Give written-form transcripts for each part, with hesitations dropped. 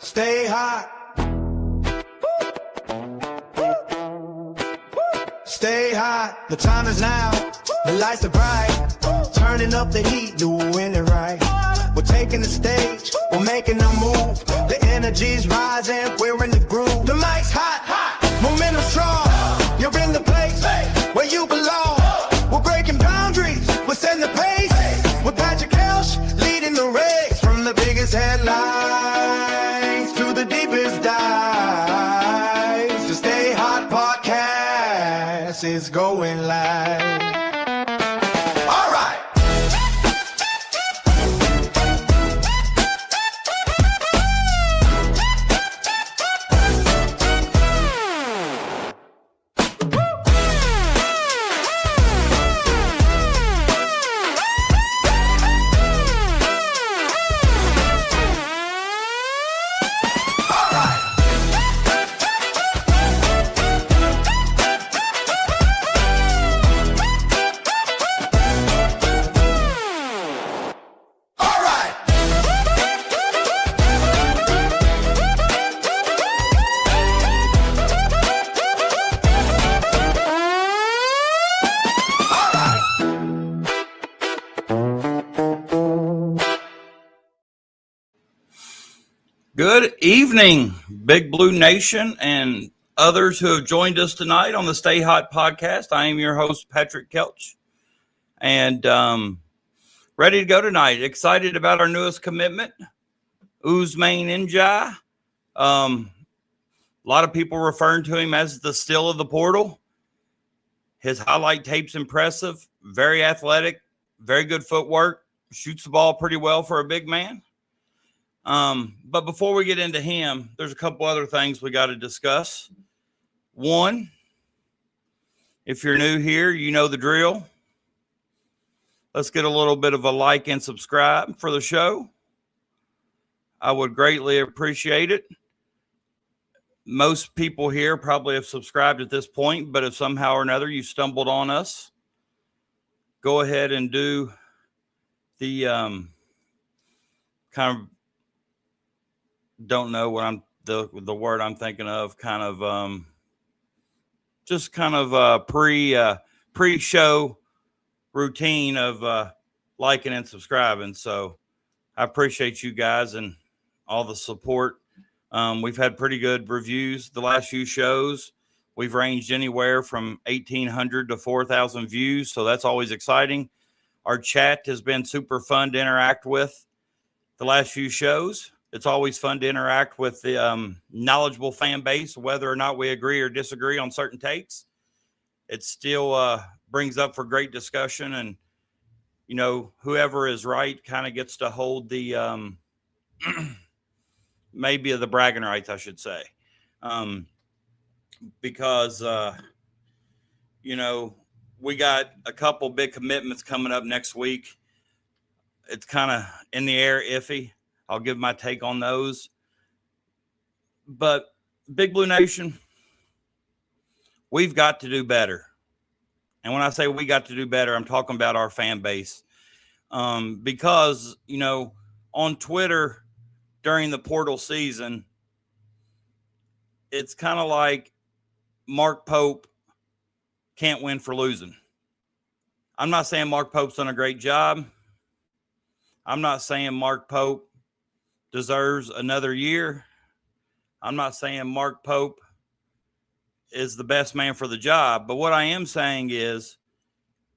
Stay hot. Stay hot. The time is now. The lights are bright. Turning up the heat, doing it right. We're taking the stage. We're making a move. The energy's rising. We're in the groove. The mic's hot. Momentum strong. You're in the place where you belong. We're breaking boundaries. We're setting the pace. With Patrick Kelch leading the race. From the biggest headlines to the deepest dives. The Stay Hot podcast is going live. All right. Good evening, Big Blue Nation and others who have joined us tonight on the Stay Hot podcast. I am your host, Patrick Kelch, and ready to go tonight. Excited about our newest commitment, Ousmane N'Diaye. A lot of people referring to him as the steal of the portal. His highlight tape's impressive, very athletic, very good footwork, shoots the ball pretty well for a big man. But before we get into him, there's a couple other things we got to discuss. One, if you're new here, you know the drill. Let's get a little bit of a like and subscribe for the show. I would greatly appreciate it. Most people here probably have subscribed at this point, but if somehow or another you stumbled on us, go ahead and do the kind of, don't know what I'm the word I'm thinking of, kind of just kind of pre-show routine of liking and subscribing. So I appreciate you guys and all the support. We've had pretty good reviews the last few shows. We've ranged anywhere from 1,800 to 4,000 views, so that's always exciting. Our chat has been super fun to interact with the last few shows. It's always fun to interact with the knowledgeable fan base, whether or not we agree or disagree on certain takes. It still brings up for great discussion, and you know, whoever is right kind of gets to hold the maybe the bragging rights, I should say, because you know, we got a couple big commitments coming up next week. It's kind of in the air, iffy. I'll give my take on those. But Big Blue Nation, we've got to do better. And when I say we got to do better, I'm talking about our fan base. Because, you know, on Twitter during the portal season, it's kind of like Mark Pope can't win for losing. I'm not saying Mark Pope's done a great job. I'm not saying Mark Pope deserves another year. I'm not saying Mark Pope is the best man for the job, but what I am saying is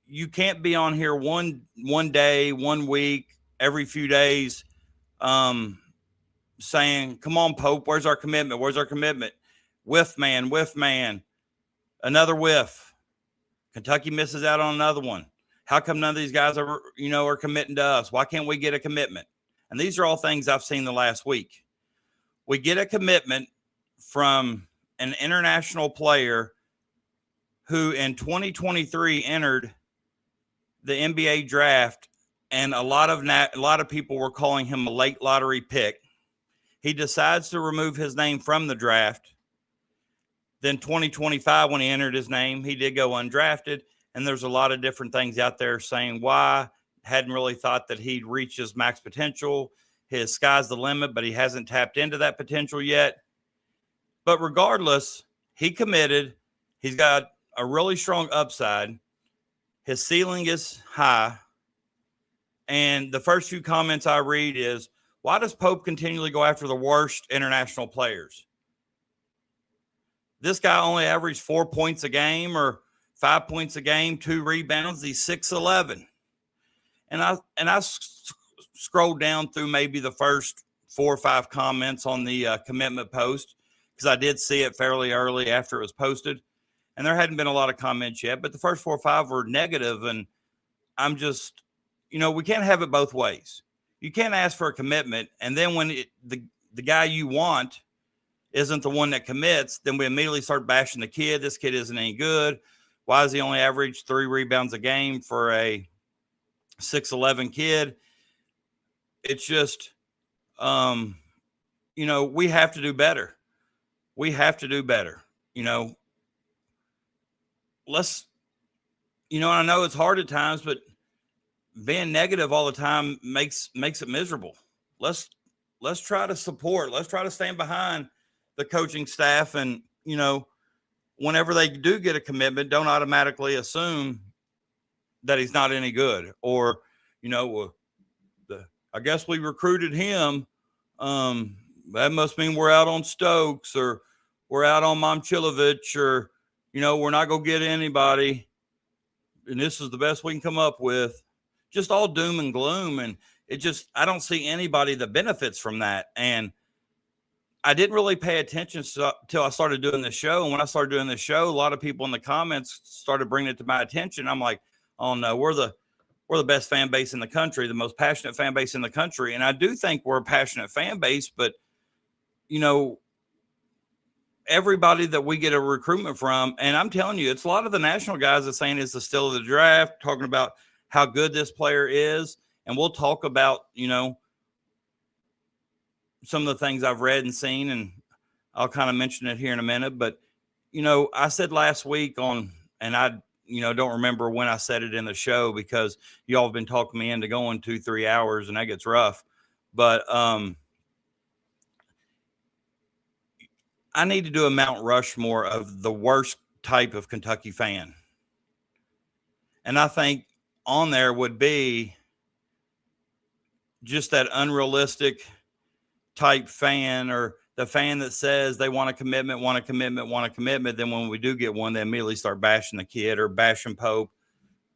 you can't be on here one day, 1 week, every few days saying, come on, Pope, where's our commitment? Where's our commitment? Whiff man, another whiff. Kentucky misses out on another one. How come none of these guys are committing to us? Why can't we get a commitment? And these are all things I've seen the last week. We get a commitment from an international player who in 2023 entered the NBA draft, and a lot of people were calling him a late lottery pick. He decides to remove his name from the draft. Then 2025, when he entered his name, he did go undrafted. And there's a lot of different things out there saying why. Hadn't really thought that he'd reach his max potential. his sky's the limit, but he hasn't tapped into that potential yet. But regardless, he committed. He's got a really strong upside. His ceiling is high. And the first few comments I read is, why does Pope continually go after the worst international players? This guy only averaged 4 points a game or 5 points a game, 2 rebounds. He's 6'11". And I scrolled down through maybe the first 4 or 5 comments on the commitment post, because I did see it fairly early after it was posted. And there hadn't been a lot of comments yet, but the first 4 or 5 were negative. And I'm just, we can't have it both ways. You can't ask for a commitment, and then when the guy you want isn't the one that commits, then we immediately start bashing the kid. This kid isn't any good. Why does he only average 3 rebounds a game for a 6'11" kid? It's just, we have to do better. We have to do better. Let's, I know it's hard at times, but being negative all the time makes it miserable. Let's try to support. Let's try to stand behind the coaching staff, and whenever they do get a commitment, don't automatically assume that he's not any good, or I guess we recruited him. That must mean we're out on Stokes, or we're out on Momchilovich, or we're not gonna get anybody, and this is the best we can come up with. Just all doom and gloom. And I don't see anybody that benefits from that. And I didn't really pay attention till I started doing this show. And when I started doing this show, a lot of people in the comments started bringing it to my attention. I'm like, oh no, we're the best fan base in the country, the most passionate fan base in the country. And I do think we're a passionate fan base, but everybody that we get a recruitment from, and I'm telling you, it's a lot of the national guys that saying it's the steal of the draft, talking about how good this player is. And we'll talk about, some of the things I've read and seen, and I'll kind of mention it here in a minute. But, I said last week and I, don't remember when I said it in the show, because y'all have been talking me into going 2-3 hours, and that gets rough. But I need to do a Mount Rushmore of the worst type of Kentucky fan. And I think on there would be just that unrealistic type fan, or the fan that says they want a commitment. Then when we do get one, they immediately start bashing the kid or bashing Pope,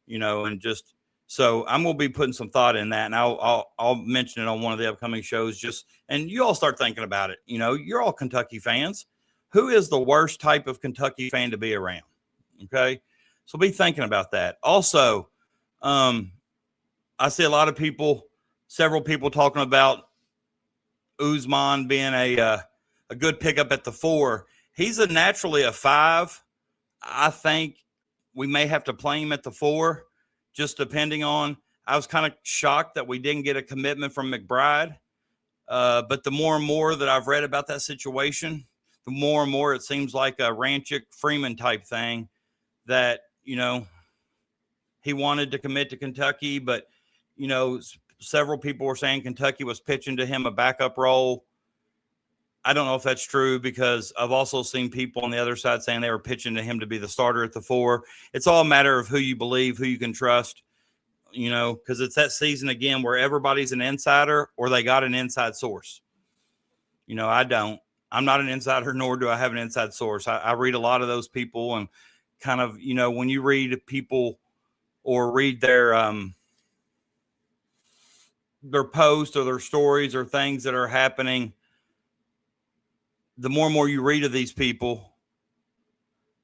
and just, so I'm going to be putting some thought in that, and I'll mention it on one of the upcoming shows, and you all start thinking about it. You're all Kentucky fans. Who is the worst type of Kentucky fan to be around? Okay. So be thinking about that. Also, I see a lot of people, several people talking about Ousmane being a good pickup at the 4. He's naturally a 5. I think we may have to play him at the 4, just depending on. I was kind of shocked that we didn't get a commitment from McBride. But the more and more that I've read about that situation, the more and more it seems like a Ranchick Freeman type thing, that, he wanted to commit to Kentucky, but, several people were saying Kentucky was pitching to him a backup role. I don't know if that's true, because I've also seen people on the other side saying they were pitching to him to be the starter at the 4. It's all a matter of who you believe, who you can trust, because it's that season again where everybody's an insider or they got an inside source. I'm not an insider, nor do I have an inside source. I read a lot of those people, and kind of, when you read people or read their posts or their stories or things that are happening, the more and more you read of these people,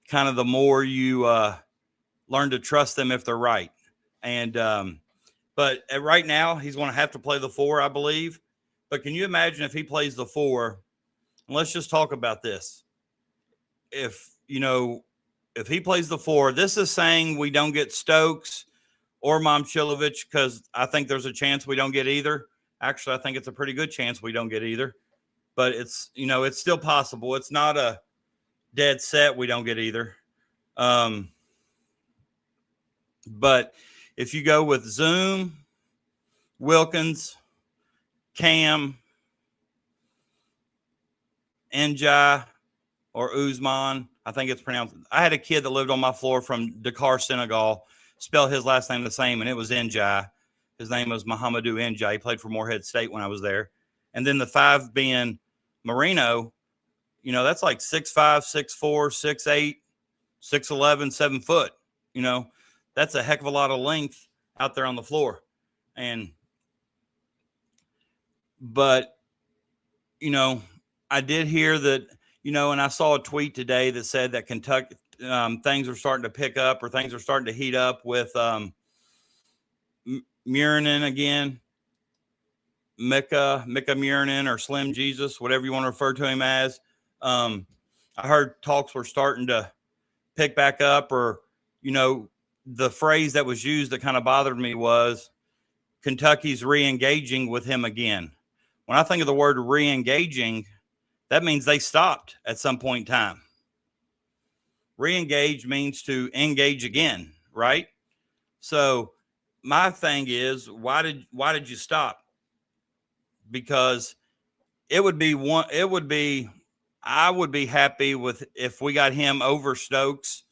kind of the more you learn to trust them if they're right. And but right now he's going to have to play the 4, I believe. But can you imagine if he plays the 4? And let's just talk about this. If he plays the 4, this is saying we don't get Stokes or Momchilovich, because I think there's a chance we don't get either. Actually, I think it's a pretty good chance we don't get either. But it's, it's still possible. It's not a dead set we don't get either. But if you go with Zoom, Wilkins, Cam, N'Diaye, or Ousmane. I think it's pronounced. I had a kid that lived on my floor from Dakar, Senegal. Spelled his last name the same, and it was N'Diaye. His name was Mohamedou N'Diaye. He played for Morehead State when I was there. And then the 5 being Marino, that's like 6'5", 6'4", 6'8", 6'11", 7 foot. That's a heck of a lot of length out there on the floor. But I did hear that, and I saw a tweet today that said that Kentucky, things are starting to pick up, or things are starting to heat up with Murinen again, Mika Murinen, or Slim Jesus, whatever you want to refer to him as. I heard talks were starting to pick back up, or, the phrase that was used that kind of bothered me was Kentucky's re-engaging with him again. When I think of the word re-engaging, that means they stopped at some point in time. Re-engage means to engage again, right? So my thing is, why did you stop? Because I would be happy with if we got him over Stokes.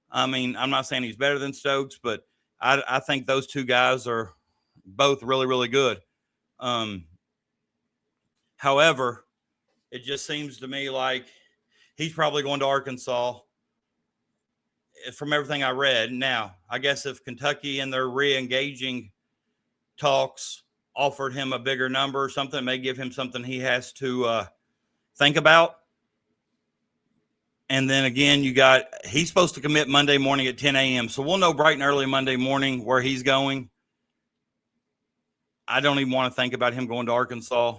I mean, I'm not saying he's better than Stokes, but I think those two guys are both really, really good. However, it just seems to me like he's probably going to Arkansas from everything I read. Now, I guess if Kentucky in their re-engaging talks offered him a bigger number or something, it may give him something he has to think about. And then again, he's supposed to commit Monday morning at 10 a.m. So we'll know bright and early Monday morning where he's going. I don't even want to think about him going to Arkansas,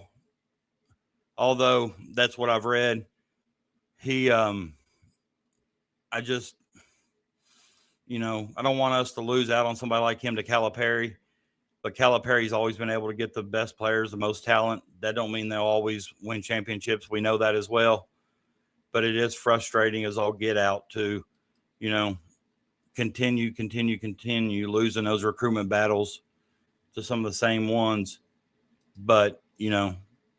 although that's what I've read. I don't want us to lose out on somebody like him to Calipari, but Calipari's always been able to get the best players, the most talent. That don't mean they'll always win championships. We know that as well. But it is frustrating as all get out to, continue losing those recruitment battles to some of the same ones. But,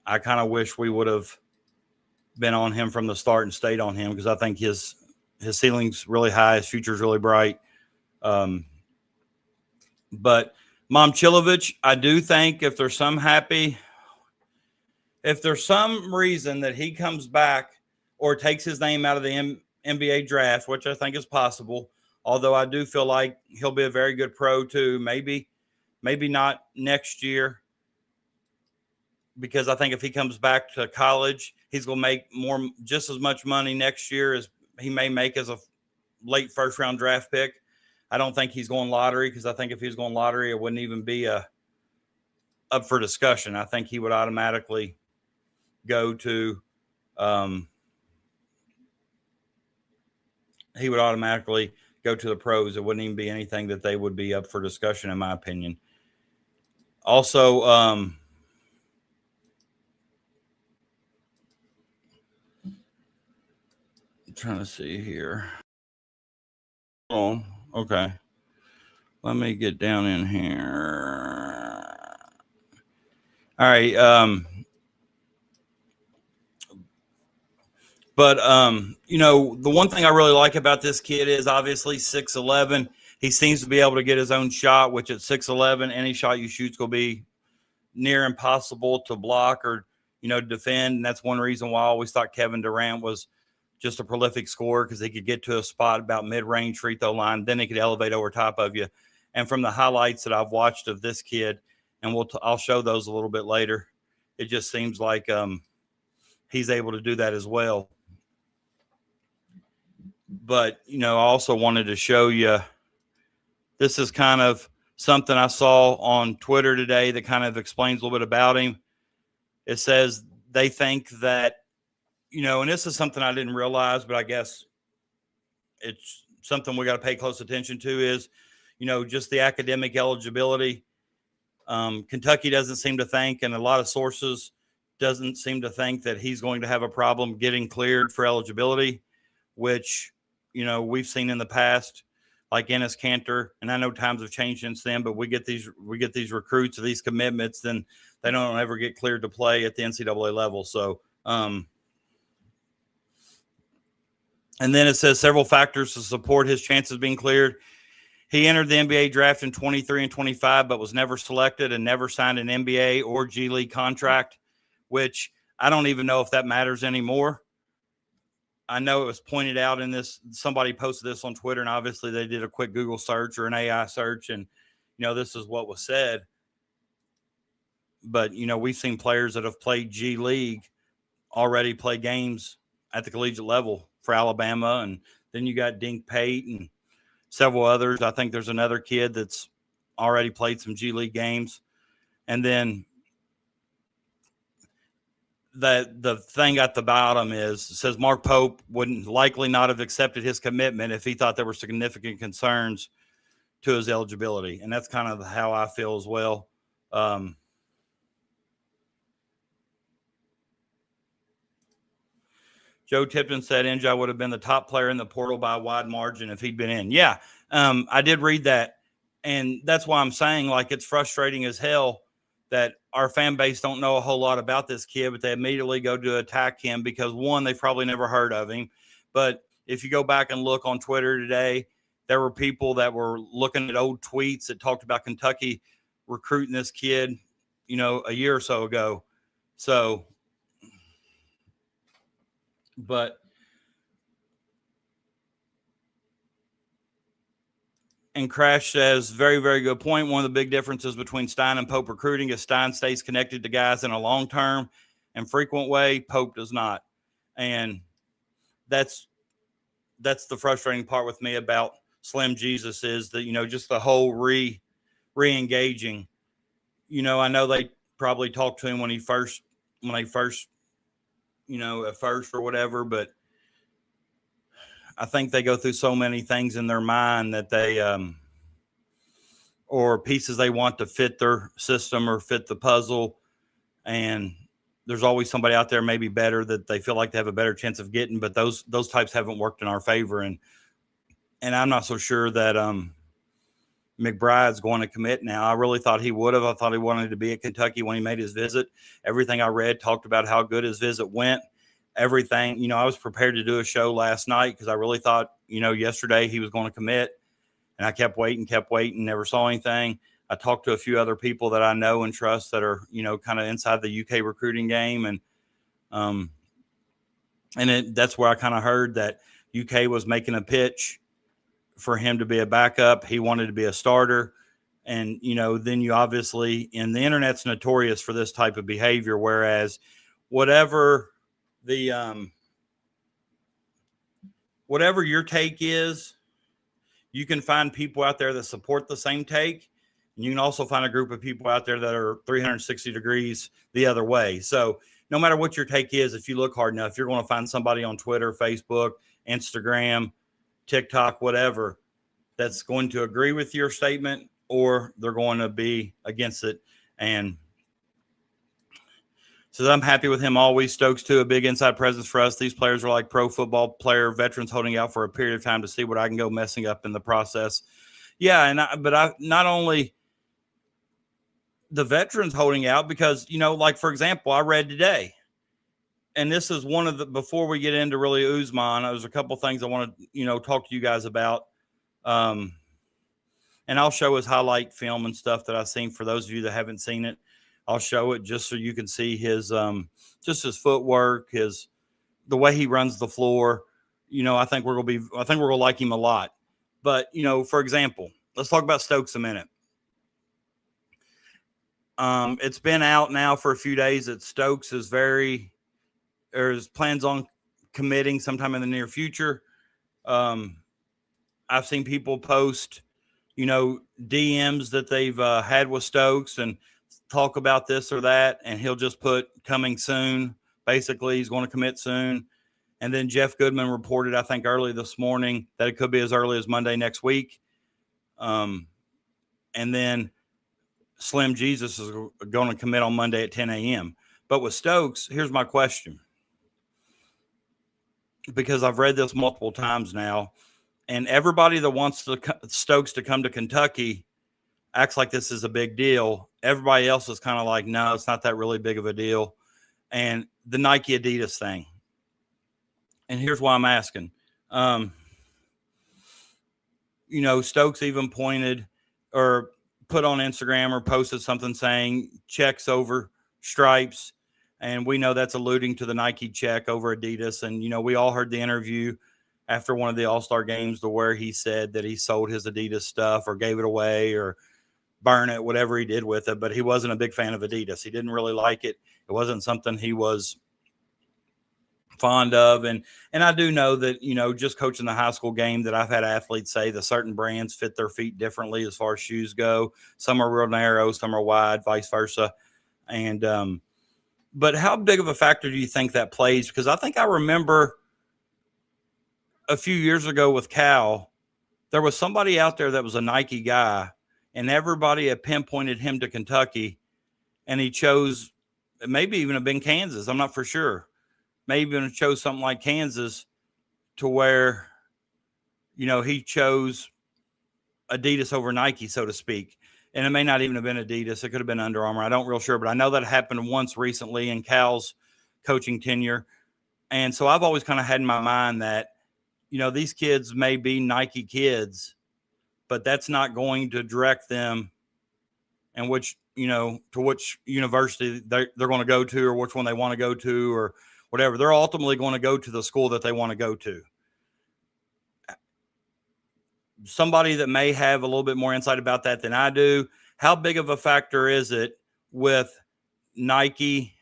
I kind of wish we would have been on him from the start and stayed on him, because I think his ceiling's really high. His future's really bright. But Momcilovic, I do think if there's some reason that he comes back or takes his name out of the NBA draft, which I think is possible, although I do feel like he'll be a very good pro too. Maybe not next year, because I think if he comes back to college, he's going to make just as much money next year as he may make as a late first-round draft pick. I don't think he's going lottery, because I think if he was going lottery, it wouldn't even be up for discussion. I think he would automatically go to the pros. It wouldn't even be anything that they would be up for discussion, in my opinion. Also, I'm trying to see here. Oh, okay. Let me get down in here. All right. But the one thing I really like about this kid is obviously 6'11". He seems to be able to get his own shot, which at 6'11", any shot you shoot's going to be near impossible to block or, defend. And that's one reason why I always thought Kevin Durant was just a prolific scorer, because he could get to a spot about mid-range free throw line. Then he could elevate over top of you. And from the highlights that I've watched of this kid, and I'll show those a little bit later, it just seems like he's able to do that as well. But, I also wanted to show you, this is kind of something I saw on Twitter today that kind of explains a little bit about him. It says they think that, and this is something I didn't realize, but I guess it's something we got to pay close attention to is, just the academic eligibility. Kentucky doesn't seem to think, and a lot of sources doesn't seem to think, that he's going to have a problem getting cleared for eligibility, which, we've seen in the past like Ennis Cantor, and I know times have changed since then, but we get these recruits or these commitments, then they don't ever get cleared to play at the NCAA level. So, and then it says several factors to support his chances being cleared. He entered the NBA draft in 23 and 25, but was never selected and never signed an NBA or G League contract, which I don't even know if that matters anymore. I know it was pointed out in this, somebody posted this on Twitter, and obviously they did a quick Google search or an AI search, and, this is what was said. But, we've seen players that have played G League already play games at the collegiate level for Alabama, and then you got Dink Pate and several others. I think there's another kid that's already played some G League games. And then the thing at the bottom says Mark Pope wouldn't likely not have accepted his commitment if he thought there were significant concerns to his eligibility. And that's kind of how I feel as well. Joe Tipton said N'Diaye would have been the top player in the portal by a wide margin if he'd been in. Yeah, I did read that. And that's why I'm saying, like, it's frustrating as hell that our fan base don't know a whole lot about this kid, but they immediately go to attack him because, one, they've probably never heard of him. But if you go back and look on Twitter today, there were people that were looking at old tweets that talked about Kentucky recruiting this kid, a year or so ago. So, but and Crash says, very, very good point. One of the big differences between Stein and Pope recruiting is Stein stays connected to guys in a long-term and frequent way. Pope does not. And that's the frustrating part with me about Slim Jesus is that, just the whole re-engaging. I know they probably talked to him when they first, at first or whatever, but I think they go through so many things in their mind that they, or pieces they want to fit their system or fit the puzzle. And there's always somebody out there maybe better that they feel like they have a better chance of getting, but those types haven't worked in our favor. And I'm not so sure that McBride's going to commit now. I really thought he would have. I thought he wanted to be at Kentucky when he made his visit. Everything I read talked about how good his visit went. Everything, I was prepared to do a show last night because I really thought, yesterday he was going to commit, and I kept waiting, never saw anything. I talked to a few other people that I know and trust that are, kind of inside the UK recruiting game. And that's where I kind of heard that UK was making a pitch for him to be a backup. He wanted to be a starter. And, then you obviously, and the internet's notorious for this type of behavior, whereas whatever whatever your take is, you can find people out there that support the same take. And you can also find a group of people out there that are 360 degrees the other way. So no matter what your take is, if you look hard enough, you're going to find somebody on Twitter, Facebook, Instagram, TikTok, whatever, that's going to agree with your statement or they're going to be against it. And says, I'm happy with him always. Stokes, too, a big inside presence for us. These players are like pro football player veterans holding out for a period of time to see what I can go messing up in the process. Yeah, but not only the veterans holding out because, like, for example, I read today, and this is one of the, before we get into really Ousmane, there's a couple things I want to, talk to you guys about. And I'll show his highlight film and stuff that I've seen for those of you that haven't seen it. I'll show it just so you can see his just his footwork, the way he runs the floor. I think we're gonna like him a lot. But for example, let's talk about Stokes a minute. It's been out now for a few days that Stokes is plans on committing sometime in the near future. I've seen people post, DMs that they've had with Stokes and talk about this or that, and he'll just put coming soon. Basically, he's going to commit soon. And then Jeff Goodman reported, I think early this morning, that it could be as early as Monday next week. And then Slim Jesus is going to commit on Monday at 10 a.m. But with Stokes, here's my question. Because I've read this multiple times now, And everybody that wants Stokes to come to Kentucky acts like this is a big deal. Everybody else is kind of like, no, it's not that really big of a deal. And the Nike Adidas thing. And here's why I'm asking. Stokes even pointed or put on Instagram or posted something saying checks over stripes. And we know that's alluding to the Nike check over Adidas. And, we all heard the interview after one of the All-Star games to where he said that he sold his Adidas stuff or gave it away or burn it, whatever he did with it. But he wasn't a big fan of Adidas. He didn't really like it. It wasn't something he was fond of. And I do know that, just coaching the high school game, that I've had athletes say that certain brands fit their feet differently as far as shoes go. Some are real narrow, some are wide, vice versa. And, but how big of a factor do you think that plays? Because I think I remember a few years ago with Cal, there was somebody out there that was a Nike guy, and everybody had pinpointed him to Kentucky, and he chose, maybe even have been Kansas. I'm not for sure. Maybe even chose something like Kansas, to where, he chose Adidas over Nike, so to speak. And it may not even have been Adidas. It could have been Under Armour. I don't real sure, but I know that happened once recently in Cal's coaching tenure. And so I've always kind of had in my mind that, these kids may be Nike kids, but that's not going to direct them and to which university they're going to go to, or which one they want to go to, or whatever. They're ultimately going to go to the school that they want to go to. Somebody that may have a little bit more insight about that than I do, how big of a factor is it with Nike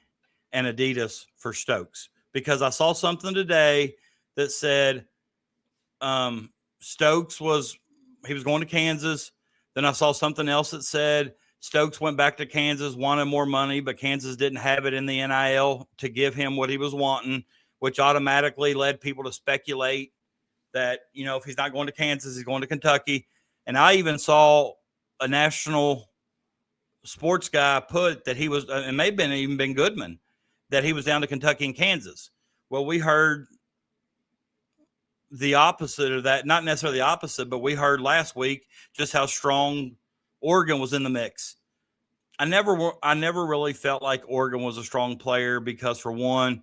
and Adidas for Stokes? Because I saw something today that said Stokes was going to Kansas. Then I saw something else that said Stokes went back to Kansas, wanted more money, but Kansas didn't have it in the NIL to give him what he was wanting, which automatically led people to speculate that, if he's not going to Kansas, he's going to Kentucky. And I even saw a national sports guy put that he was, it may have even been Goodman, that he was down to Kentucky and Kansas. Well, we heard the opposite of that, not necessarily the opposite, but we heard last week just how strong Oregon was in the mix. I never really felt like Oregon was a strong player because, for one,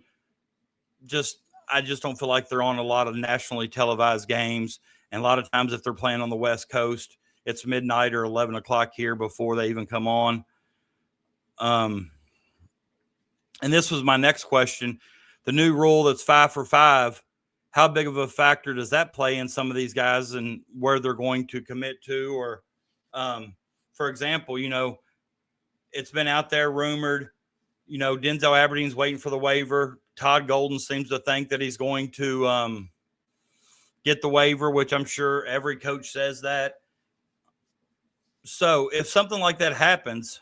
I just don't feel like they're on a lot of nationally televised games. And a lot of times if they're playing on the West Coast, it's midnight or 11 o'clock here before they even come on. And this was my next question. The new rule that's 5 for 5, how big of a factor does that play in some of these guys and where they're going to commit to? Or, for example, it's been out there rumored, Denzel Aberdeen's waiting for the waiver. Todd Golden seems to think that he's going to get the waiver, which I'm sure every coach says that. So if something like that happens,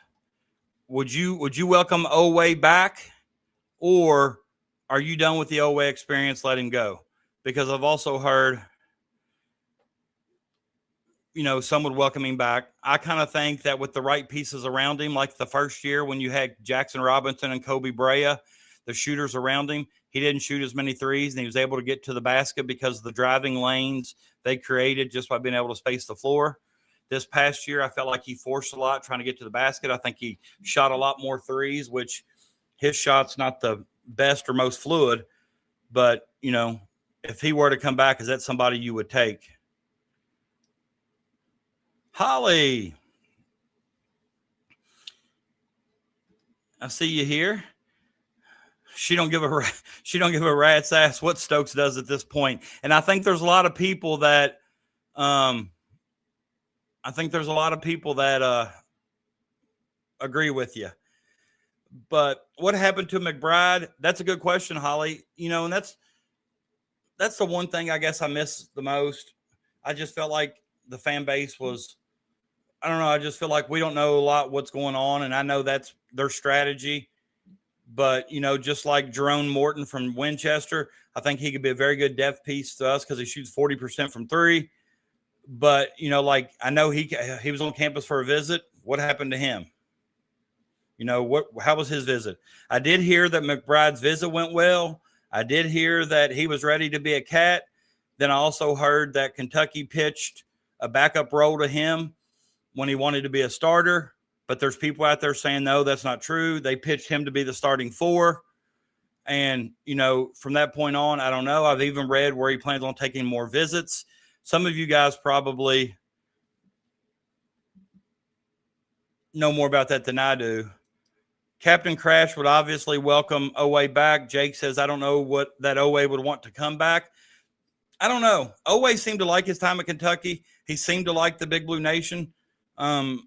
would you welcome Oweh back, or are you done with the Oweh experience? Let him go. Because I've also heard, some would welcome him back. I kind of think that with the right pieces around him, like the first year when you had Jackson Robinson and Kobe Brea, the shooters around him, he didn't shoot as many threes, and he was able to get to the basket because of the driving lanes they created just by being able to space the floor. This past year, I felt like he forced a lot trying to get to the basket. I think he shot a lot more threes, which his shot's not the best or most fluid. But, if he were to come back, is that somebody you would take? Holly, I see you here. She don't give a rat's ass what Stokes does at this point. And I think there's a lot of people that agree with you. But what happened to McBride? That's a good question, Holly. And that's the one thing I guess I miss the most. I just felt like the fan base was, I don't know, I just feel like we don't know a lot what's going on, and I know that's their strategy. But, just like Jerome Morton from Winchester, I think he could be a very good depth piece to us because he shoots 40% from three. But, I know he was on campus for a visit. What happened to him? How was his visit? I did hear that McBride's visit went well. I did hear that he was ready to be a Cat. Then I also heard that Kentucky pitched a backup role to him when he wanted to be a starter. But there's people out there saying, no, that's not true. They pitched him to be the starting 4. And, from that point on, I don't know. I've even read where he plans on taking more visits. Some of you guys probably know more about that than I do. Captain Crash would obviously welcome Owe back. Jake says, I don't know what that Owe would want to come back. I don't know. Owe seemed to like his time at Kentucky. He seemed to like the Big Blue Nation. I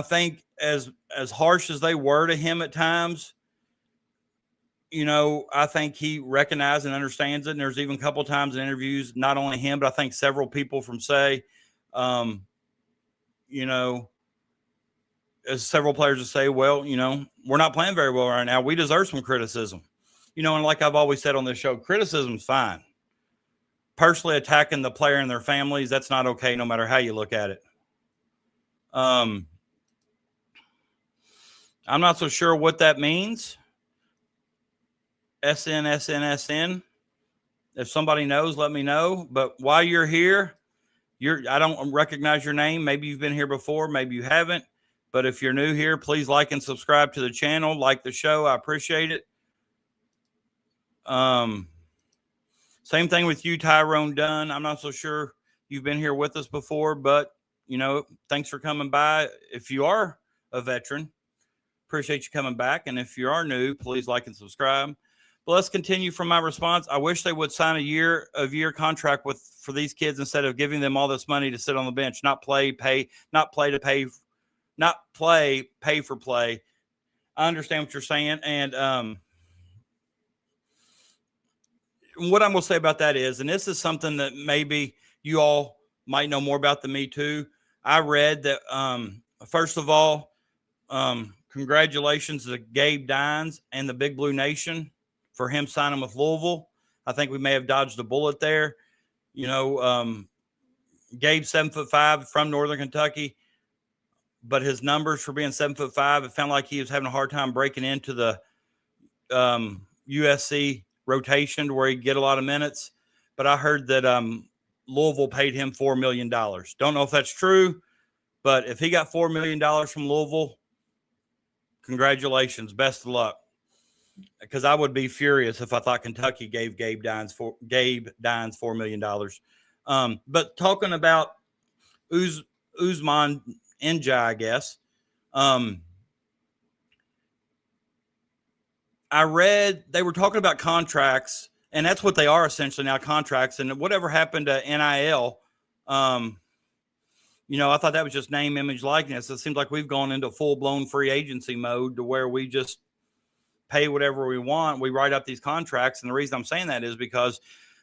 think as harsh as they were to him at times, I think he recognized and understands it. And there's even a couple of times in interviews, not only him, but I think several people from as several players to say, well, we're not playing very well right now. We deserve some criticism. And like I've always said on this show, criticism's fine. Personally attacking the player and their families, that's not okay no matter how you look at it. I'm not so sure what that means. SN. If somebody knows, let me know. But while you're here, I don't recognize your name. Maybe you've been here before. Maybe you haven't. But if you're new here, please like and subscribe to the channel. Like the show. I appreciate it. Same thing with you, Tyrone Dunn. I'm not so sure you've been here with us before, but, thanks for coming by. If you are a veteran, appreciate you coming back. And if you are new, please like and subscribe. But let's continue from my response. I wish they would sign a year contract for these kids instead of giving them all this money to sit on the bench, not play for play. I understand what you're saying. And what I'm going to say about that is, and this is something that maybe you all might know more about than me too. I read that, first of all, congratulations to Gabe Dines and the Big Blue Nation for him signing with Louisville. I think we may have dodged a bullet there. Gabe's 7'5" from Northern Kentucky, but his numbers for being 7'5", it found like he was having a hard time breaking into the USC rotation to where he'd get a lot of minutes. But I heard that Louisville paid him $4 million. Don't know if that's true, but if he got $4 million from Louisville, congratulations. Best of luck. Because I would be furious if I thought Kentucky gave Gabe Dines $4 million. But talking about Ousmane N'Diaye, I guess, I read they were talking about contracts, and that's what they are essentially now, contracts. And whatever happened to NIL, I thought that was just name, image, likeness. It seems like we've gone into full-blown free agency mode to where we just pay whatever we want. We write up these contracts. And the reason I'm saying that is because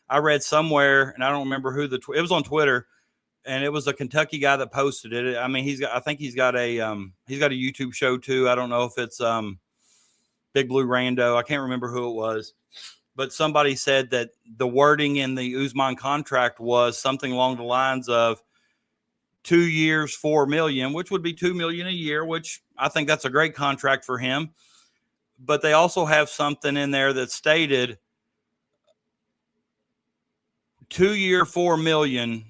I read somewhere, and I don't remember who it was on Twitter, and it was a Kentucky guy that posted it. I mean, he's got a YouTube show too. I don't know if it's Big Blue Rando. I can't remember who it was, but somebody said that the wording in the Ousmane contract was something along the lines of 2 years, $4 million, which would be $2 million a year, which I think that's a great contract for him. But they also have something in there that stated 2 year, $4 million.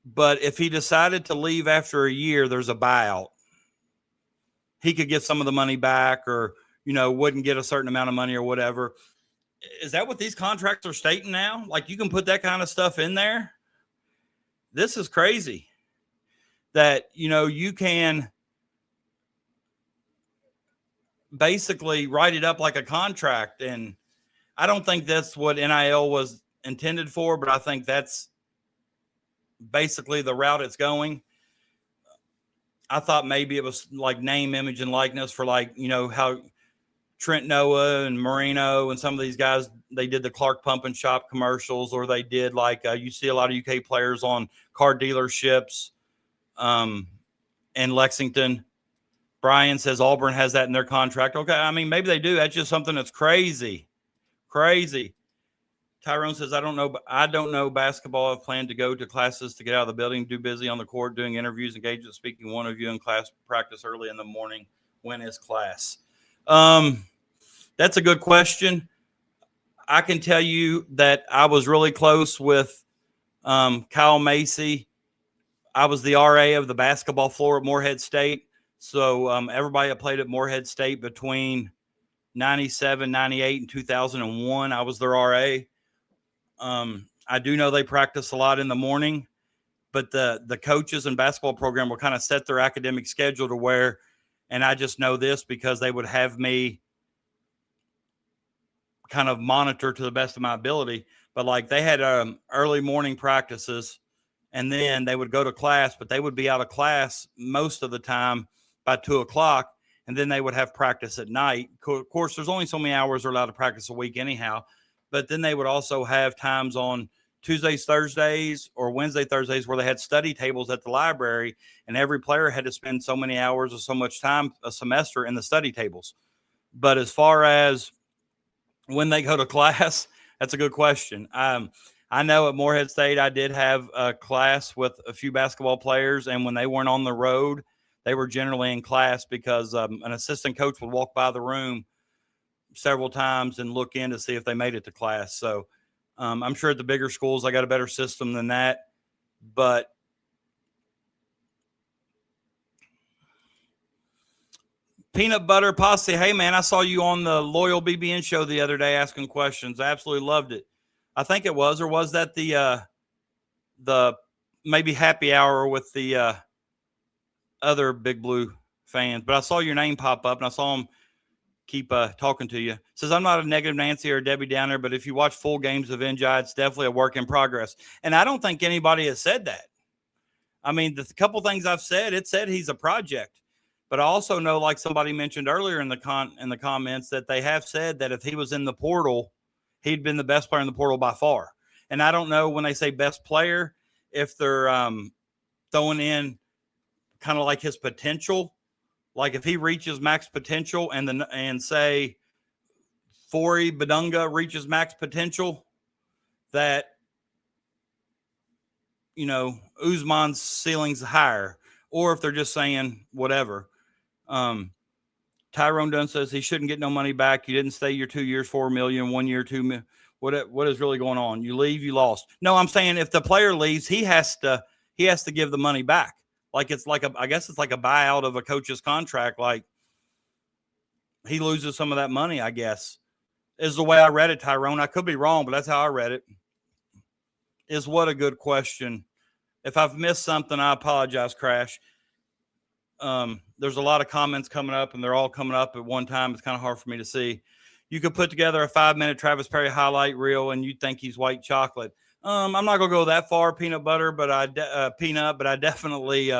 But if he decided to leave after a year, there's a buyout. He could get some of the money back, or, wouldn't get a certain amount of money or whatever. Is that what these contracts are stating now? Like, you can put that kind of stuff in there? This is crazy that, you can basically write it up like a contract. And I don't think that's what NIL was intended for, but I think that's basically the route it's going. I thought maybe it was like name, image, and likeness for how Trent Noah and Marino and some of these guys, they did the Clark Pump and Shop commercials, or they did you see a lot of UK players on car dealerships in Lexington. Brian says Auburn has that in their contract. Okay, I mean, maybe they do. That's just something that's crazy. Crazy. Tyrone says, I don't know basketball. I've planned to go to classes to get out of the building, do busy on the court, doing interviews, engage in speaking. One of you in class, practice early in the morning. When is class? That's a good question. I can tell you that I was really close with Kyle Macy. I was the RA of the basketball floor at Morehead State. So everybody that played at Morehead State between 97, 98, and 2001, I was their RA. I do know they practice a lot in the morning, but the coaches and basketball program will kind of set their academic schedule to where, and I just know this because they would have me kind of monitor to the best of my ability. But like they had early morning practices, and then they would go to class, but they would be out of class most of the time by 2:00. And then they would have practice at night. Of course, there's only so many hours they're allowed to practice a week anyhow. But then they would also have times on Tuesdays, Thursdays, or Wednesday, Thursdays where they had study tables at the library, and every player had to spend so many hours or so much time a semester in the study tables. But as far as when they go to class, that's a good question. I know at Morehead State, I did have a class with a few basketball players, and when they weren't on the road, they were generally in class because an assistant coach would walk by the room several times and look in to see if they made it to class. So I'm sure at the bigger schools, I got a better system than that. But Peanut Butter Posse, hey, man, I saw you on the Loyal BBN show the other day asking questions. I absolutely loved it. I think it was, or was that the maybe happy hour with the other Big Blue fans? But I saw your name pop up, and I saw him keep talking to you. Says, I'm not a negative Nancy or a Debbie Downer, but if you watch full games of N'Diaye, it's definitely a work in progress. And I don't think anybody has said that. I mean, the couple things I've said, it said he's a project. But I also know, like somebody mentioned earlier in the comments, that they have said that if he was in the portal, he'd been the best player in the portal by far. And I don't know when they say best player, if they're throwing in kind of like his potential. Like if he reaches max potential and say Fori Badunga reaches max potential, that, you know, Ousmane's ceiling's higher. Or if they're just saying whatever. Tyrone Dunn says he shouldn't get no money back. You didn't stay your 2 years, $4 million, 1 year, $2 million. What is really going on? You leave, you lost. No, I'm saying if the player leaves, he has to give the money back. Like it's like I guess it's like a buyout of a coach's contract. Like he loses some of that money, I guess, is the way I read it, Tyrone. I could be wrong, but that's how I read it. Is what a good question. If I've missed something, I apologize, Crash. There's a lot of comments coming up, and they're all coming up at one time. It's kind of hard for me to see. You could put together a 5-minute Travis Perry highlight reel, and you'd think he's white chocolate. I'm not gonna go that far, Peanut Butter, but I definitely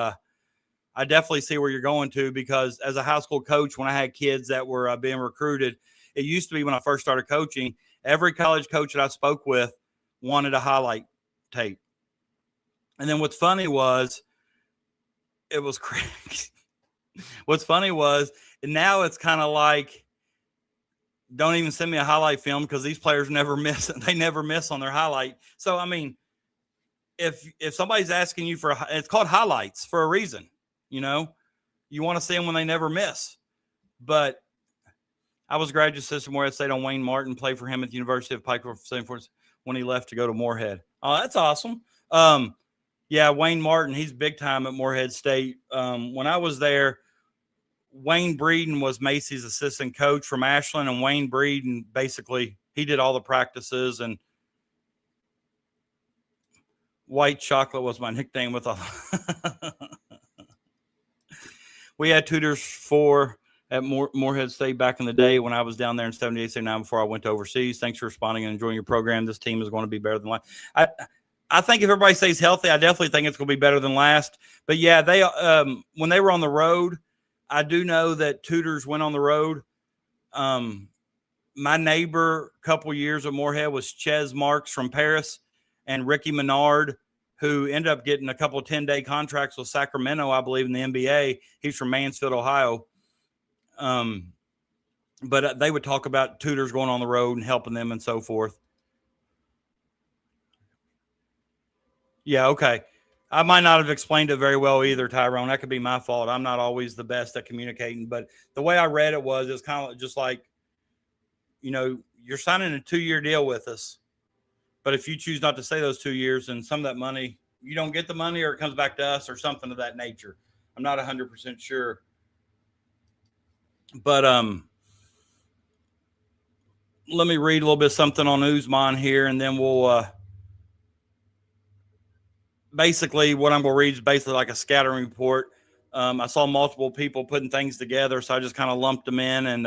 see where you're going to, because as a high school coach, when I had kids that were being recruited, it used to be when I first started coaching, every college coach that I spoke with wanted a highlight tape. And then what's funny was, it was crazy. What's funny was, now it's kind of like, don't even send me a highlight film because these players never miss. They never miss on their highlight. So, I mean, if somebody's asking you for, it's called highlights for a reason. You know, you want to see them when they never miss. But I was a graduate assistant Morehead State on Wayne Martin, played for him at the University of Pike when he left to go to Morehead. Oh, that's awesome. Yeah, Wayne Martin, he's big time at Morehead State. When I was there, Wayne Breeden was Macy's assistant coach from Ashland, and Wayne Breeden, basically, he did all the practices, and white chocolate was my nickname with all. We had tutors at Morehead State back in the day when I was down there in 78, 79 before I went to overseas. Thanks for responding and enjoying your program. This team is going to be better than last. I think if everybody stays healthy, I definitely think it's going to be better than last. But yeah, they when they were on the road, I do know that tutors went on the road. My neighbor a couple years at Morehead was Ches Marks from Paris, and Ricky Menard, who ended up getting a couple of 10-day contracts with Sacramento, I believe, in the NBA. He's from Mansfield, Ohio. But they would talk about tutors going on the road and helping them and so forth. Yeah, okay. I might not have explained it very well either, Tyrone. That could be my fault. I'm not always the best at communicating. But the way I read it was kind of just like you're signing a 2-year deal with us. But if you choose not to stay those 2 years, and some of that money, you don't get the money or it comes back to us or something of that nature. I'm not 100% sure. But let me read a little bit something on Ousmane here, and then we'll basically what I'm going to read is basically like a scattering report. I saw multiple people putting things together, so I just kind of lumped them in. And,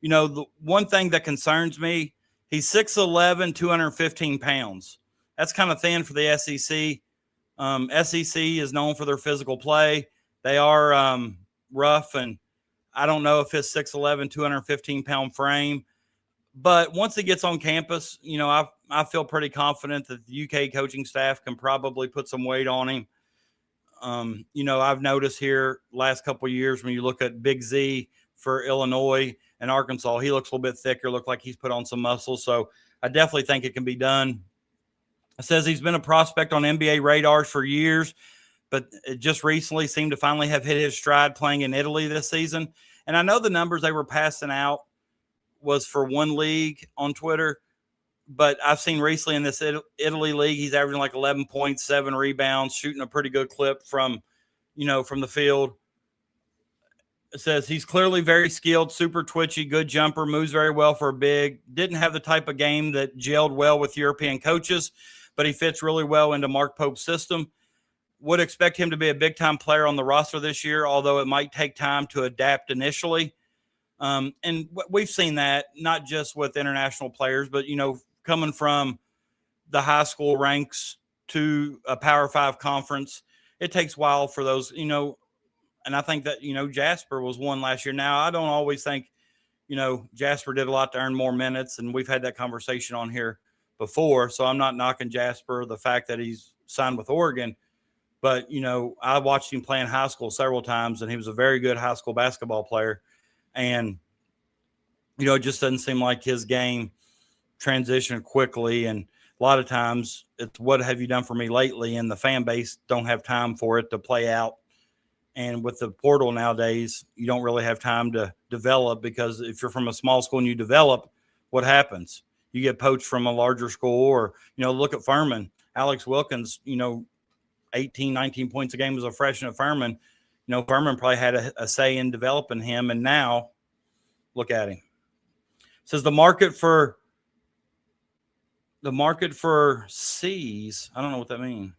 the one thing that concerns me, he's 6'11", 215 pounds. That's kind of thin for the SEC. SEC is known for their physical play. They are rough, and I don't know if his 6'11", 215-pound frame. But once he gets on campus, I feel pretty confident that the UK coaching staff can probably put some weight on him. I've noticed here last couple of years when you look at Big Z for Illinois and Arkansas, he looks a little bit thicker, look like he's put on some muscle. So I definitely think it can be done. It says he's been a prospect on NBA radars for years, but it just recently seemed to finally have hit his stride playing in Italy this season. And I know the numbers they were passing out was for one league on Twitter, but I've seen recently in this Italy league, he's averaging like 11.7 rebounds, shooting a pretty good clip from the field. It says he's clearly very skilled, super twitchy, good jumper, moves very well for a big. Didn't have the type of game that gelled well with European coaches, but he fits really well into Mark Pope's system. Would expect him to be a big-time player on the roster this year, although it might take time to adapt initially. And we've seen that not just with international players, but, coming from the high school ranks to a Power 5 conference, it takes a while for those, and I think that, Jasper was one last year. Now, I don't always think, Jasper did a lot to earn more minutes, and we've had that conversation on here before, so I'm not knocking Jasper, the fact that he's signed with Oregon. But, I watched him play in high school several times, and he was a very good high school basketball player. And, it just doesn't seem like his game transitioned quickly. And a lot of times it's what have you done for me lately? And the fan base don't have time for it to play out. And with the portal nowadays, you don't really have time to develop, because if you're from a small school and you develop, what happens? You get poached from a larger school. Or, look at Furman. Alex Wilkins, 18, 19 points a game as a freshman at Furman. Furman probably had a say in developing him, and now look at him. It says the market for C's, I don't know what that means.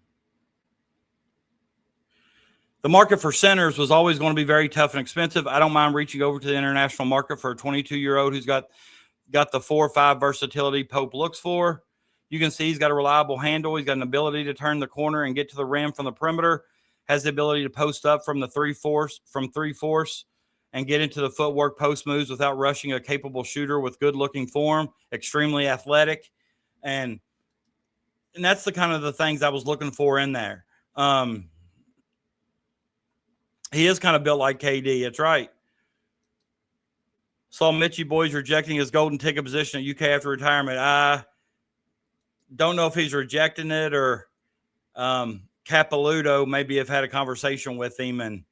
The market for centers was always going to be very tough and expensive. I don't mind reaching over to the international market for a 22-year-old who's got the 4 or 5 versatility Pope looks for. You can see he's got a reliable handle. He's got an ability to turn the corner and get to the rim from the perimeter. Has the ability to post up from the three-fourths and get into the footwork post moves without rushing a capable shooter with good-looking form, extremely athletic. And that's the kind of the things I was looking for in there. He is kind of built like KD. That's right. Saw Mitchie Boys rejecting his golden ticket position at UK after retirement. I don't know if he's rejecting it or Capilouto maybe have had a conversation with him and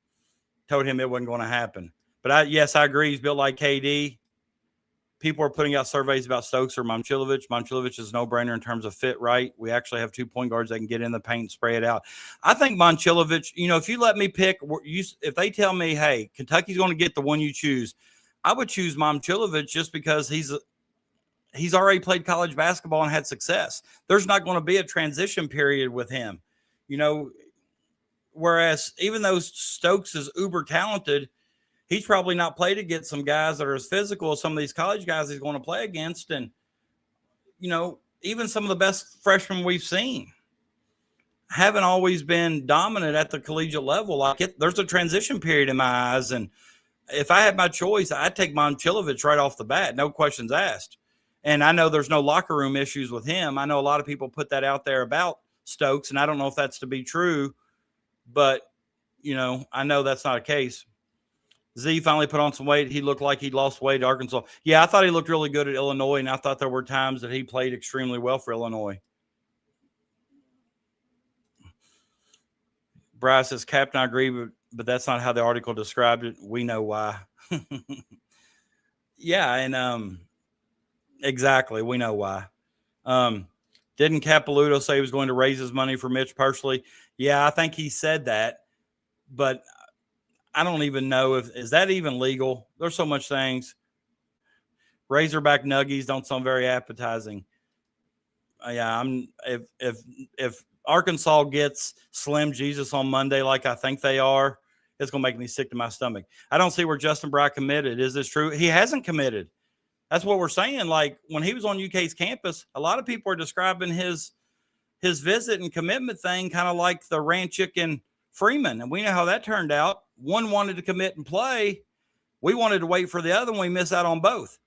told him it wasn't going to happen. But I agree. He's built like KD. People are putting out surveys about Stokes or Momcilovic. Momcilovic is a no-brainer in terms of fit right. We actually have 2 point guards that can get in the paint and spray it out. I think Momcilovic, if you let me pick, if they tell me, hey, Kentucky's going to get the one you choose, I would choose Momcilovic just because he's already played college basketball and had success. There's not going to be a transition period with him. Whereas even though Stokes is uber talented, he's probably not played against some guys that are as physical as some of these college guys he's going to play against. And, even some of the best freshmen we've seen haven't always been dominant at the collegiate level. There's a transition period in my eyes. And if I had my choice, I'd take Momcilovic right off the bat. No questions asked. And I know there's no locker room issues with him. I know a lot of people put that out there about Stokes, and I don't know if that's to be true, but, I know that's not a case. Z finally put on some weight. He looked like he'd lost weight at Arkansas. Yeah, I thought he looked really good at Illinois, and I thought there were times that he played extremely well for Illinois. Bryce says, Captain, I agree, but that's not how the article described it. We know why. Yeah, and Exactly. We know why. Didn't Capilouto say he was going to raise his money for Mitch personally? Yeah, I think he said that, but I don't even know is that even legal. There's so much things. Razorback nuggies don't sound very appetizing. Yeah, if Arkansas gets Slim Jesus on Monday like I think they are, it's gonna make me sick to my stomach. I don't see where Justin Bright committed. Is this true? He hasn't committed. That's what we're saying. Like when he was on UK's campus, a lot of people are describing his visit and commitment thing kind of like the Ranchick and Freeman, and we know how that turned out. One wanted to commit and play. We wanted to wait for the other, and we missed out on both.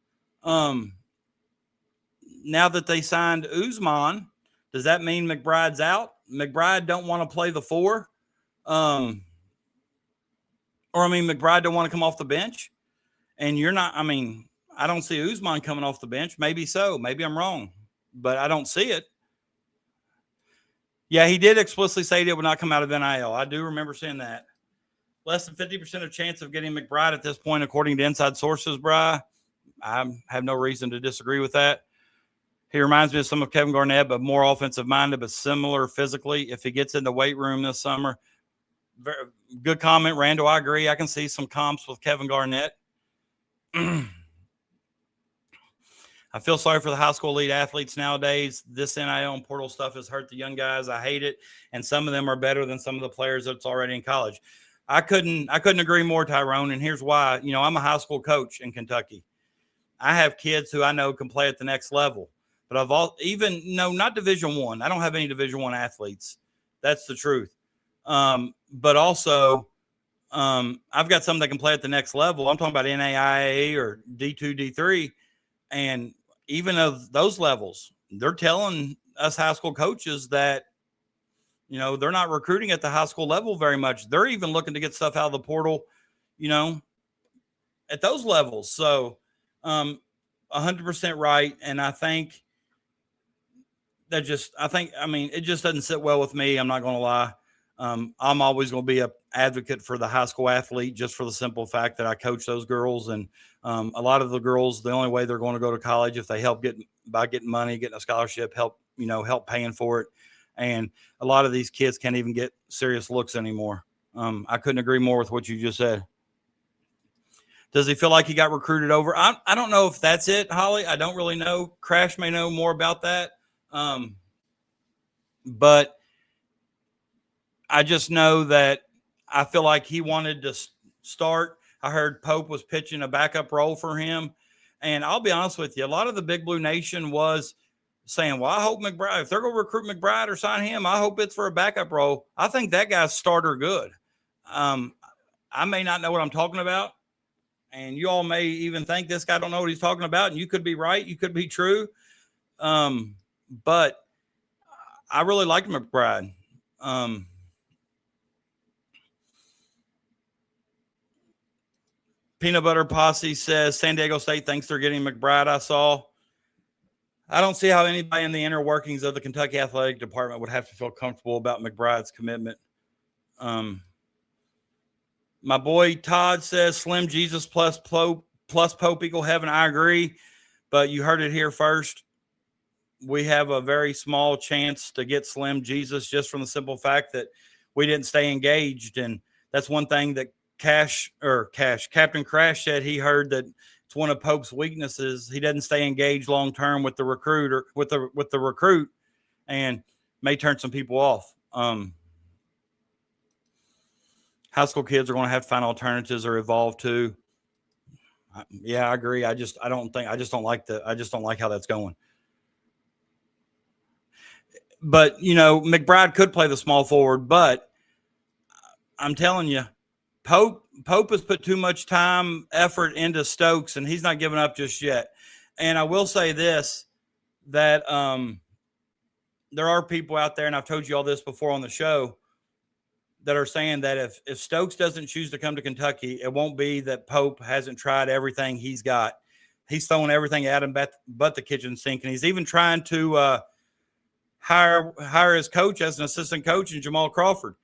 Now that they signed Ousmane, does that mean McBride's out? McBride don't want to play the 4. McBride don't want to come off the bench. And you're not, I don't see Ousmane coming off the bench. Maybe so. Maybe I'm wrong, but I don't see it. Yeah, he did explicitly say it would not come out of NIL. I do remember seeing that. Less than 50% of chance of getting McBride at this point, according to inside sources, Bri. I have no reason to disagree with that. He reminds me of some of Kevin Garnett, but more offensive-minded, but similar physically. If he gets in the weight room this summer, very good comment, Randall. I agree. I can see some comps with Kevin Garnett. I feel sorry for the high school elite athletes nowadays. This NIL and portal stuff has hurt the young guys. I hate it, and some of them are better than some of the players that's already in college. I couldn't agree more, Tyrone, and here's why. I'm a high school coach in Kentucky. I have kids who I know can play at the next level. But not Division I. I don't have any Division I athletes. That's the truth. But also, I've got some that can play at the next level. I'm talking about NAIA or D2, D3. And even of those levels, they're telling us high school coaches that, they're not recruiting at the high school level very much. They're even looking to get stuff out of the portal, at those levels. So 100% right. And I think it just doesn't sit well with me. I'm not going to lie. I'm always going to be an advocate for the high school athlete just for the simple fact that I coach those girls. And a lot of the girls, the only way they're going to go to college if they help by getting money, getting a scholarship, help paying for it. And a lot of these kids can't even get serious looks anymore. I couldn't agree more with what you just said. Does he feel like he got recruited over? I don't know if that's it, Holly. I don't really know. Crash may know more about that. But I just know that I feel like he wanted to start. I heard Pope was pitching a backup role for him. And I'll be honest with you, a lot of the Big Blue Nation was saying, well, I hope McBride, if they're going to recruit McBride or sign him, I hope it's for a backup role. I think that guy's starter good. I may not know what I'm talking about. And you all may even think this guy don't know what he's talking about. And you could be right. You could be true. But I really like McBride. Peanut Butter Posse says San Diego State thinks they're getting McBride. I don't see how anybody in the inner workings of the Kentucky Athletic Department would have to feel comfortable about McBride's commitment. My boy Todd says Slim Jesus plus Pope equal heaven. I agree, but you heard it here first. We have a very small chance to get Slim Jesus just from the simple fact that we didn't stay engaged. And that's one thing that Captain Crash said he heard that it's one of Pope's weaknesses. He doesn't stay engaged long-term with the recruiter, with the recruit, and may turn some people off. High school kids are going to have to find alternatives or evolve too. Yeah, I agree. I just don't like how that's going. But, McBride could play the small forward, but I'm telling you, Pope has put too much time, effort into Stokes, and he's not giving up just yet. And I will say this, that there are people out there, and I've told you all this before on the show, that are saying that if Stokes doesn't choose to come to Kentucky, it won't be that Pope hasn't tried everything he's got. He's throwing everything at him but the kitchen sink, and he's even trying to hire his coach as an assistant coach in Jamal Crawford.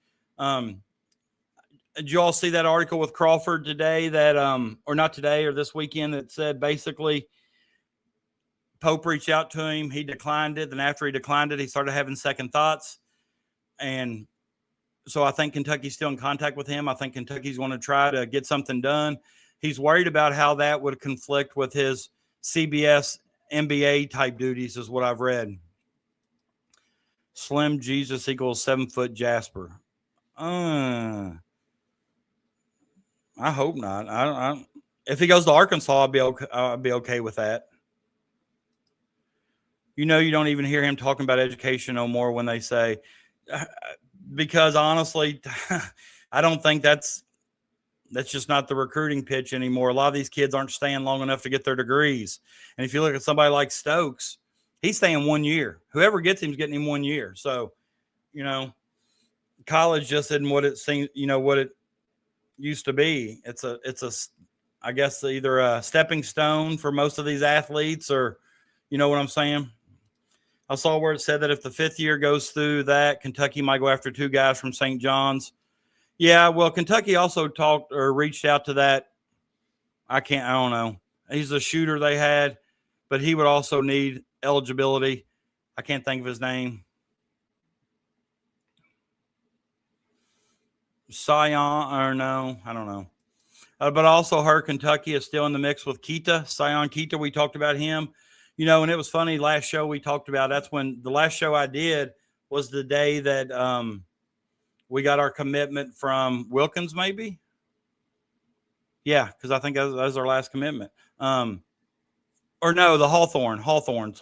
Did you all see that article with Crawford today that or not today or this weekend that said basically Pope reached out to him. He declined it. Then after he declined it, he started having second thoughts. And so I think Kentucky's still in contact with him. I think Kentucky's going to try to get something done. He's worried about how that would conflict with his CBS NBA type duties is what I've read. Slim Jesus equals 7-foot Jasper. I hope not. If he goes to Arkansas, I'll be okay with that. You don't even hear him talking about education no more when they say, because honestly, I don't think that's just not the recruiting pitch anymore. A lot of these kids aren't staying long enough to get their degrees. And if you look at somebody like Stokes, he's staying 1 year. Whoever gets him is getting him 1 year. So, college just isn't what it seems, what it used to be. It's I guess either a stepping stone for most of these athletes, or, you know what I'm saying? I saw where it said that if the 5th year goes through that, Kentucky might go after 2 guys from St. John's. Yeah, well, Kentucky also talked or reached out to that. I don't know. He's a shooter they had, but he would also need eligibility. I can't think of his name. Sion, or no, I don't know. But I also heard Kentucky is still in the mix with Keita. Sion Keita, we talked about him. And it was funny, last show we talked about, that's when the last show I did was the day that we got our commitment from Wilkins, maybe. Yeah, because I think that was our last commitment. Or no, the Hawthorns.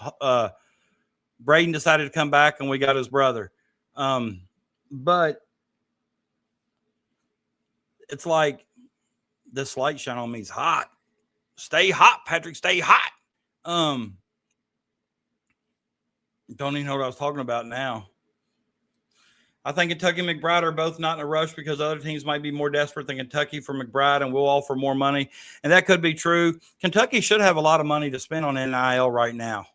Braden decided to come back, and we got his brother. But it's like this light shine on me is hot. Stay hot, Patrick. Stay hot. Don't even know what I was talking about now. I think Kentucky and McBride are both not in a rush because other teams might be more desperate than Kentucky for McBride and will offer more money. And that could be true. Kentucky should have a lot of money to spend on NIL right now.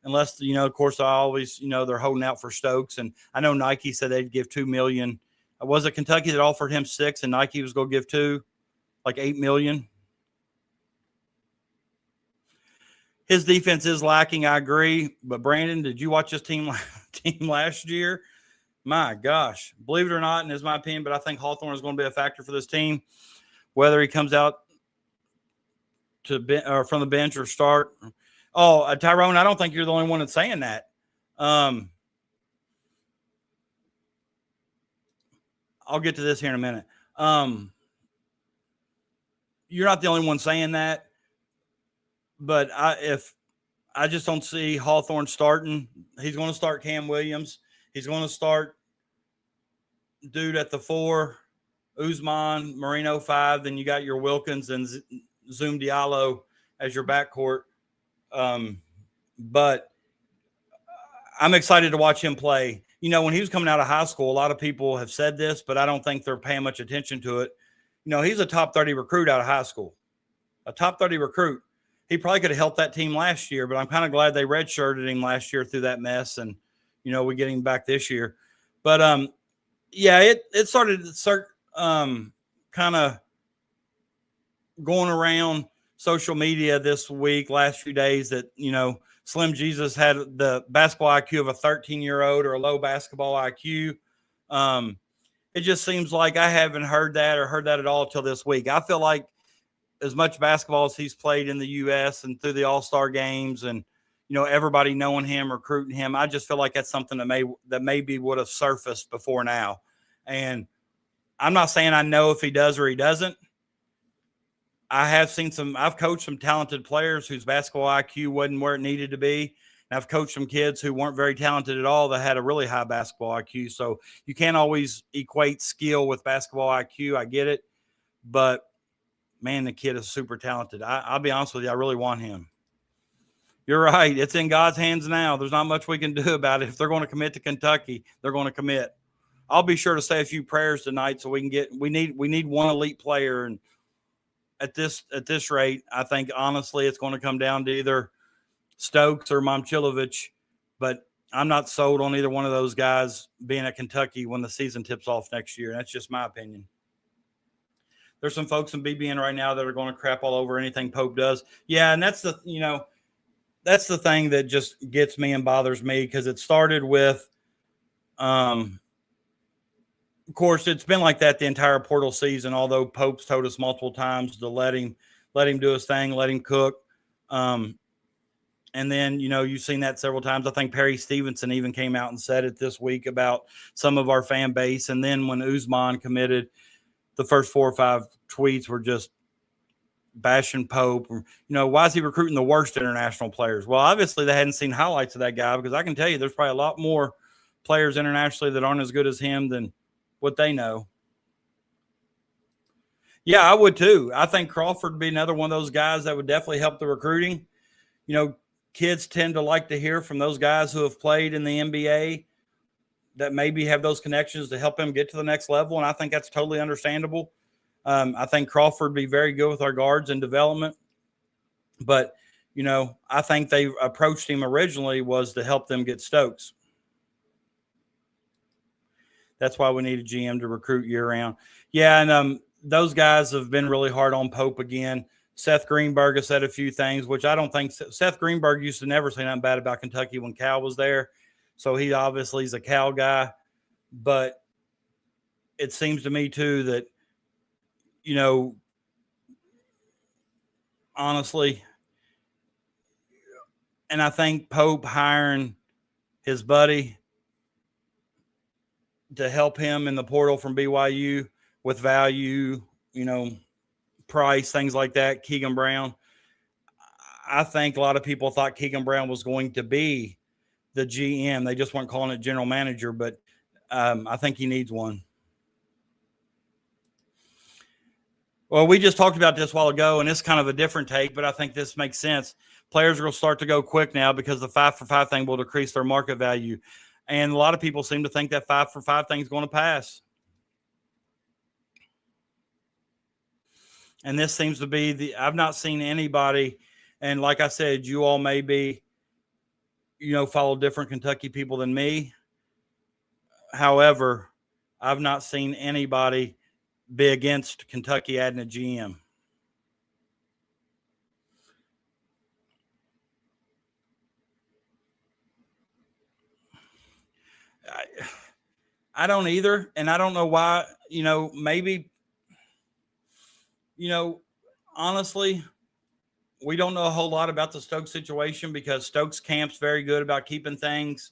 Unless, of course, I always, they're holding out for Stokes. And I know Nike said they'd give $2 million. Was it Kentucky that offered him 6 and Nike was going to give 2, like $8 million? His defense is lacking, I agree. But, Brandon, did you watch this team last year? My gosh. Believe it or not, and is my opinion, but I think Hawthorne is going to be a factor for this team, whether he comes out or from the bench or start. Oh, Tyrone, I don't think you're the only one that's saying that. I'll get to this here in a minute. You're not the only one saying that. But I just don't see Hawthorne starting. He's going to start Cam Williams. He's going to start dude at the 4, Ousmane, Marino 5. Then you got your Wilkins and Zoom Diallo as your backcourt. But I'm excited to watch him play. When he was coming out of high school, a lot of people have said this, but I don't think they're paying much attention to it. He's a top 30 recruit out of high school, a top 30 recruit. He probably could have helped that team last year, but I'm kind of glad they redshirted him last year through that mess. And, we get him back this year. But, yeah, it started kind of going around social media this week, last few days that, Slim Jesus had the basketball IQ of a 13-year-old or a low basketball IQ. It just seems like I haven't heard that at all till this week. I feel like as much basketball as he's played in the U.S. and through the All-Star games and, everybody knowing him, recruiting him, I just feel like that's something that maybe would have surfaced before now. And I'm not saying I know if he does or he doesn't. I've coached some talented players whose basketball IQ wasn't where it needed to be. And I've coached some kids who weren't very talented at all that had a really high basketball IQ. So you can't always equate skill with basketball IQ. I get it. But, man, the kid is super talented. I'll be honest with you. I really want him. You're right. It's in God's hands now. There's not much we can do about it. If they're going to commit to Kentucky, they're going to commit. I'll be sure to say a few prayers tonight so we need one elite player. And at this rate, I think honestly it's going to come down to either Stokes or Momcilovic, but I'm not sold on either one of those guys being at Kentucky when the season tips off next year. That's just my opinion. There's some folks in BBN right now that are going to crap all over anything Pope does. Yeah, and that's that's the thing that just gets me and bothers me, because it started with, of course, it's been like that the entire portal season. Although Pope's told us multiple times to let him do his thing, let him cook. And then, you've seen that several times. I think Perry Stevenson even came out and said it this week about some of our fan base. And then when Ousmane committed, the first 4 or 5 tweets were just bashing Pope. Why is he recruiting the worst international players? Well, obviously they hadn't seen highlights of that guy, because I can tell you there's probably a lot more players internationally that aren't as good as him than what they know. Yeah, I would too. I think Crawford would be another one of those guys that would definitely help the recruiting. Kids tend to like to hear from those guys who have played in the NBA that maybe have those connections to help them get to the next level. And I think that's totally understandable. I think Crawford would be very good with our guards in development. But, I think they approached him originally was to help them get Stokes. That's why we need a GM to recruit year-round. Yeah, and those guys have been really hard on Pope again. Seth Greenberg has said a few things, which I don't think – Seth Greenberg used to never say nothing bad about Kentucky when Cal was there. So he obviously is a Cal guy. But it seems to me, too, that, honestly – and I think Pope hiring his buddy to help him in the portal from BYU with value, price, things like that, Keegan Brown. I think a lot of people thought Keegan Brown was going to be the GM. They just weren't calling it general manager, but I think he needs one. Well, we just talked about this a while ago, and it's kind of a different take, but I think this makes sense. Players are going to start to go quick now because the 5-for-5 thing will decrease their market value. And a lot of people seem to think that 5-for-5 thing is going to pass. And this seems to be I've not seen anybody, and like I said, you all maybe, follow different Kentucky people than me. However, I've not seen anybody be against Kentucky adding a GM. I don't either, and I don't know why. Maybe, honestly, we don't know a whole lot about the Stokes situation, because Stokes camp's very good about keeping things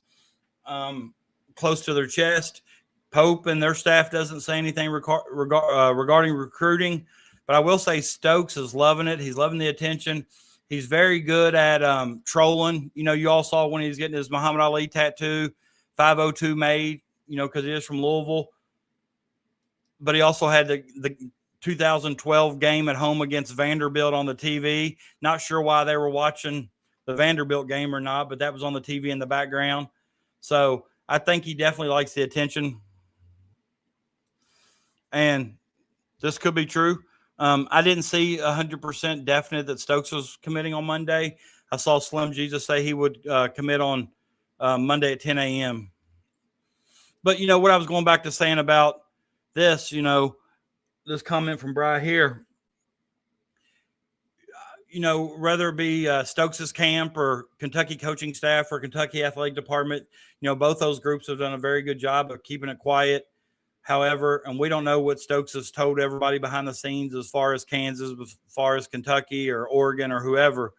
close to their chest. Pope and their staff doesn't say anything regarding recruiting, but I will say Stokes is loving it. He's loving the attention. He's very good at trolling. You all saw when he was getting his Muhammad Ali tattoo, 502 made, because he is from Louisville. But he also had the 2012 game at home against Vanderbilt on the TV. Not sure why they were watching the Vanderbilt game or not, but that was on the TV in the background. So I think he definitely likes the attention. And this could be true. I didn't see 100% definite that Stokes was committing on Monday. I saw Slim Jesus say he would commit on Monday at 10 a.m. But, what I was going back to saying about this, this comment from Bri here, whether it be Stokes' camp or Kentucky coaching staff or Kentucky athletic department, both those groups have done a very good job of keeping it quiet. However, and we don't know what Stokes has told everybody behind the scenes as far as Kansas, as far as Kentucky or Oregon or whoever,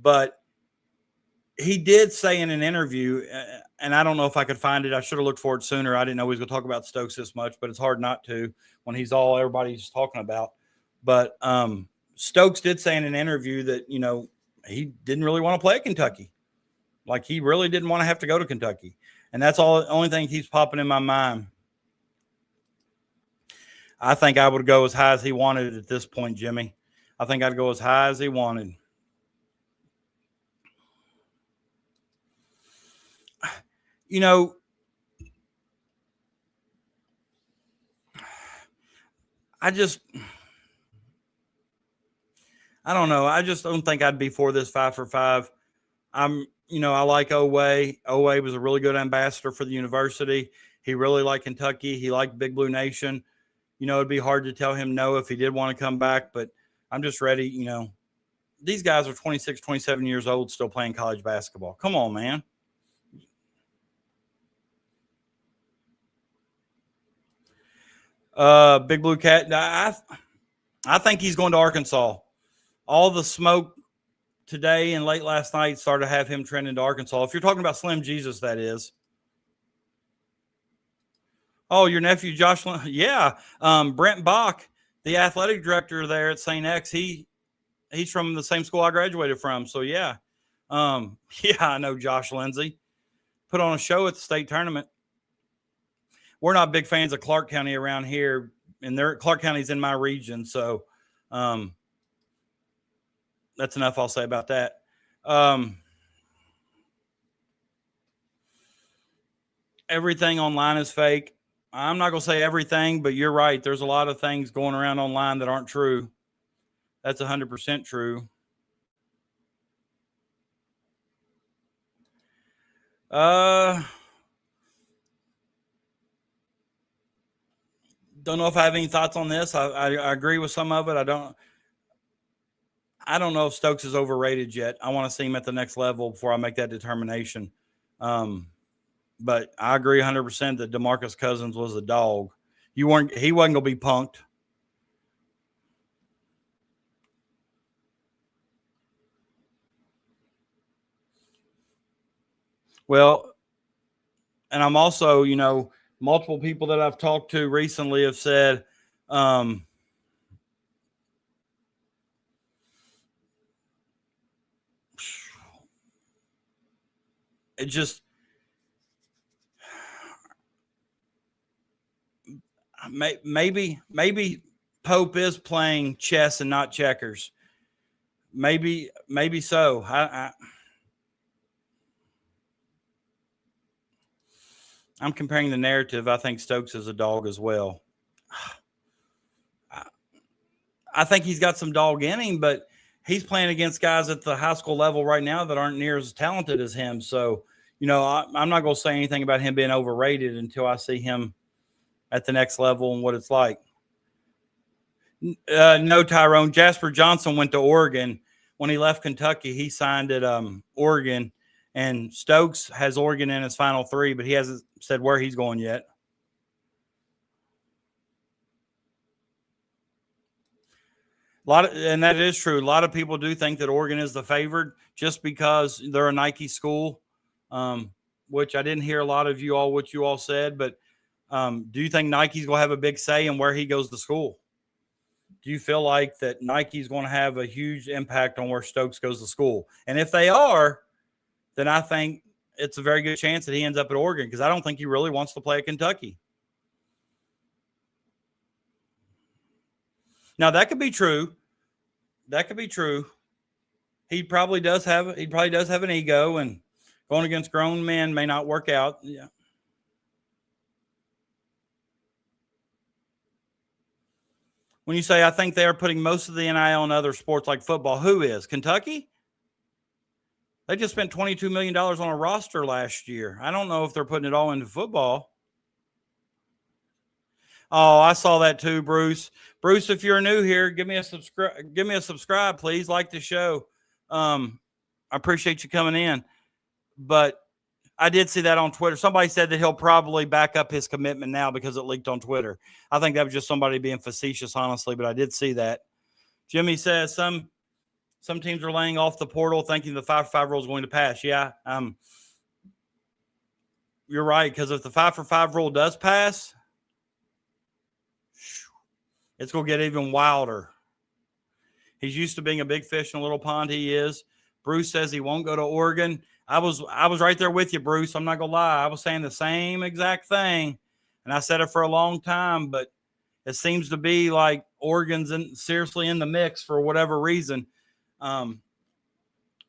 but he did say in an interview, and I don't know if I could find it. I should have looked for it sooner. I didn't know he was going to talk about Stokes this much, but it's hard not to when he's all everybody's talking about. But Stokes did say in an interview that, he didn't really want to play at Kentucky. Like, he really didn't want to have to go to Kentucky. And that's the only thing keeps popping in my mind. I think I would go as high as he wanted at this point, Jimmy. I think I'd go as high as he wanted. I don't know. I just don't think I'd be for this 5-for-5. I like Oweh. Oweh was a really good ambassador for the university. He really liked Kentucky. He liked Big Blue Nation. It'd be hard to tell him no if he did want to come back, but I'm just ready, these guys are 26, 27 years old still playing college basketball. Come on, man. Big Blue Cat, I think he's going to Arkansas. All the smoke today and late last night started to have him trending to Arkansas. If you're talking about Slim Jesus, that is. Oh, your nephew, Josh. Yeah. Brent Bach, the athletic director there at St. X, he's from the same school I graduated from. So, yeah. Yeah, I know Josh Lindsay. Put on a show at the state tournament. We're not big fans of Clark County around here, and Clark County's in my region. So, that's enough I'll say about that. Everything online is fake. I'm not going to say everything, but you're right. There's a lot of things going around online that aren't true. That's 100% true. Don't know if I have any thoughts on this. I agree with some of it. I don't know if Stokes is overrated yet. I want to see him at the next level before I make that determination. But I agree 100% that DeMarcus Cousins was a dog. He wasn't going to be punked. Well, and I'm also, multiple people that I've talked to recently have said, it just maybe Pope is playing chess and not checkers. Maybe so. I'm comparing the narrative. I think Stokes is a dog as well. I think he's got some dog in him, but he's playing against guys at the high school level right now that aren't near as talented as him. So, I'm not going to say anything about him being overrated until I see him at the next level and what it's like. No, Tyrone. Jasper Johnson went to Oregon. When he left Kentucky, he signed at Oregon. And Stokes has Oregon in his final three, but he hasn't said where he's going yet. And that is true. A lot of people do think that Oregon is the favored just because they're a Nike school, which I didn't hear a lot of what you all said. But do you think Nike's going to have a big say in where he goes to school? Do you feel like that Nike's going to have a huge impact on where Stokes goes to school? And if they are, then I think it's a very good chance that he ends up at Oregon because I don't think he really wants to play at Kentucky. Now, that could be true. He probably does have an ego, and going against grown men may not work out. Yeah. When you say I think they are putting most of the NIL on other sports like football, who is? Kentucky? They just spent $22 million on a roster last year. I don't know if they're putting it all into football. Oh, I saw that too, Bruce. Bruce, if you're new here, give me a subscribe, please. Like the show. I appreciate you coming in. But I did see that on Twitter. Somebody said that he'll probably back up his commitment now because it leaked on Twitter. I think that was just somebody being facetious, honestly, but I did see that. Jimmy says some teams are laying off the portal thinking the 5-for-5 rule is going to pass. Yeah, you're right, because if the 5-for-5 rule does pass, it's going to get even wilder. He's used to being a big fish in a little pond. He is. Bruce says he won't go to Oregon. I was right there with you, Bruce. I'm not going to lie. I was saying the same exact thing, and I said it for a long time, but it seems to be like Oregon's seriously in the mix for whatever reason. And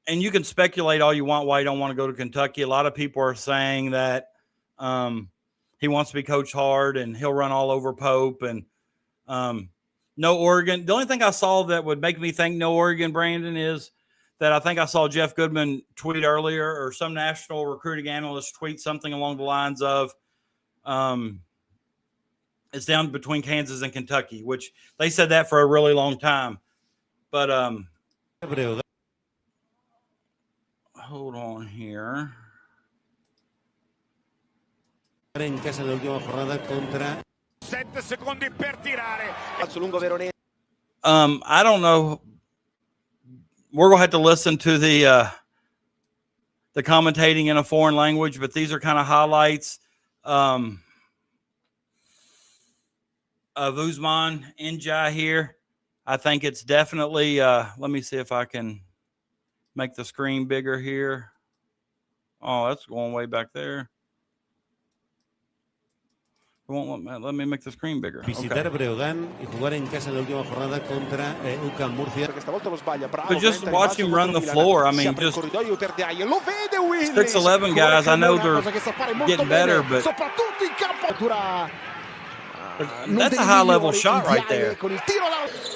you can speculate all you want why you don't want to go to Kentucky. A lot of people are saying that he wants to be coached hard and he'll run all over Pope and no Oregon. The only thing I saw that would make me think no Oregon, Brandon, is that I think I saw Jeff Goodman tweet earlier or some national recruiting analyst tweet something along the lines of it's down between Kansas and Kentucky, which they said that for a really long time. But hold on here. In casa dell'ultima jornada contra 7 secondi per tirare. Lungo Veronese. I don't know. We're gonna have to listen to the commentating in a foreign language, but these are kind of highlights of Ousmane N'Diaye here. I think it's definitely. Let me see if I can make the screen bigger here. Oh, that's going way back there. It won't let me make the screen bigger. visitar Breogán y jugar en casa dell'ultima jornada contra UCAM Murcia. Perché stavolta lo sbaglia. Bravo. But just watch him run the floor. I mean, just 6'11" guys. I know they're getting better, but that's a high-level shot right there.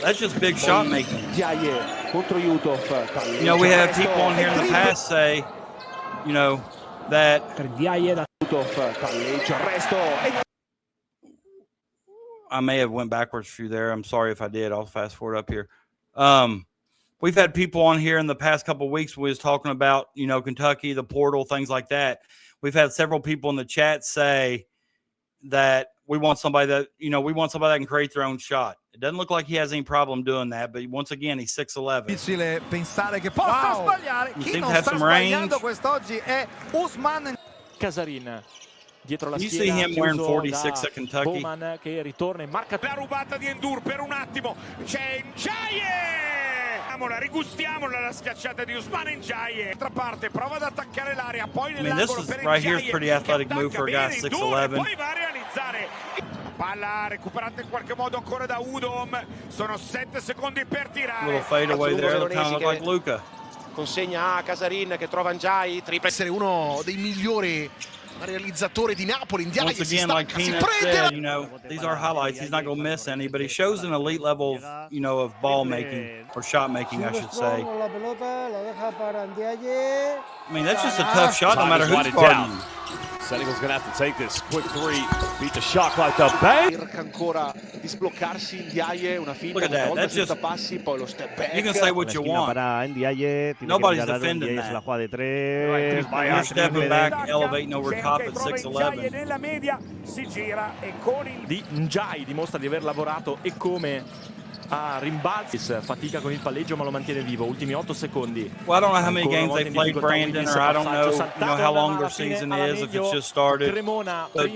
That's just big shot making. You know, we have people on here in the past say, you know, that I may have went backwards for you there. I'm sorry if I did. I'll fast forward up here. We've had people on here in the past couple of weeks. We was talking about, you know, Kentucky, the portal, things like that. We've had several people in the chat say that we want somebody that, you know, we want somebody that can create their own shot. It doesn't look like he has any problem doing that, but once again, he's 6'11". Difficile pensare che possa sbagliare. Chi non sta sbagliando quest'oggi è Ousmane Casarin. Dietro la You schiena, see him wearing chiuso 46 da at Kentucky. Bowman che ritorna in marca. La rubata di Endur per un attimo. C'è N'Diaye. Rigustiamola la schiacciata di Ousmane N'Diaye. D'altra parte prova ad attaccare l'area, poi nell'angolo per right here is N'Diaye, pretty athletic che move for a guy attacca bene 6'11". Endur, poi va a realizzare. Palla recuperata in qualche modo ancora da Udom. Sono 7 secondi per tirare. Little fade away there. Look kind of like Luka. Consegna a Casarin che trova N'Diaye. Triple. Essere uno dei migliori realizzatori di Napoli. N'Diaye Once again, like Peanut said, you know, these are highlights. He's not going to miss any, but he shows an elite level of, you know, of ball making or shot making, I should say. I mean, that's just a tough shot no matter who's guarding you. Senegal's going to have to take this quick three, beat the shot like the bang. Cerca ancora di sbloccarsi N'Diaye, una finta, Look at that. That's just, passi, poi lo step back. you can say what you want. Nobody's defending that. You're stepping back, elevating over top at 6'11". Nella media si gira e con il Di N'Diaye dimostra di aver lavorato e come a rimbalzi, fatica con il palleggio ma lo mantiene vivo. Ultimi 8 secondi. Well, I don't know how many games they played, Brandon, or I don't know, you know, how long their season is, if it's just started. But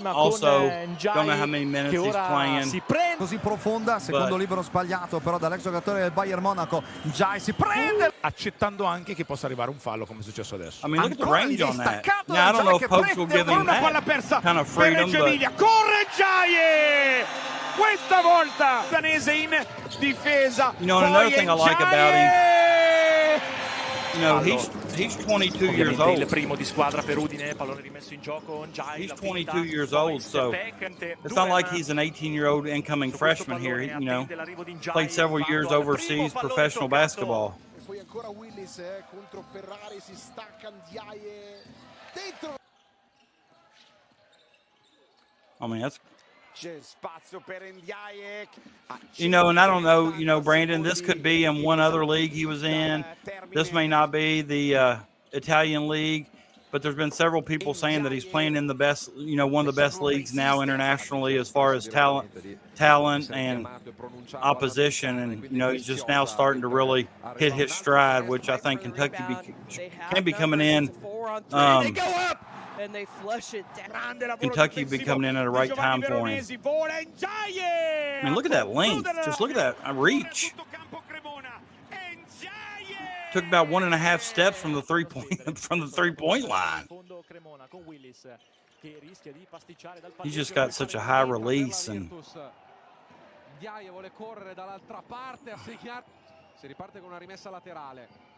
also, don't know how many minutes he's playing. così profonda, secondo libero sbagliato però dall'ex giocatore del Bayern Monaco. N'Diaye si prende, accettando anche che possa arrivare un fallo come è successo adesso. I mean, look at the range on that. Now, I don't know if Pope's will give him that kind of freedom, but corre N'Diaye! Questa volta danese in difesa. you know, and another thing I like about him, you know, he's 22 years Ovviamente il old. primo di squadra per Udine, pallone rimesso in gioco. N'Diaye, He's la finta, 22 years poi old, step so back, it's not like he's an 18-year-old incoming freshman here. You know, played several years overseas professional basketball. E poi ancora Willis contro Ferrari, si stacca N'Diaye dentro. I mean, that's, C'è spazio per N'Diaye. you know, and I don't know, you know, Brandon, this could be in one other league he was in. This may not be the Italian league, but there's been several people saying that he's playing in the best, you know, one of the best leagues now internationally as far as talent and opposition. And, you know, he's just now starting to really hit his stride, which I think Kentucky can be coming in. And they flush it down. Kentucky be coming in at the right time for him. I mean, look at that length. Just look at that reach. Took about 1.5 steps from the three-point line. He's just got such a high release, and N'Diaye vuole correre dall'altra parte a segnare. Si riparte con una rimessa laterale.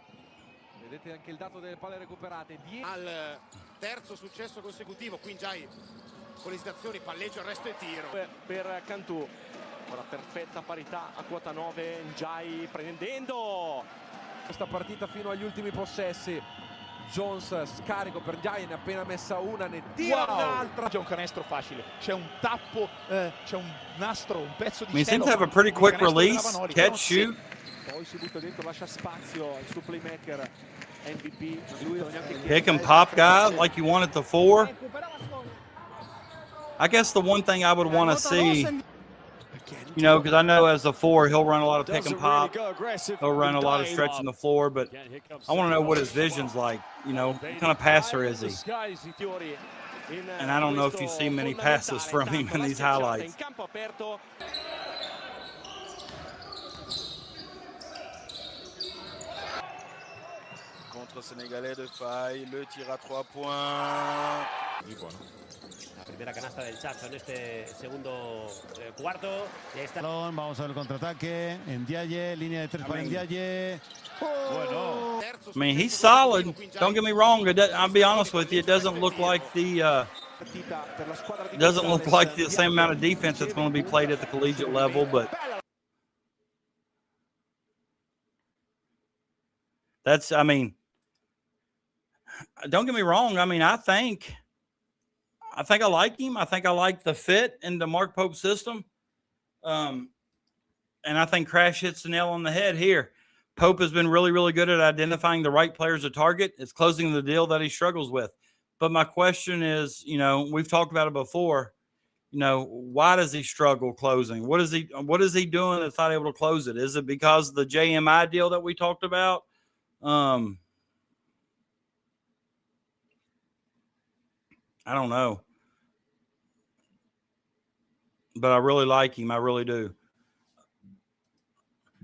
Vedete anche il dato delle palle recuperate. Al terzo successo consecutivo, qui N'Diaye con le situazioni, palleggio, arresto e tiro. Per Cantù, ora perfetta parità a quota 9, N'Diaye prendendo Questa partita fino agli ultimi possessi. Jones scarico per N'Diaye, ne ha appena messa una, ne tira un'altra. C'è un canestro facile, c'è un tappo, c'è un nastro, un pezzo di I mean, he seems to have a pretty quick release, catch, shoot. Poi si butta dentro, lascia spazio al suo playmaker MVP. Lui non neanche Pick and pop guy like you want at the 4. I guess the one thing I would want to see, you know, because I know as a 4, he'll run a lot of pick and pop. He'll run a lot of stretching the floor, but I want to know what his vision's like. You know, what kind of passer is he? And I don't know if you see many passes from him in these highlights. Contre Senegalais de faille, le tir à 3 points. La primera canasta del Chacho en este segundo cuarto. Y ahí está. Vamos a ver el contraataque. N'Diaye, línea de 3 para N'Diaye. Bueno. I mean, he's solid. Don't get me wrong. I'll be honest with you. It doesn't look like the same amount of defense that's going to be played at the collegiate level, but that's, I mean, don't get me wrong. I mean, I think I like him. I think I like the fit into Mark Pope's system. And I think Crash hits the nail on the head here. Pope has been really, really good at identifying the right players to target. It's closing the deal that he struggles with. But my question is, you know, we've talked about it before. You know, why does he struggle closing? What is he doing that's not able to close it? Is it because of the JMI deal that we talked about? I don't know. But I really like him. I really do.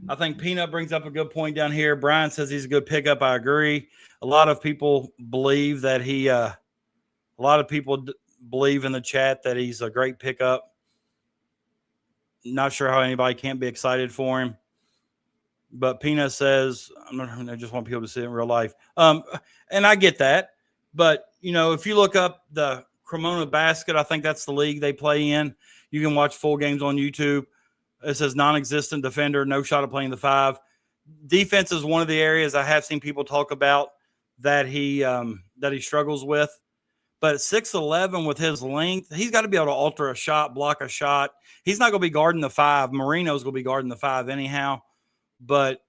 I think Peanut brings up a good point down here. Brian says he's a good pickup. I agree. A lot of people believe that believe in the chat that he's a great pickup. Not sure how anybody can't be excited for him. But Peanut says, I just want people to see it in real life. And I get that. But, you know, if you look up the Cremona Basket, I think that's the league they play in. You can watch full games on YouTube. It says non-existent defender, no shot of playing the 5. Defense is one of the areas I have seen people talk about that he struggles with. But at 6'11" with his length, he's got to be able to alter a shot, block a shot. He's not going to be guarding the 5. Marino's going to be guarding the 5 anyhow. But,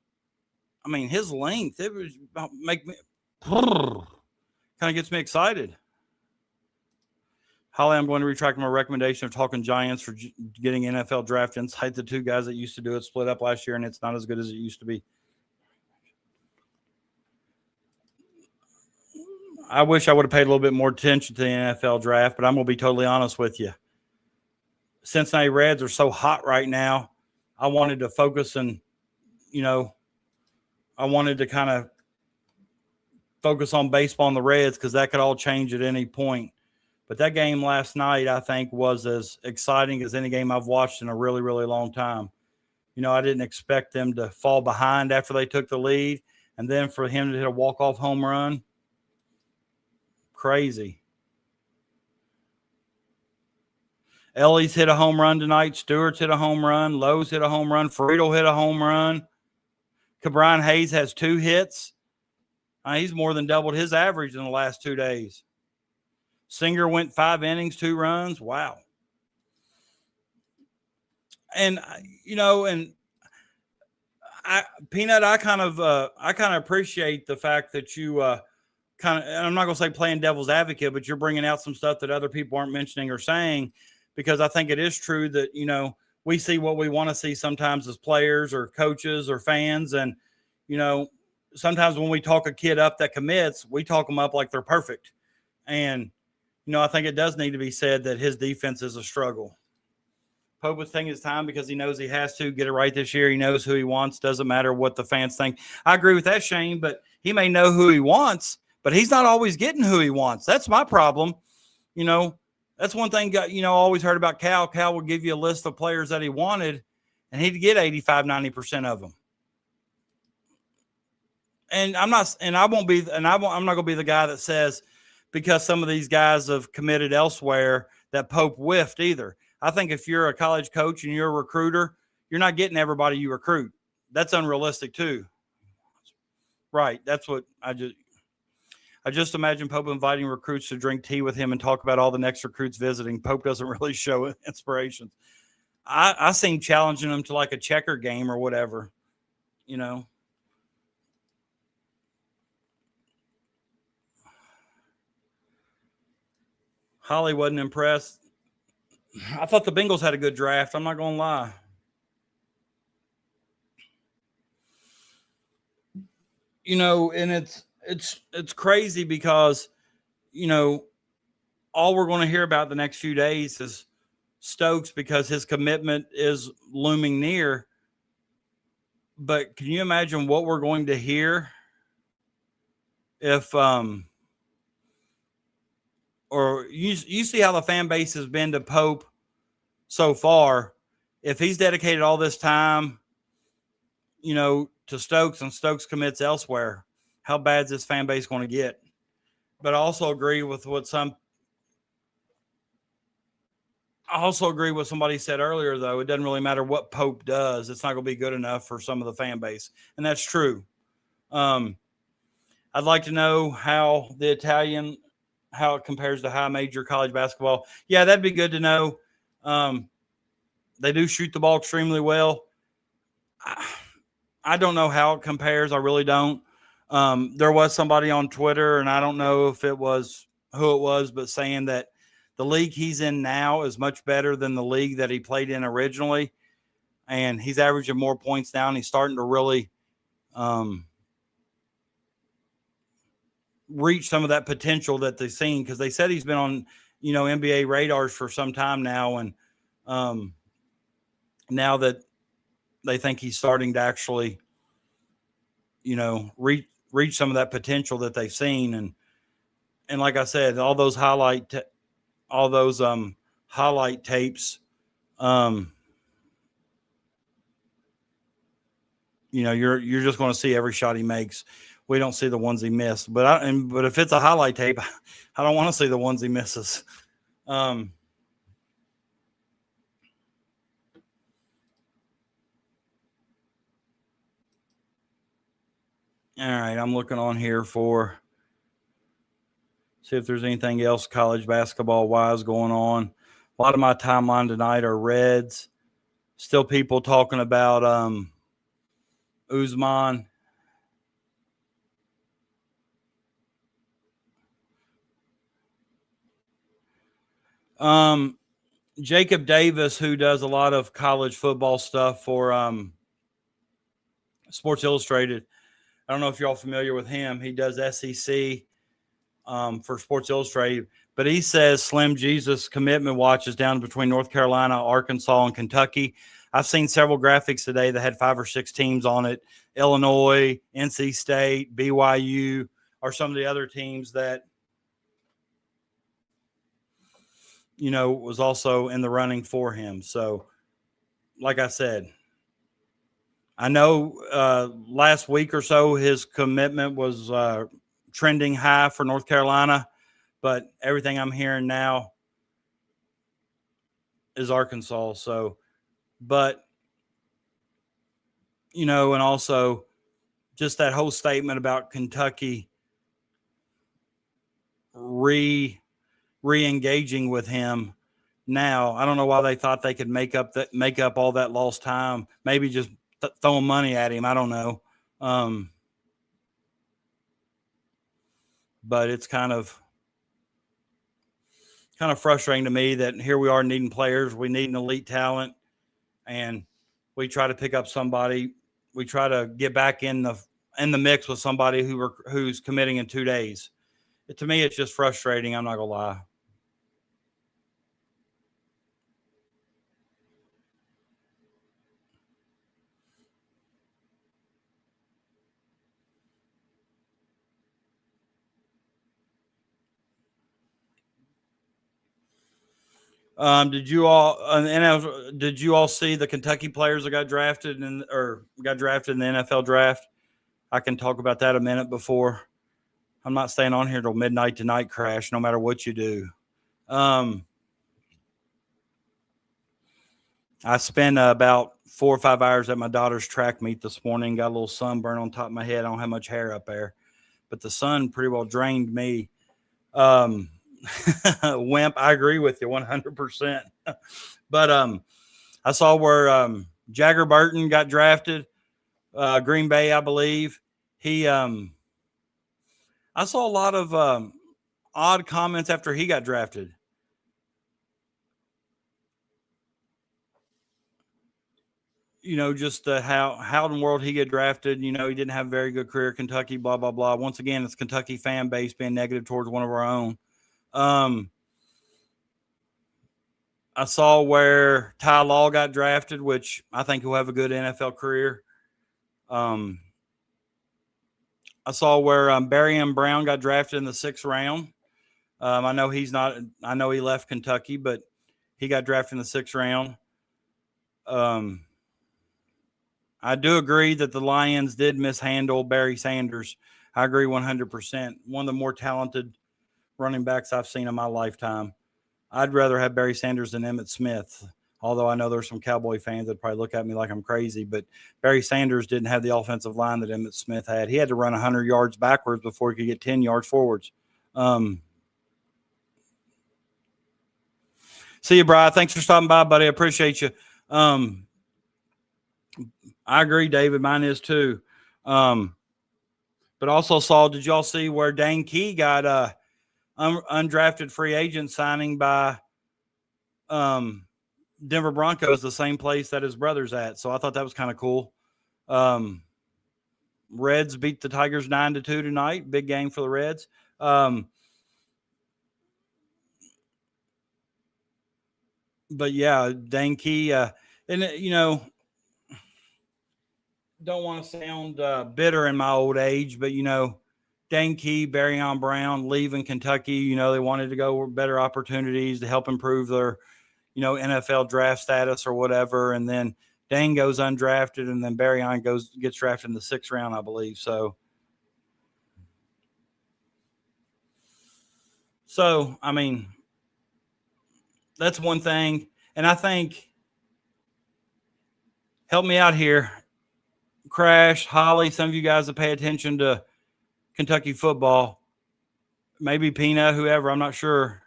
I mean, his length, it was make me kind of gets me excited. Holly, I'm going to retract my recommendation of talking Giants for getting NFL draft insight. The 2 guys that used to do it split up last year, and it's not as good as it used to be. I wish I would have paid a little bit more attention to the NFL draft, but I'm going to be totally honest with you. Cincinnati Reds are so hot right now. I wanted to focus and, you know, I wanted to kind of focus on baseball and the Reds because that could all change at any point. But that game last night, I think, was as exciting as any game I've watched in a really, really long time. You know, I didn't expect them to fall behind after they took the lead, and then for him to hit a walk-off home run, crazy. Ellie's hit a home run tonight. Stewart's hit a home run. Lowe's hit a home run. Friedel hit a home run. Cabron Hayes has 2 hits. He's more than doubled his average in the last 2 days. Singer went 5 innings, 2 runs. Wow. And, you know, and Peanut, I kind of appreciate the fact that you I'm not going to say playing devil's advocate, but you're bringing out some stuff that other people aren't mentioning or saying, because I think it is true that, you know, we see what we want to see sometimes as players or coaches or fans. And, you know, sometimes when we talk a kid up that commits, we talk them up like they're perfect. And, you know, I think it does need to be said that his defense is a struggle. Pope is taking his time because he knows he has to get it right this year. He knows who he wants. Doesn't matter what the fans think. I agree with that, Shane, but he may know who he wants, but he's not always getting who he wants. That's my problem. You know, that's one thing, you know, I always heard about Cal. Cal would give you a list of players that he wanted, and he'd get 85, 90% of them. And I'm not going to be the guy that says, because some of these guys have committed elsewhere, that Pope whiffed either. I think if you're a college coach and you're a recruiter, you're not getting everybody you recruit. That's unrealistic too. Right. That's what I just imagine Pope inviting recruits to drink tea with him and talk about all the next recruits visiting. Pope doesn't really show inspirations. I seem challenging them to like a checker game or whatever. you know. Holly wasn't impressed. I thought the Bengals had a good draft. I'm not going to lie. You know, and it's crazy because, you know, all we're going to hear about the next few days is Stokes because his commitment is looming near. But can you imagine what we're going to hear if or you see how the fan base has been to Pope so far. If he's dedicated all this time, you know, to Stokes and Stokes commits elsewhere, how bad is this fan base going to get? But I also agree with somebody said earlier, though. It doesn't really matter what Pope does. It's not going to be good enough for some of the fan base. And that's true. I'd like to know how it compares to high major college basketball. Yeah, that'd be good to know. They do shoot the ball extremely well. I don't know how it compares. I really don't. There was somebody on Twitter, and I don't know if it was who it was, but saying that the league he's in now is much better than the league that he played in originally. And he's averaging more points now, and he's starting to really reach some of that potential that they've seen, because they said he's been on, you know, NBA radars for some time now. And now that they think he's starting to actually, you know, reach some of that potential that they've seen. And like I said, all those highlight tapes, you know, you're just going to see every shot he makes. We don't see the ones he missed, but if it's a highlight tape, I don't want to see the ones he misses. All right, I'm looking on here see if there's anything else college basketball wise going on. A lot of my timeline tonight are Reds. Still people talking about Ousmane. Jacob Davis, who does a lot of college football stuff for Sports Illustrated. I don't know if you're all familiar with him. He does SEC for Sports Illustrated, but he says Slim Jesus commitment watch is down between North Carolina, Arkansas, and Kentucky. I've seen several graphics today that had 5 or 6 teams on it. Illinois, NC State, BYU are some of the other teams that, you know, was also in the running for him. So, like I said, I know last week or so his commitment was trending high for North Carolina, but everything I'm hearing now is Arkansas. So, but, you know, and also just that whole statement about Kentucky re-engaging with him now. I don't know why they thought they could make up all that lost time. Maybe just throwing money at him. I don't know. But it's kind of frustrating to me that here we are needing players. We need an elite talent, and we try to pick up somebody. We try to get back in the mix with somebody who's committing in 2 days. To me, it's just frustrating. I'm not gonna lie. Did you all see the Kentucky players that got drafted in the NFL draft? I can talk about that a minute before. I'm not staying on here till midnight tonight, Crash, no matter what you do. I spent about 4 or 5 hours at my daughter's track meet this morning. Got a little sunburn on top of my head. I don't have much hair up there, but the sun pretty well drained me. Wimp, I agree with you 100%. But I saw where Jagger Burton got drafted Green Bay, I believe. I saw a lot of odd comments after he got drafted. Just how in the world he get drafted. He didn't have a very good career at Kentucky, blah, blah, blah. Once again, it's Kentucky fan base being negative towards one of our own. I saw where Ty Law got drafted, which I think he'll have a good NFL career. I saw where Barry Brown got drafted in the 6th round. I know he left Kentucky, but he got drafted in the 6th round. I do agree that the Lions did mishandle Barry Sanders. I agree 100%. One of the more talented running backs I've seen in my lifetime. I'd rather have Barry Sanders than Emmitt Smith, although I know there's some Cowboy fans that probably look at me like I'm crazy, but Barry Sanders didn't have the offensive line that Emmitt Smith had. He had to run 100 yards backwards before he could get 10 yards forwards. See you, Brian. Thanks for stopping by, buddy. I appreciate you. I agree, David. Mine is too. But also did y'all see where Dane Key got undrafted free agent signing by Denver Broncos, the same place that his brother's at. So I thought that was kind of cool. Reds beat the Tigers 9-2 tonight. Big game for the Reds. But yeah, Dane Key, don't want to sound bitter in my old age, but Dane Key, Barryon Brown leaving Kentucky, they wanted to go better opportunities to help improve their, NFL draft status or whatever. And then Dane goes undrafted, and then Barryon gets drafted in the 6th round, I believe. So, I mean, that's one thing. And I think, help me out here, Crash, Holly, some of you guys that pay attention to Kentucky football, maybe Pina, whoever, I'm not sure.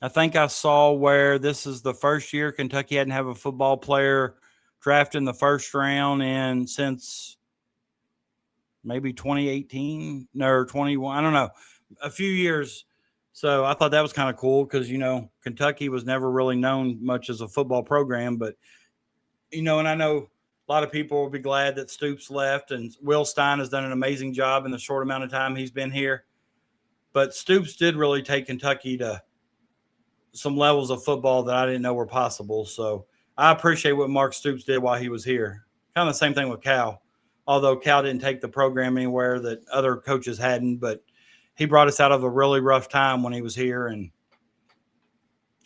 I think I saw where this is the first year Kentucky hadn't have a football player drafted in the 1st round since maybe 2018 or 21. I don't know, a few years. So I thought that was kind of cool because, Kentucky was never really known much as a football program. But, and I know a lot of people will be glad that Stoops left, and Will Stein has done an amazing job in the short amount of time he's been here. But Stoops did really take Kentucky to some levels of football that I didn't know were possible. So I appreciate what Mark Stoops did while he was here. Kind of the same thing with Cal, although Cal didn't take the program anywhere that other coaches hadn't, but he brought us out of a really rough time when he was here. And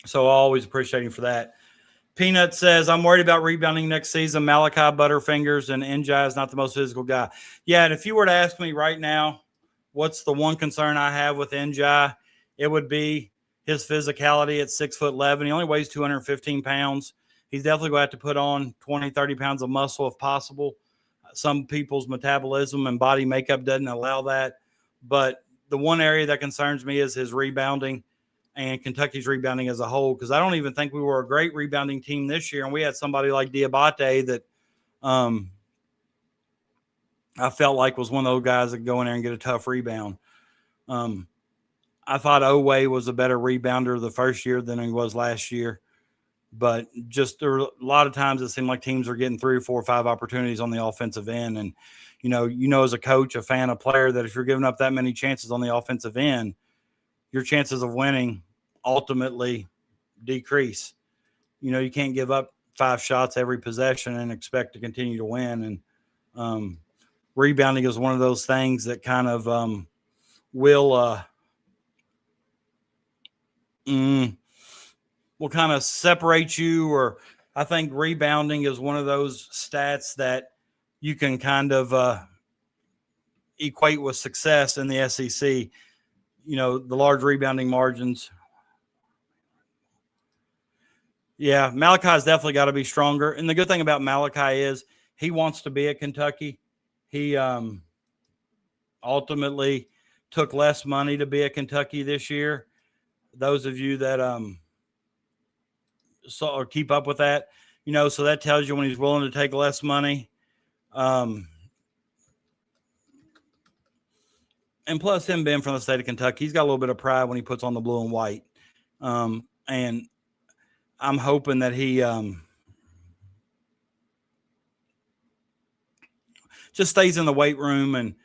so I always appreciate him for that. Peanut says, I'm worried about rebounding next season. Malachi Butterfingers and N'Diaye is not the most physical guy. Yeah, and if you were to ask me right now, what's the one concern I have with N'Diaye, it would be his physicality at 6'11". He only weighs 215 pounds. He's definitely going to have to put on 20, 30 pounds of muscle if possible. Some people's metabolism and body makeup doesn't allow that. But the one area that concerns me is his rebounding and Kentucky's rebounding as a whole, because I don't even think we were a great rebounding team this year. And we had somebody like Diabate that I felt like was one of those guys that go in there and get a tough rebound. I thought Owe was a better rebounder the first year than he was last year. But just there were a lot of times it seemed like teams are getting 3 or 4 or 5 opportunities on the offensive end. And, as a coach, a fan, a player, that if you're giving up that many chances on the offensive end, your chances of winning ultimately decrease. You can't give up 5 shots every possession and expect to continue to win. And rebounding is one of those things that kind of will kind of separate you, or I think rebounding is one of those stats that you can kind of equate with success in the SEC. The large rebounding margins. Yeah, Malachi's definitely got to be stronger. And the good thing about Malachi is he wants to be at Kentucky. He ultimately took less money to be at Kentucky this year. Those of you that or keep up with that, so that tells you when he's willing to take less money. And plus him being from the state of Kentucky, he's got a little bit of pride when he puts on the blue and white. And I'm hoping that he just stays in the weight room. And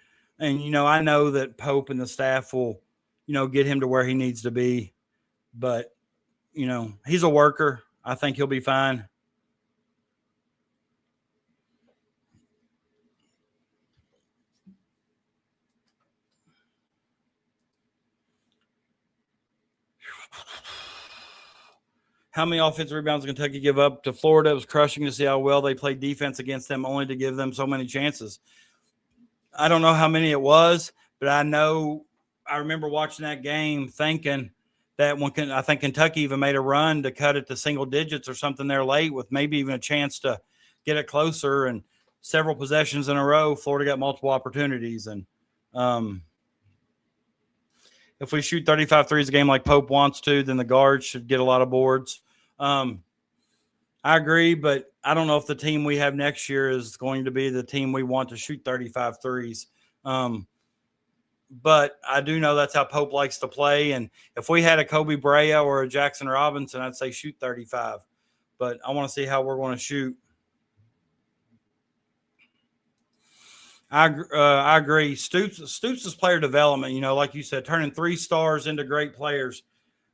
I know that Pope and the staff will, get him to where he needs to be. But, he's a worker. I think he'll be fine. How many offensive rebounds did Kentucky give up to Florida? It was crushing to see how well they played defense against them, only to give them so many chances. I don't know how many it was, but I remember watching that game thinking that I think Kentucky even made a run to cut it to single digits or something there late, with maybe even a chance to get it closer. And several possessions in a row, Florida got multiple opportunities. And if we shoot 35 threes a game like Pope wants to, then the guards should get a lot of boards. I agree, but I don't know if the team we have next year is going to be the team we want to shoot 35 threes. But I do know that's how Pope likes to play. And if we had a Kobe Brea or a Jackson Robinson, I'd say shoot 35. But I want to see how we're going to shoot. I agree. Stoops' player development, like you said, turning 3 stars into great players.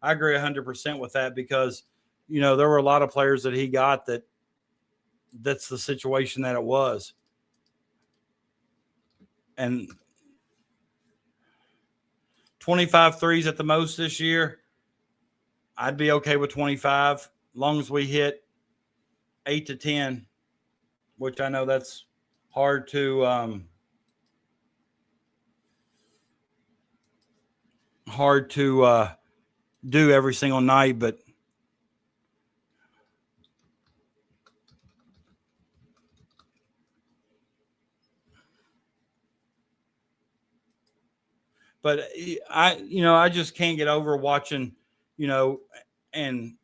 I agree 100% with that, because, there were a lot of players that he got that's the situation that it was. And 25 threes at the most this year, I'd be okay with 25, as long as we hit 8 to 10, which I know that's hard to do every single night, but I just can't get over watching, and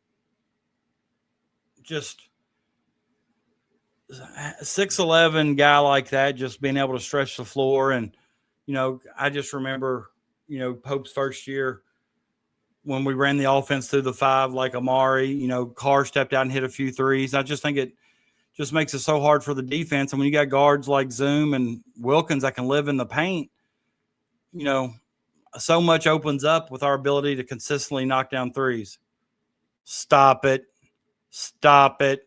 just 6'11" guy like that, just being able to stretch the floor. And, I just remember, Pope's first year when we ran the offense through the 5, like Amari, Carr stepped out and hit a few threes. I just think it just makes it so hard for the defense. And when you got guards like Zoom and Wilkins that can live in the paint, so much opens up with our ability to consistently knock down threes. Stop it. Stop it.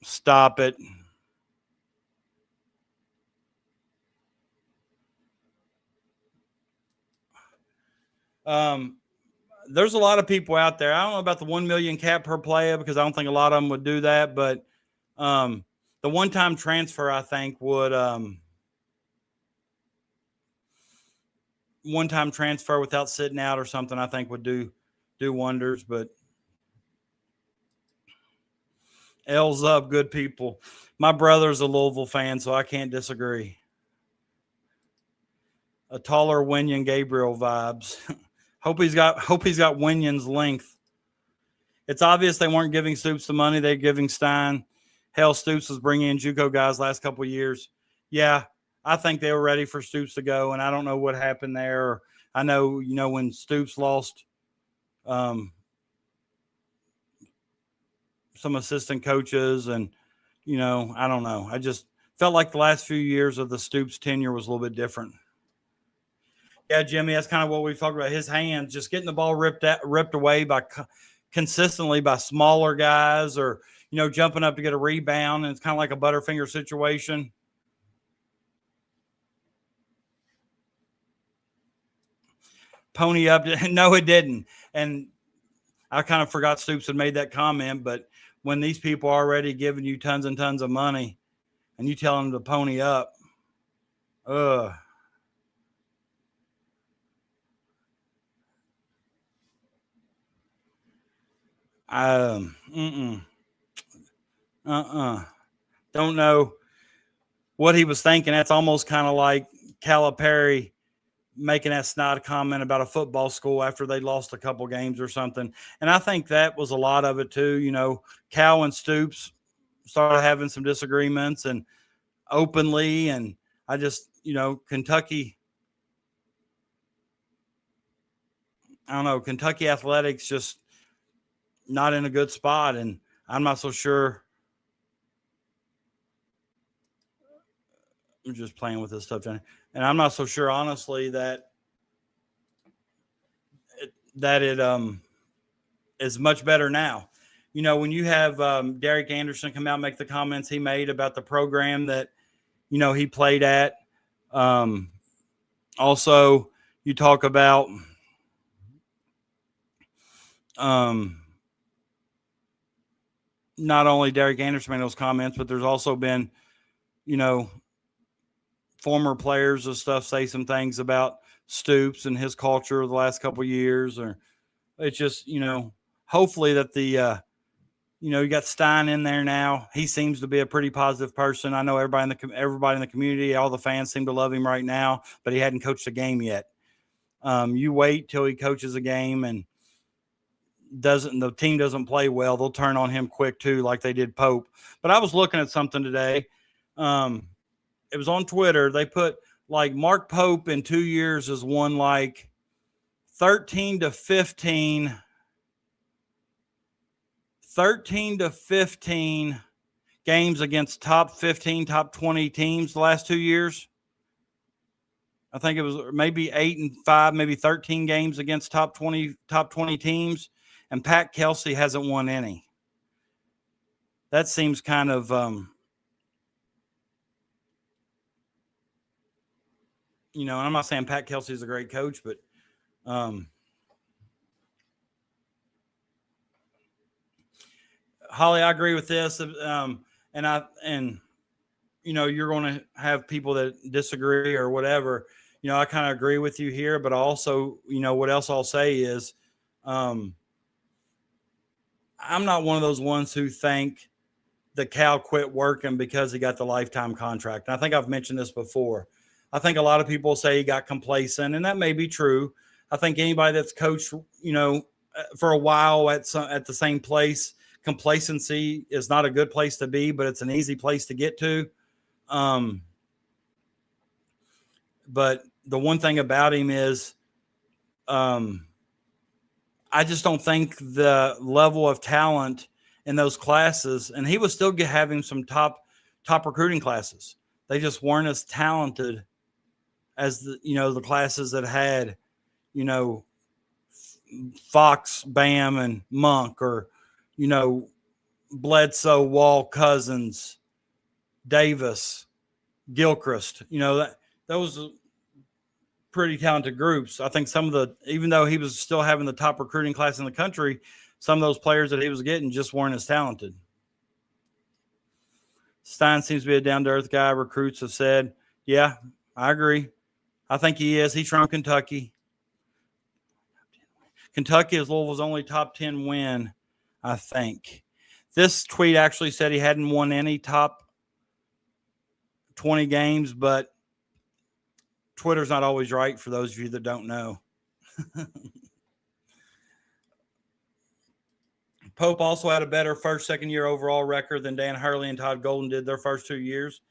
Stop it. There's a lot of people out there. I don't know about the 1 million cap per player, because I don't think a lot of them would do that. But the one-time transfer, I think, would one-time transfer without sitting out or something, I think would do wonders. But L's up, good people. My brother's a Louisville fan, so I can't disagree. A taller Wenyen Gabriel vibes. Hope he's got Wenyen's length. It's obvious they weren't giving Stoops the money. They're giving Stein. Hell, Stoops was bringing in JUCO guys last couple of years. Yeah, I think they were ready for Stoops to go, and I don't know what happened there. I know, when Stoops lost some assistant coaches, and, I don't know. I just felt like the last few years of the Stoops tenure was a little bit different. Yeah, Jimmy, that's kind of what we talked about. His hands, just getting the ball ripped away consistently by smaller guys, or, jumping up to get a rebound, and it's kind of like a Butterfinger situation. Pony up. No, it didn't. And I kind of forgot Stoops had made that comment, but when these people are already giving you tons and tons of money and you tell them to pony up, don't know what he was thinking. That's almost kind of like Calipari making that snide comment about a football school after they lost a couple games or something. And I think that was a lot of it too. You know, Cal and Stoops started having some disagreements and openly. And I just, you know, Kentucky athletics just not in a good spot. And I'm not so sure. I'm just playing with this stuff. And I'm not so sure, honestly, that it is much better now. You know, when you have Derek Anderson come out and make the comments he made about the program that, you know, he played at. Also, you talk about not only Derek Anderson made those comments, but there's also been, you know, former players and stuff say some things about Stoops and his culture the last couple of years. Or it's just, you know, hopefully that the you know, you got Stein in there now. He seems to be a pretty positive person. I know everybody in the community, all the fans seem to love him right now, but he hadn't coached a game yet. You wait till he coaches a game and the team doesn't play well, they'll turn on him quick too, like they did Pope. But I was looking at something today. It was on Twitter. They put like Mark Pope in 2 years has won like 13 to 15 games against top 15, top 20 teams the last 2 years. I think it was maybe 8 and 5, maybe 13 games against top 20 teams. And Pat Kelsey hasn't won any. That seems kind of, you know, I'm not saying Pat Kelsey is a great coach, but Holly, I agree with this. And you know, you're going to have people that disagree or whatever. You know, I kind of agree with you here, but also, you know, what else I'll say is, I'm not one of those ones who think that Cal quit working because he got the lifetime contract. And I think I've mentioned this before. I think a lot of people say he got complacent, and that may be true. I think anybody that's coached, you know, for a while at the same place, complacency is not a good place to be, but it's an easy place to get to. But the one thing about him is, I just don't think the level of talent in those classes, and he was still having some top recruiting classes. They just weren't as talented as the classes that had, you know, Fox, Bam, and Monk, or, you know, Bledsoe, Wall, Cousins, Davis, Gilchrist. You know, those are pretty talented groups. I think even though he was still having the top recruiting class in the country, some of those players that he was getting just weren't as talented. Stein seems to be a down-to-earth guy. Recruits have said, yeah, I agree. I think he is. He's from Kentucky. Kentucky is Louisville's only top 10 win, I think. This tweet actually said he hadn't won any top 20 games, but Twitter's not always right for those of you that don't know. Pope also had a better second year overall record than Dan Hurley and Todd Golden did their first 2 years.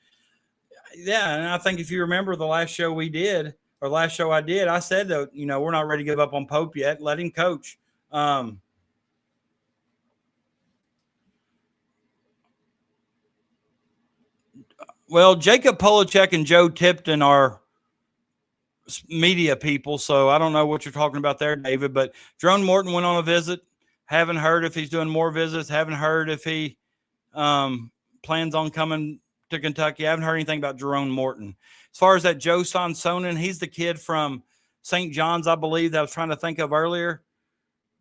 Yeah, and I think if you remember the last show I did, I said that, you know, we're not ready to give up on Pope yet. Let him coach. Well, Jacob Polachek and Joe Tipton are media people, so I don't know what you're talking about there, David, but Jerome Morton went on a visit. Haven't heard if he's doing more visits. Haven't heard if he plans on coming to Kentucky. I haven't heard anything about Jerome Morton. As far as that Joe Sonsonen, he's the kid from St. John's, I believe, that I was trying to think of earlier,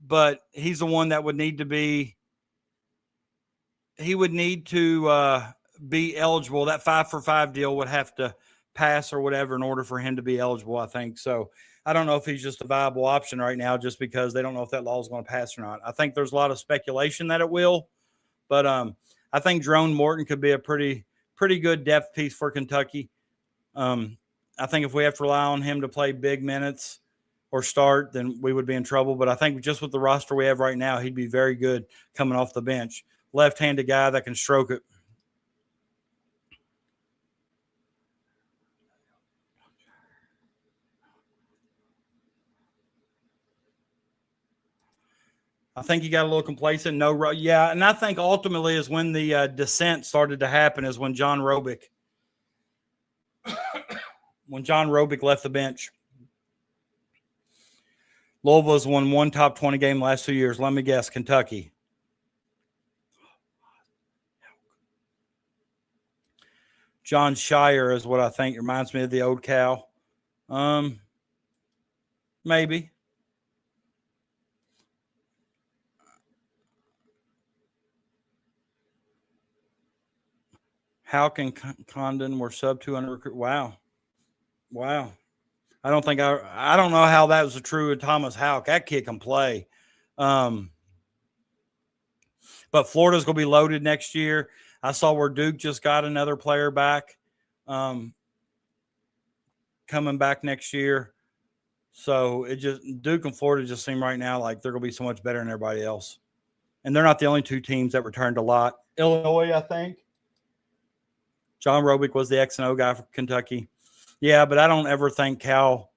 but he's the one that would need to be eligible. That 5-for-5 deal would have to pass or whatever in order for him to be eligible, I think. So I don't know if he's just a viable option right now just because they don't know if that law is going to pass or not. I think there's a lot of speculation that it will, but I think Jerome Morton could be a pretty good depth piece for Kentucky. I think if we have to rely on him to play big minutes or start, then we would be in trouble. But I think just with the roster we have right now, he'd be very good coming off the bench. Left-handed guy that can stroke it. I think he got a little complacent. Yeah, and I think ultimately is when the descent started to happen is when John Robick left the bench. Louisville has won one top 20 game the last 2 years. Let me guess, Kentucky. John Shire is what I think. Reminds me of the old Cal. Maybe. Houck and Condon were sub 200 recruit. Wow. I don't know how that was true of Thomas Houck. That kid can play. But Florida's going to be loaded next year. I saw where Duke just got another player back, coming back next year. So Duke and Florida just seem right now like they're going to be so much better than everybody else. And they're not the only two teams that returned a lot. Illinois, I think. John Robick was the X and O guy for Kentucky. Yeah, but I don't think Cal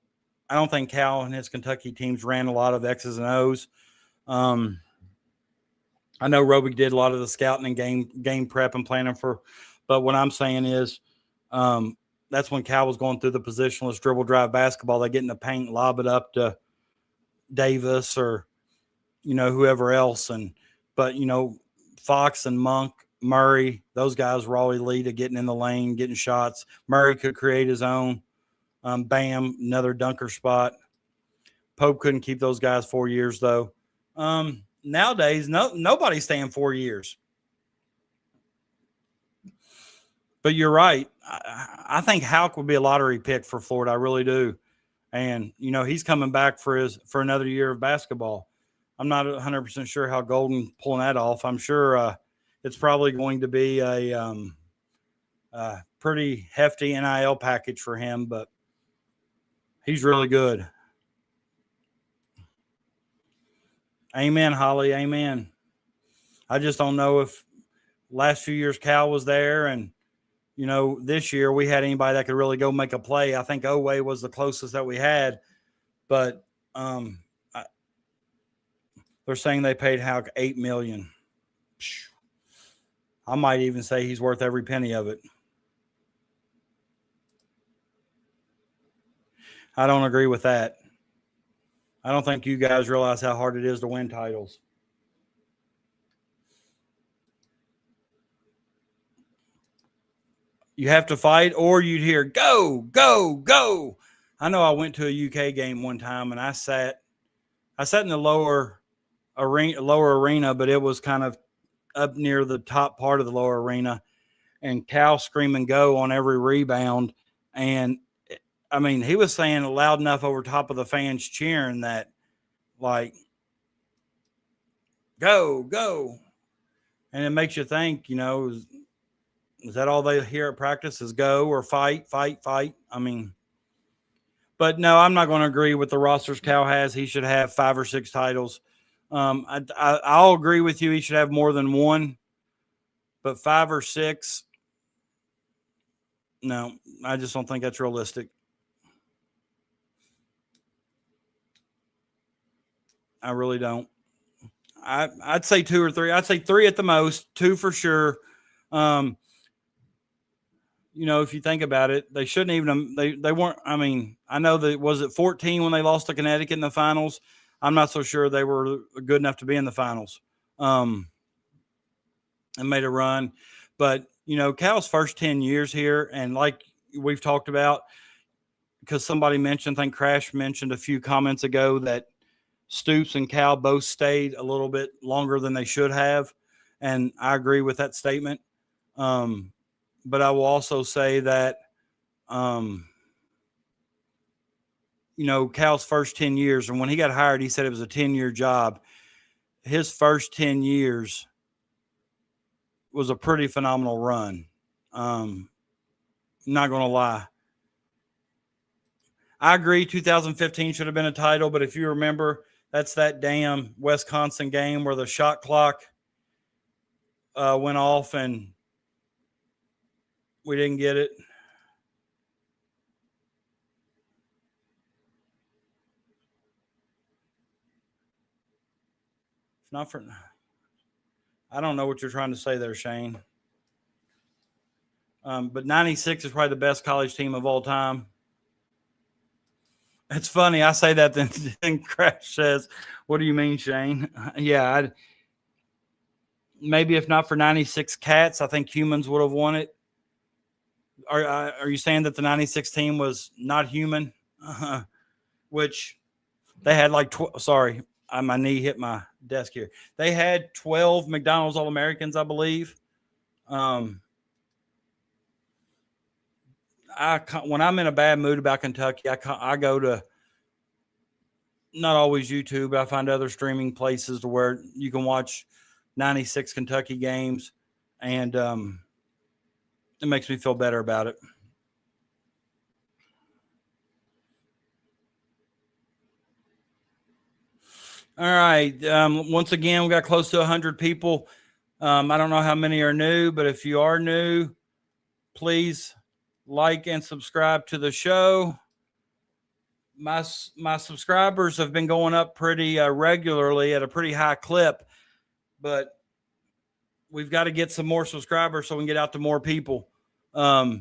and his Kentucky teams ran a lot of X's and O's. I know Robick did a lot of the scouting and game prep and planning but what I'm saying is that's when Cal was going through the positionless dribble drive basketball. They get in the paint, lob it up to Davis or, whoever else. But Fox and Monk, Murray, those guys were all elite at getting in the lane, getting shots. Murray could create his own. Bam, another dunker spot. Pope couldn't keep those guys 4 years, though. Nowadays, nobody's staying 4 years. But you're right. I think Houck would be a lottery pick for Florida. I really do. And, he's coming back for another year of basketball. I'm not 100% sure how Golden pulling that off. I'm sure it's probably going to be a pretty hefty NIL package for him, but he's really good. Amen, Holly. Amen. I just don't know if last few years Cal was there and, this year we had anybody that could really go make a play. I think Oway was the closest that we had, but they're saying they paid Houck $8 million. I might even say he's worth every penny of it. I don't agree with that. I don't think you guys realize how hard it is to win titles. You have to fight, or you'd hear, go, go, go. I know I went to a UK game one time, and I sat in the lower arena, but it was kind of up near the top part of the lower arena, and Cal screaming go on every rebound. And I mean, he was saying it loud enough over top of the fans cheering that, like, go, go. And it makes you think, is that all they hear at practice is go or fight, fight, fight? I mean, but no, I'm not going to agree with the rosters Cal has. He should have 5 or 6 titles. I'll agree with you. He should have more than one, but 5 or 6, no, I just don't think that's realistic. I really don't. I'd say 2 or 3. I'd say 3 at the most, 2 for sure. If you think about it, they shouldn't even they weren't. I mean, I know that was it 14 when they lost to Connecticut in the finals. I'm not so sure they were good enough to be in the finals and made a run. But, Cal's first 10 years here, and like we've talked about, because somebody mentioned, I think Crash mentioned a few comments ago that Stoops and Cal both stayed a little bit longer than they should have, and I agree with that statement. But I will also say that, Cal's first 10 years, and when he got hired, he said it was a 10-year job. His first 10 years was a pretty phenomenal run. Not going to lie. I agree 2015 should have been a title, but if you remember, that's that damn Wisconsin game where the shot clock went off and we didn't get it. It's not for. I don't know what you're trying to say there, Shane. But 96 is probably the best college team of all time. It's funny. I say that, then Crash says, "What do you mean, Shane?" Yeah, maybe if not for 96 Cats, I think Humans would have won it. Are you saying that the 96 team was not human? Which they had like sorry, my knee hit my desk here. They had 12 McDonald's All-Americans, I believe. When I'm in a bad mood about Kentucky, I go to not always YouTube, but I find other streaming places to where you can watch 96 Kentucky games, and it makes me feel better about it. All right. Once again, we got close to 100 people. I don't know how many are new, but if you are new, please like and subscribe to the show. My subscribers have been going up pretty regularly at a pretty high clip, but we've got to get some more subscribers so we can get out to more people. I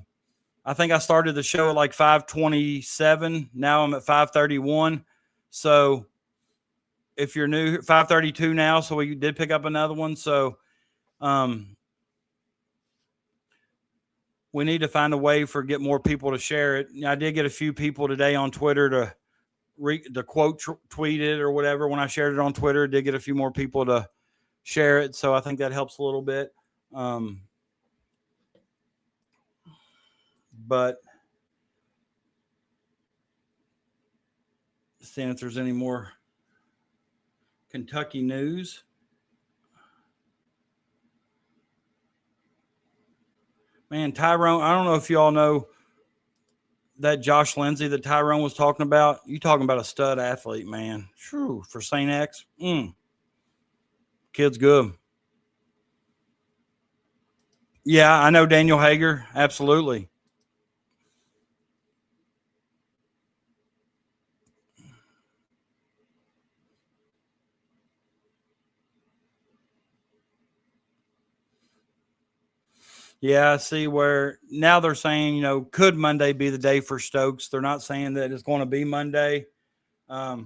think I started the show at like 527. Now I'm at 531. So if you're new, 532 now. So we did pick up another one. So we need to find a way for get more people to share it. I did get a few people today on Twitter to quote tweet it or whatever. When I shared it on Twitter, I did get a few more people to share it. So I think that helps a little bit. But seeing if there's any more Kentucky news. Man, Tyrone, I don't know if you all know that Josh Lindsay that Tyrone was talking about. You talking about a stud athlete, man. True, for St. X. Kid's good. Yeah, I know Daniel Hager. Absolutely. Yeah, I see where now they're saying, could Monday be the day for Stokes? They're not saying that it's going to be Monday. I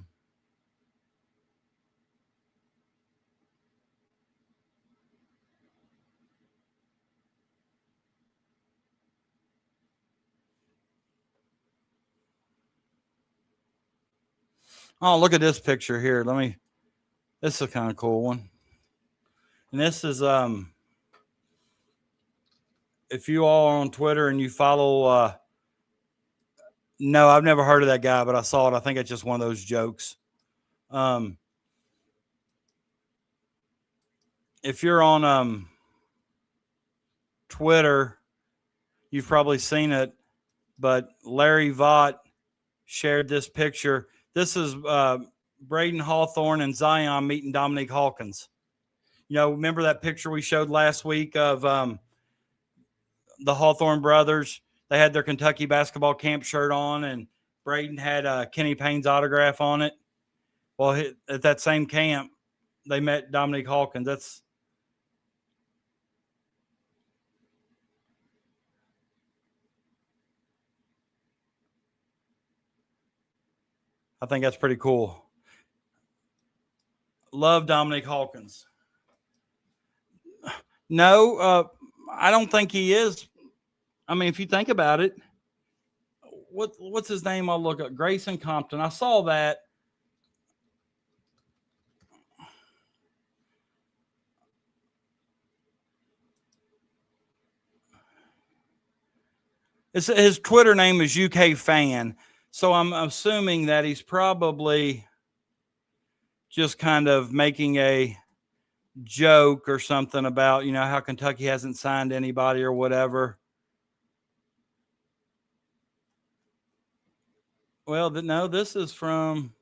Oh, look at this picture here. This is a kind of cool one. And this is, if you all are on Twitter and you follow, no, I've never heard of that guy, but I saw it. I think it's just one of those jokes. If you're on Twitter, you've probably seen it, but Larry Vaught shared this picture. This is Braden Hawthorne and Zion meeting Dominique Hawkins. Remember that picture we showed last week of the Hawthorne brothers? They had their Kentucky basketball camp shirt on, and Braden had Kenny Payne's autograph on it. Well, at that same camp, they met Dominique Hawkins. I think that's pretty cool. Love Dominique Hawkins. No, I don't think he is. I mean, if you think about it, what's his name? I'll look up. Grayson Compton. I saw that. His Twitter name is UK Fan. So I'm assuming that he's probably just kind of making a joke or something about, how Kentucky hasn't signed anybody or whatever. Well, no, this is from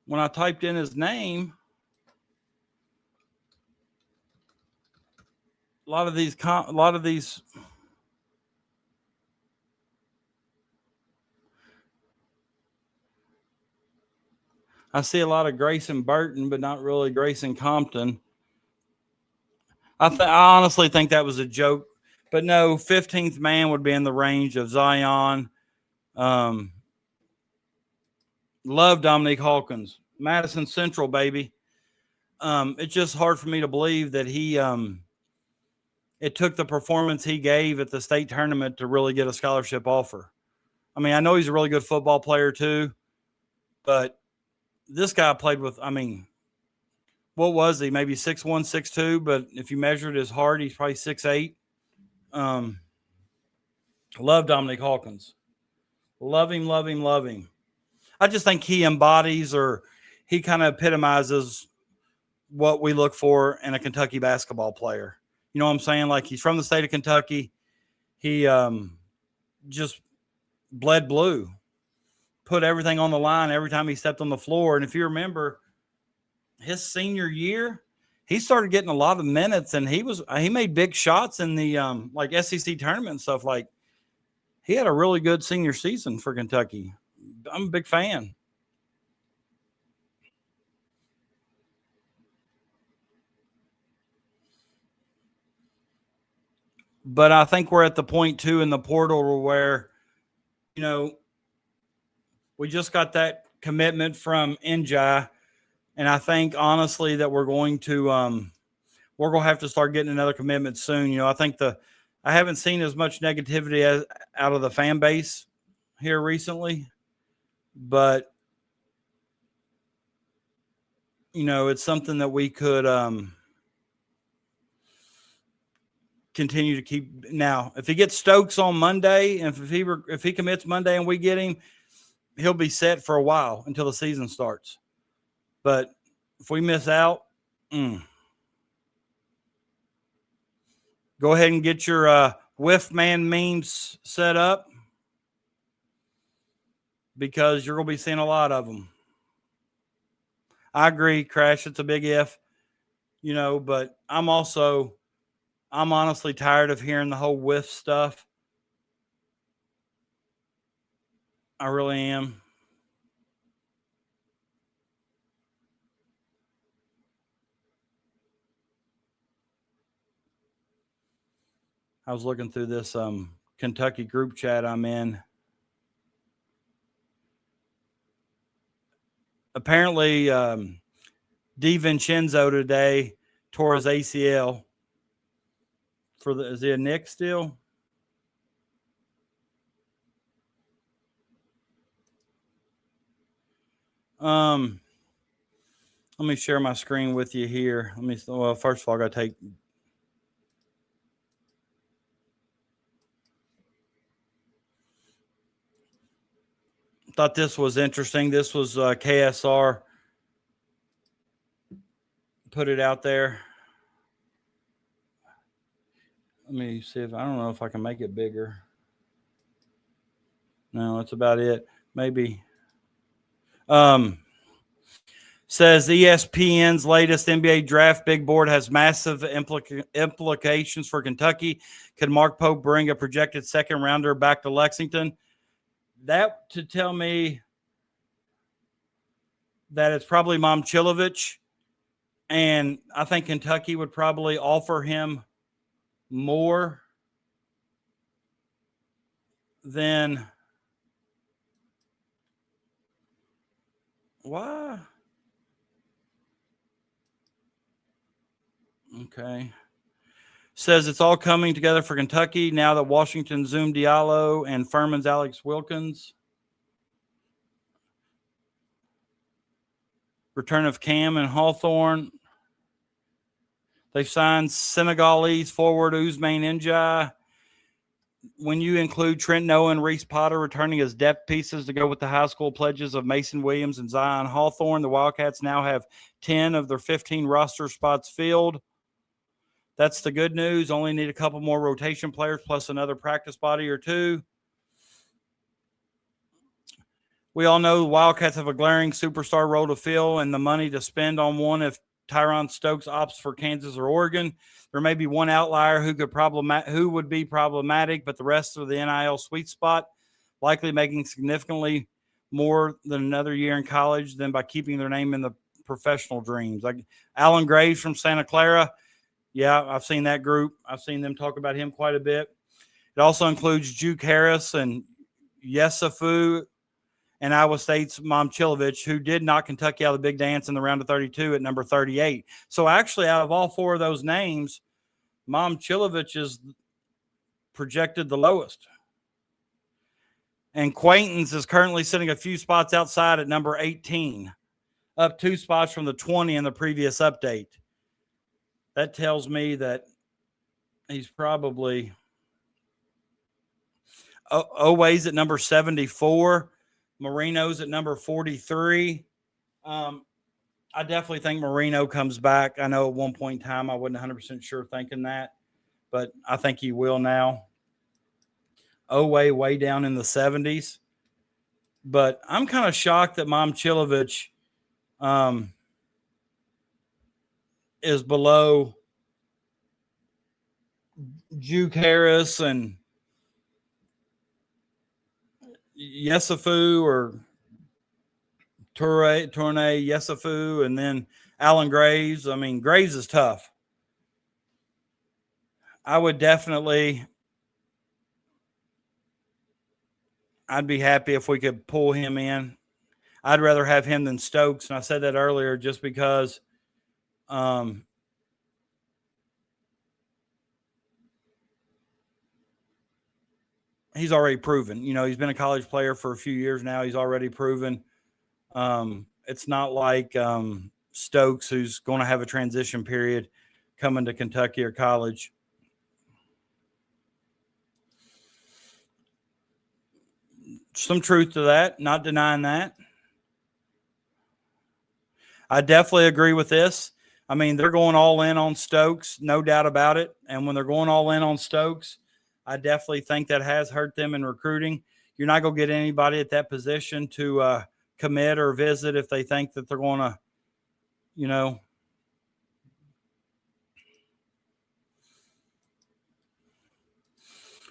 when I typed in his name. A lot of these. I see a lot of Grayson Burton, but not really Grayson Compton. I honestly think that was a joke. But no, 15th man would be in the range of Zion. Love Dominique Hawkins. Madison Central, baby. It's just hard for me to believe that it took the performance he gave at the state tournament to really get a scholarship offer. I mean, I know he's a really good football player too, but this guy played with, what was he? Maybe 6'1", 6'2", but if you measured his heart, he's probably 6'8". Love Dominique Hawkins. Love him, love him, love him. I just think he embodies, or he kind of epitomizes what we look for in a Kentucky basketball player. You know what I'm saying? Like, he's from the state of Kentucky. He just bled blue, put everything on the line every time he stepped on the floor. And if you remember his senior year, he started getting a lot of minutes, and he made big shots in the like SEC tournament and stuff. Like, he had a really good senior season for Kentucky. I'm a big fan. But I think we're at the point too in the portal where, we just got that commitment from N'Diaye, and I think honestly that we're going to have to start getting another commitment soon. I think I haven't seen as much negativity out of the fan base here recently, but it's something that we could continue to keep. Now, if he gets Stokes on Monday, and if he commits Monday and we get him, he'll be set for a while until the season starts. But if we miss out, go ahead and get your whiff man memes set up, because you're going to be seeing a lot of them. I agree, Crash. It's a big if, but I'm honestly tired of hearing the whole whiff stuff. I really am. I was looking through this Kentucky group chat I'm in. Apparently, DiVincenzo today tore his ACL. Is he a Nick still? Let me share my screen with you here. Well, first of all, I got to take. Thought this was interesting. This was KSR put it out there. Let me see I don't know if I can make it bigger. No, that's about it. Maybe. Says ESPN's latest NBA draft big board has massive implications for Kentucky. Could Mark Pope bring a projected second rounder back to Lexington? That to tell me that it's probably Momcilovic, and I think Kentucky would probably offer him more than why? Okay. Says it's all coming together for Kentucky now that Washington Zoom Diallo and Furman's Alex Wilkins. Return of Cam and Hawthorne. They've signed Senegalese forward Ousmane N'Diaye. When you include Trent Noah and Reese Potter returning as depth pieces to go with the high school pledges of Mason Williams and Zion Hawthorne, the Wildcats now have 10 of their 15 roster spots filled. That's the good news. Only need a couple more rotation players plus another practice body or two. We all know the Wildcats have a glaring superstar role to fill and the money to spend on one if Tyron Stokes opts for Kansas or Oregon. There may be one outlier who would be problematic, but the rest of the NIL sweet spot, likely making significantly more than another year in college than by keeping their name in the professional dreams. Like Alan Graves from Santa Clara. Yeah, I've seen that group. I've seen them talk about him quite a bit. It also includes Juke Harris and Yesafu and Iowa State's Momcilovic, who did knock Kentucky out of the big dance in the round of 32 at number 38. So actually, out of all four of those names, Momcilovic is projected the lowest. And Quaintance is currently sitting a few spots outside at number 18, up 2 spots from the 20 in the previous update. That tells me that he's probably Oway's at number 74. Marino's at number 43. I definitely think Marino comes back. I know at one point in time I wasn't 100% sure thinking that, but I think he will now. Oway way down in the 70s. But I'm kind of shocked that Momcilovic is below Juke Harris and Yesafu or Tourné Yesafu, and then Alan Graves. I mean, Graves is tough. I would definitely, I'd be happy if we could pull him in. I'd rather have him than Stokes, and I said that earlier just because he's already proven. You know, he's been a college player for a few years now. He's already proven. It's not like Stokes, who's going to have a transition period coming to Kentucky or college. Some truth to that, not denying that. I definitely agree with this. I mean, they're going all in on Stokes, no doubt about it. And when they're going all in on Stokes, I definitely think that has hurt them in recruiting. You're not going to get anybody at that position to commit or visit if they think that they're going to, you know,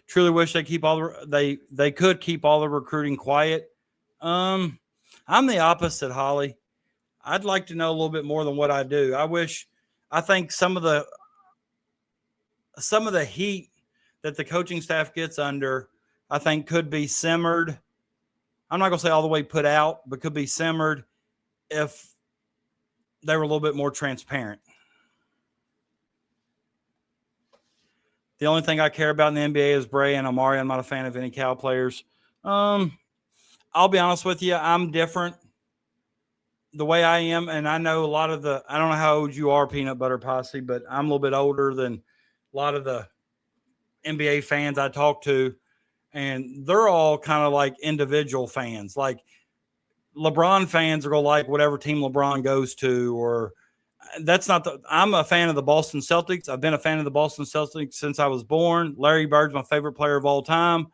truly wish they keep all they could keep all the recruiting quiet. I'm the opposite, Holly. I'd like to know a little bit more than what I do. I think some of the heat that the coaching staff gets under, I think could be simmered. I'm not going to say all the way put out, but could be simmered if they were a little bit more transparent. The only thing I care about in the NBA is Bray and Amari. I'm not a fan of any Cal players. I'll be honest with you. I'm different the way I am, and I know a lot of I don't know how old you are, Peanut Butter Posse, but I'm a little bit older than a lot of the NBA fans I talk to, and they're all kind of like individual fans. Like LeBron fans are going to like whatever team LeBron goes to, or that's not I'm a fan of the Boston Celtics. I've been a fan of the Boston Celtics since I was born. Larry Bird's my favorite player of all time.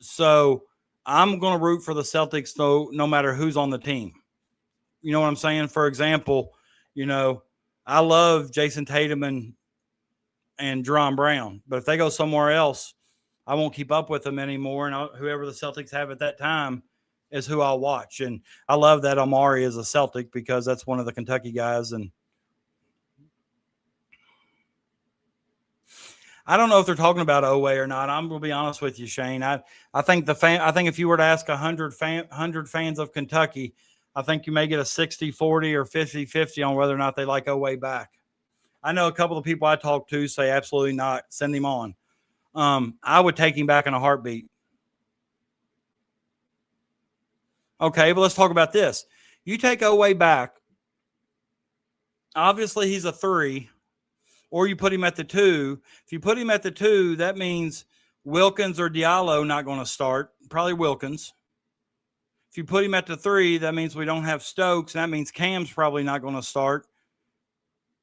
So I'm going to root for the Celtics no matter who's on the team. You know what I'm saying? For example, you know, I love Jason Tatum and Jerome Brown, but if they go somewhere else, I won't keep up with them anymore. And whoever the Celtics have at that time is who I'll watch. And I love that Amari is a Celtic because that's one of the Kentucky guys. And I don't know if they're talking about Oway or not. I'm going to be honest with you, Shane. I think if you were to ask 100 fans of Kentucky, I think you may get a 60-40 or 50-50 on whether or not they like Oway back. I know a couple of people I talk to say absolutely not. Send him on. I would take him back in a heartbeat. Okay, but let's talk about this. You take Oway back. Obviously, he's a 3, or you put him at the 2. If you put him at the 2, that means Wilkins or Diallo not going to start. Probably Wilkins. If you put him at the 3, that means we don't have Stokes, and that means Cam's probably not going to start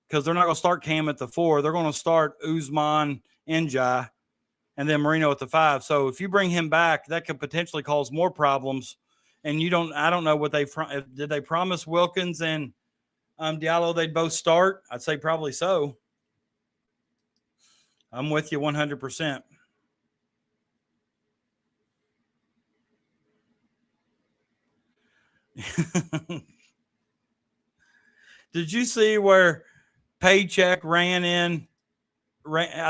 because they're not going to start Cam at the 4. They're going to start Ousmane N'Diaye and then Marino at the 5. So if you bring him back, that could potentially cause more problems. And I don't know what did they promise Wilkins and Diallo they'd both start? I'd say probably so. I'm with you 100%. Did you see where Paycheck I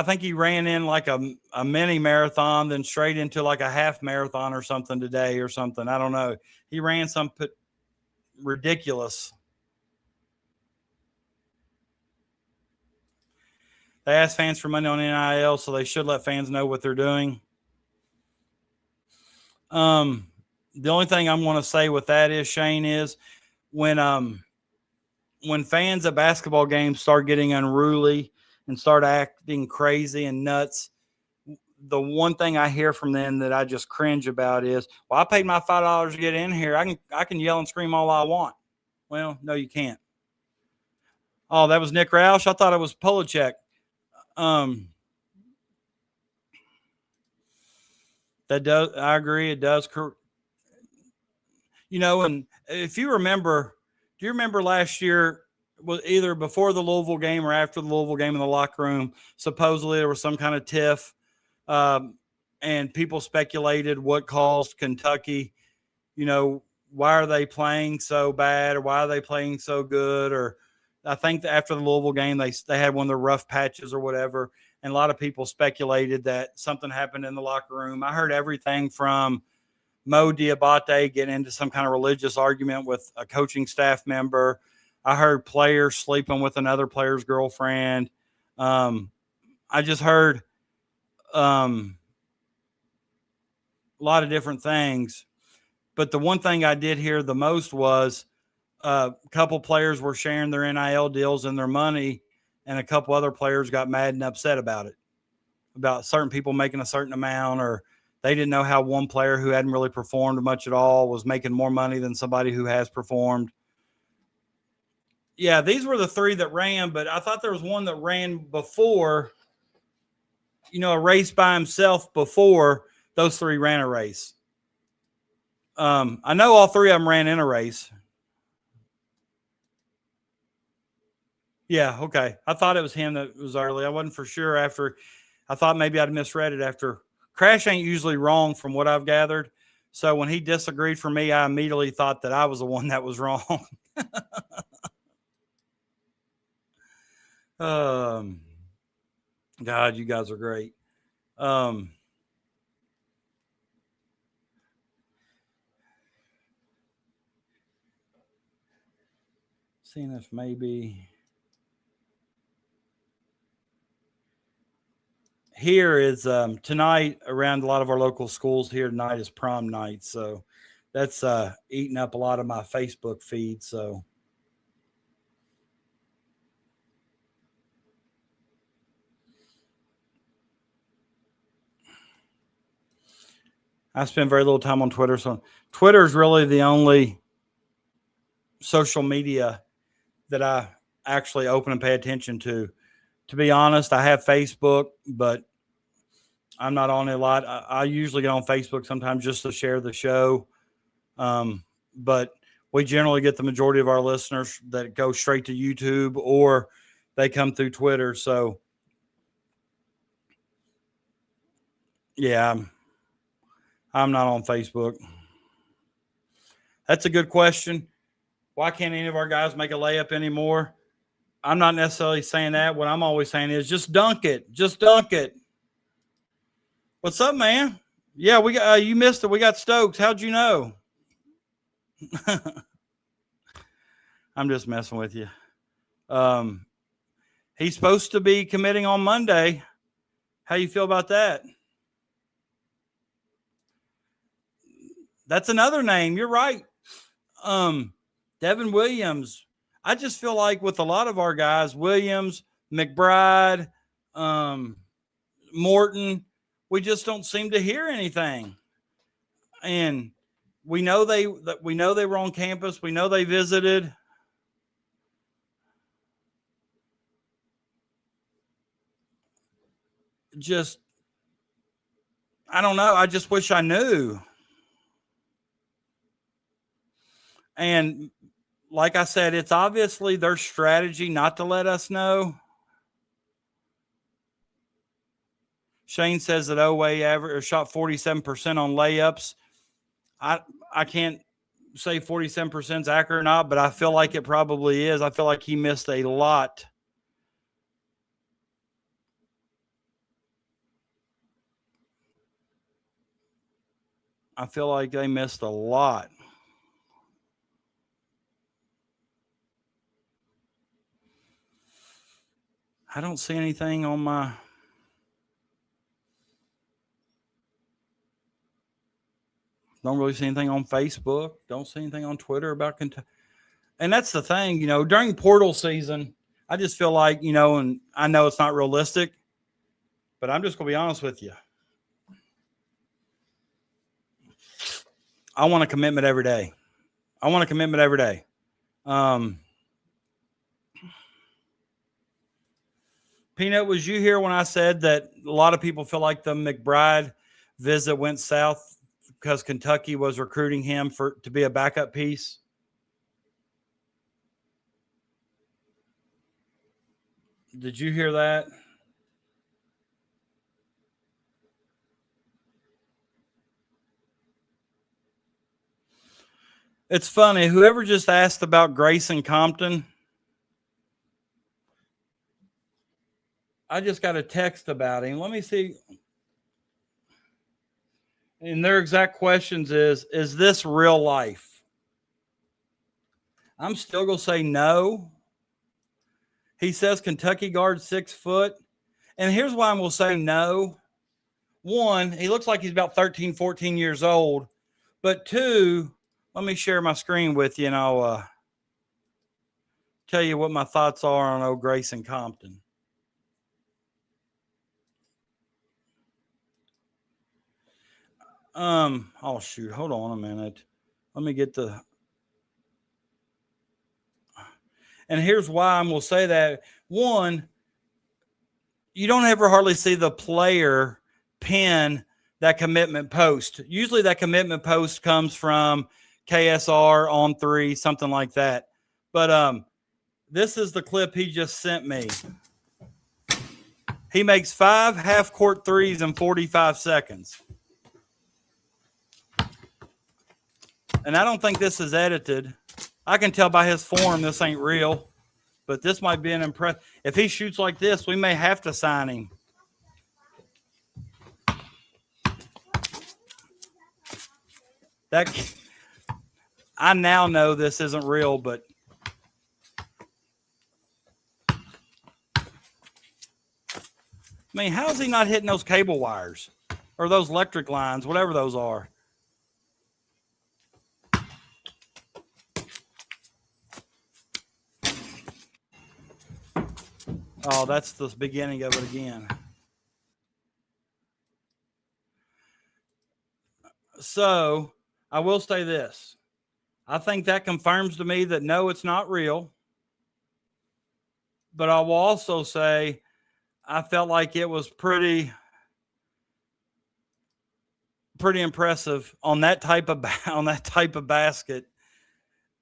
think he ran in like a mini marathon, then straight into like a half marathon or something today or something. I don't know. He ran something ridiculous. They asked fans for money on NIL, so they should let fans know what they're doing. The only thing I'm going to say with that is, Shane, is when fans at basketball games start getting unruly and start acting crazy and nuts, the one thing I hear from them that I just cringe about is, well, I paid my $5 to get in here. I can yell and scream all I want. Well, no, you can't. Oh, that was Nick Roush? I thought it was Polacek. That does, I agree. It does. You know, and if you remember, do you remember last year, was either before the Louisville game or after the Louisville game in the locker room, supposedly there was some kind of tiff, and people speculated what caused Kentucky, you know, why are they playing so bad or why are they playing so good? Or I think that after the Louisville game, they had one of the rough patches or whatever. And a lot of people speculated that something happened in the locker room. I heard everything from Mo Diabate get into some kind of religious argument with a coaching staff member. I heard players sleeping with another player's girlfriend. I just heard a lot of different things. But the one thing I did hear the most was a couple players were sharing their NIL deals and their money, and a couple other players got mad and upset about it, about certain people making a certain amount, or they didn't know how one player who hadn't really performed much at all was making more money than somebody who has performed. Yeah, these were the three that ran, but I thought there was one that ran before, you know, a race by himself before those three ran a race. I know all three of them ran in a race. Yeah, okay. I thought it was him that was early. I wasn't for sure after. I thought maybe I'd misread it after. Crash ain't usually wrong from what I've gathered. So when he disagreed for me, I immediately thought that I was the one that was wrong. God, you guys are great. Seeing if maybe here is tonight around a lot of our local schools here tonight is prom night. So that's eating up a lot of my Facebook feed. So I spend very little time on Twitter. So Twitter is really the only social media that I actually open and pay attention to. To be honest, I have Facebook, but I'm not on it a lot. I usually get on Facebook sometimes just to share the show. But we generally get the majority of our listeners that go straight to YouTube or they come through Twitter. So, yeah, I'm not on Facebook. That's a good question. Why can't any of our guys make a layup anymore? I'm not necessarily saying that. What I'm always saying is just dunk it. Just dunk it. What's up, man? Yeah, we got you missed it. We got Stokes. How'd you know? I'm just messing with you. He's supposed to be committing on Monday. How you feel about that? That's another name. You're right. Devin Williams. I just feel like with a lot of our guys, Williams, McBride, Morton, we just don't seem to hear anything. And we know they were on campus. We know they visited. Just I don't know. I just wish I knew. And like I said, it's obviously their strategy not to let us know. Shane says that Oway average shot 47% on layups. I can't say 47% is accurate or not, but I feel like it probably is. I feel like he missed a lot. I feel like they missed a lot. I don't see anything on my... Don't really see anything on Facebook. Don't see anything on Twitter about Kentucky. And that's the thing, you know, during portal season, I just feel like, you know, and I know it's not realistic, but I'm just going to be honest with you. I want a commitment every day. I want a commitment every day. Peanut, was you here when I said that a lot of people feel like the McBride visit went south because Kentucky was recruiting him to be a backup piece? Did you hear that? It's funny. Whoever just asked about Grayson Compton, I just got a text about him. Let me see. And their exact questions is this real life? I'm still going to say no. He says Kentucky guard 6 foot. And here's why I'm going to say no. One, he looks like he's about 13, 14 years old. But two, let me share my screen with you and I'll tell you what my thoughts are on old Grayson Compton. Oh shoot, hold on a minute. Let me get the... And here's why I'm going to say that. One, you don't ever hardly see the player pin that commitment post. Usually that commitment post comes from KSR on 3, something like that. But this is the clip he just sent me. He makes 5 half-court threes in 45 seconds. And I don't think this is edited. I can tell by his form this ain't real. But this might be an impress. If he shoots like this, we may have to sign him. I now know this isn't real, but I mean, how is he not hitting those cable wires or those electric lines, whatever those are? Oh, that's the beginning of it again. So I will say this. I think that confirms to me that no, it's not real. But I will also say I felt like it was pretty impressive on that type of basket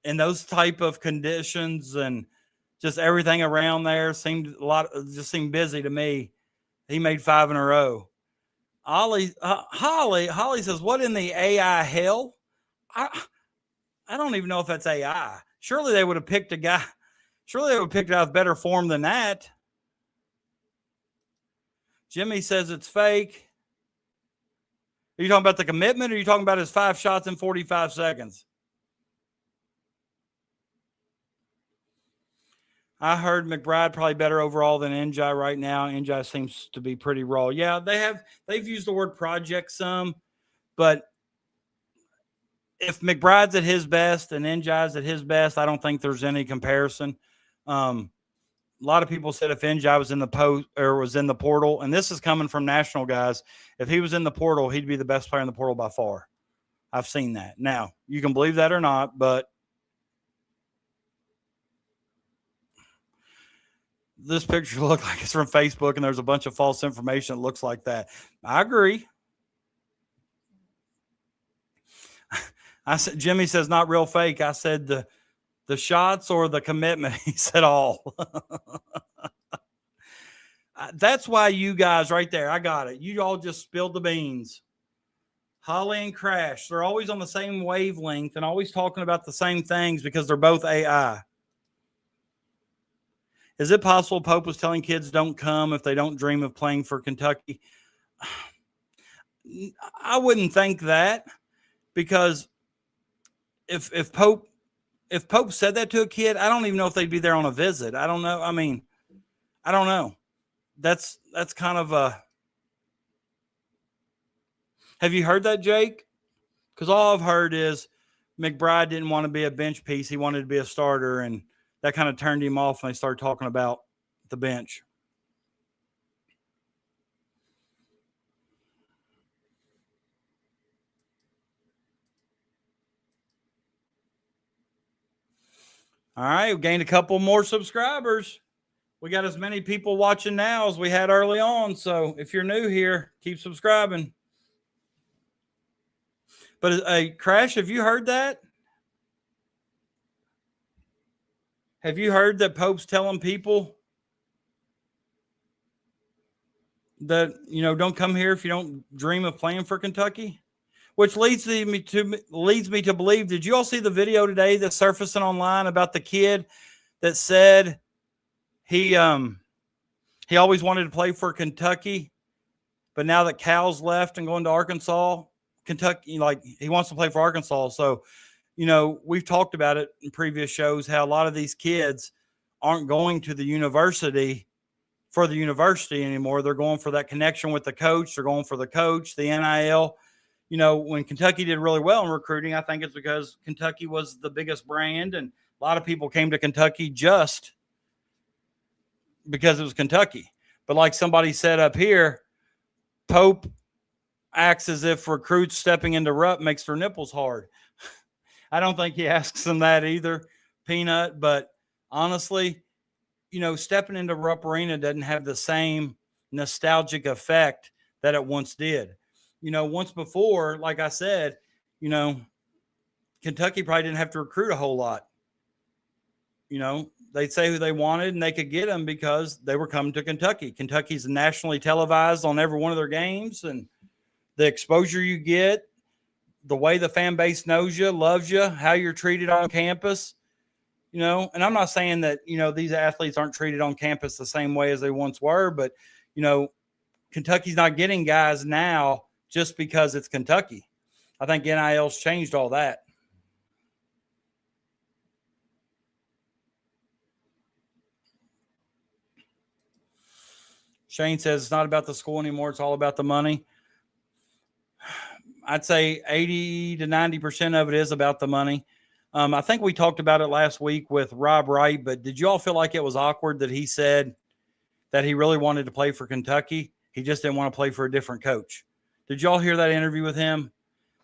in those type of conditions, and just everything around there seemed busy to me. He made 5 in a row. Holly says, what in the AI hell? I don't even know if that's AI. Surely they would have picked a guy. Surely they would have picked out better form than that. Jimmy says it's fake. Are you talking about the commitment, or are you talking about his 5 shots in 45 seconds? I heard McBride probably better overall than N'Diaye right now. N'Diaye seems to be pretty raw. Yeah, they've used the word project some, but if McBride's at his best and N'Diaye's at his best, I don't think there's any comparison. A lot of people said if N'Diaye was in the post or was in the portal, and this is coming from national guys, if he was in the portal, he'd be the best player in the portal by far. I've seen that. Now, you can believe that or not, but this picture looked like it's from Facebook and there's a bunch of false information that looks like that. I agree. I said, Jimmy says not real fake. I said the shots or the commitment. He said all. That's why you guys right there, I got it. You all just spilled the beans. Holly and Crash, they're always on the same wavelength and always talking about the same things because they're both AI. Is it possible Pope was telling kids don't come if they don't dream of playing for Kentucky? I wouldn't think that, because if Pope said that to a kid, I don't even know if they'd be there on a visit. I don't know. I mean, I don't know. That's kind of a. Have you heard that, Jake? Because all I've heard is McBride didn't want to be a bench piece. He wanted to be a starter, and that kind of turned him off when they started talking about the bench. All right, we gained a couple more subscribers. We got as many people watching now as we had early on. So if you're new here, keep subscribing. But Crash, have you heard that? Have you heard that Pope's telling people that, don't come here if you don't dream of playing for Kentucky? Which leads me to believe, did you all see the video today that's surfacing online about the kid that said he always wanted to play for Kentucky, but now that Cal's left and going to Arkansas, Kentucky, he wants to play for Arkansas. So, we've talked about it in previous shows, how a lot of these kids aren't going to the university for the university anymore. They're going for that connection with the coach. They're going for the coach, the NIL. When Kentucky did really well in recruiting, I think it's because Kentucky was the biggest brand, and a lot of people came to Kentucky just because it was Kentucky. But like somebody said up here, Pope acts as if recruits stepping into Rupp makes their nipples hard. I don't think he asks them that either, Peanut. But honestly, stepping into Rupp Arena doesn't have the same nostalgic effect that it once did. Once before, like I said, Kentucky probably didn't have to recruit a whole lot. They'd say who they wanted and they could get them because they were coming to Kentucky. Kentucky's nationally televised on every one of their games, and the exposure you get, the way the fan base knows you, loves you, how you're treated on campus, and I'm not saying that, these athletes aren't treated on campus the same way as they once were, but, Kentucky's not getting guys now just because it's Kentucky. I think NIL's changed all that. Shane says it's not about the school anymore. It's all about the money. I'd say 80 to 90% of it is about the money. I think we talked about it last week with Rob Wright, but did you all feel like it was awkward that he said that he really wanted to play for Kentucky? He just didn't want to play for a different coach. Did y'all hear that interview with him?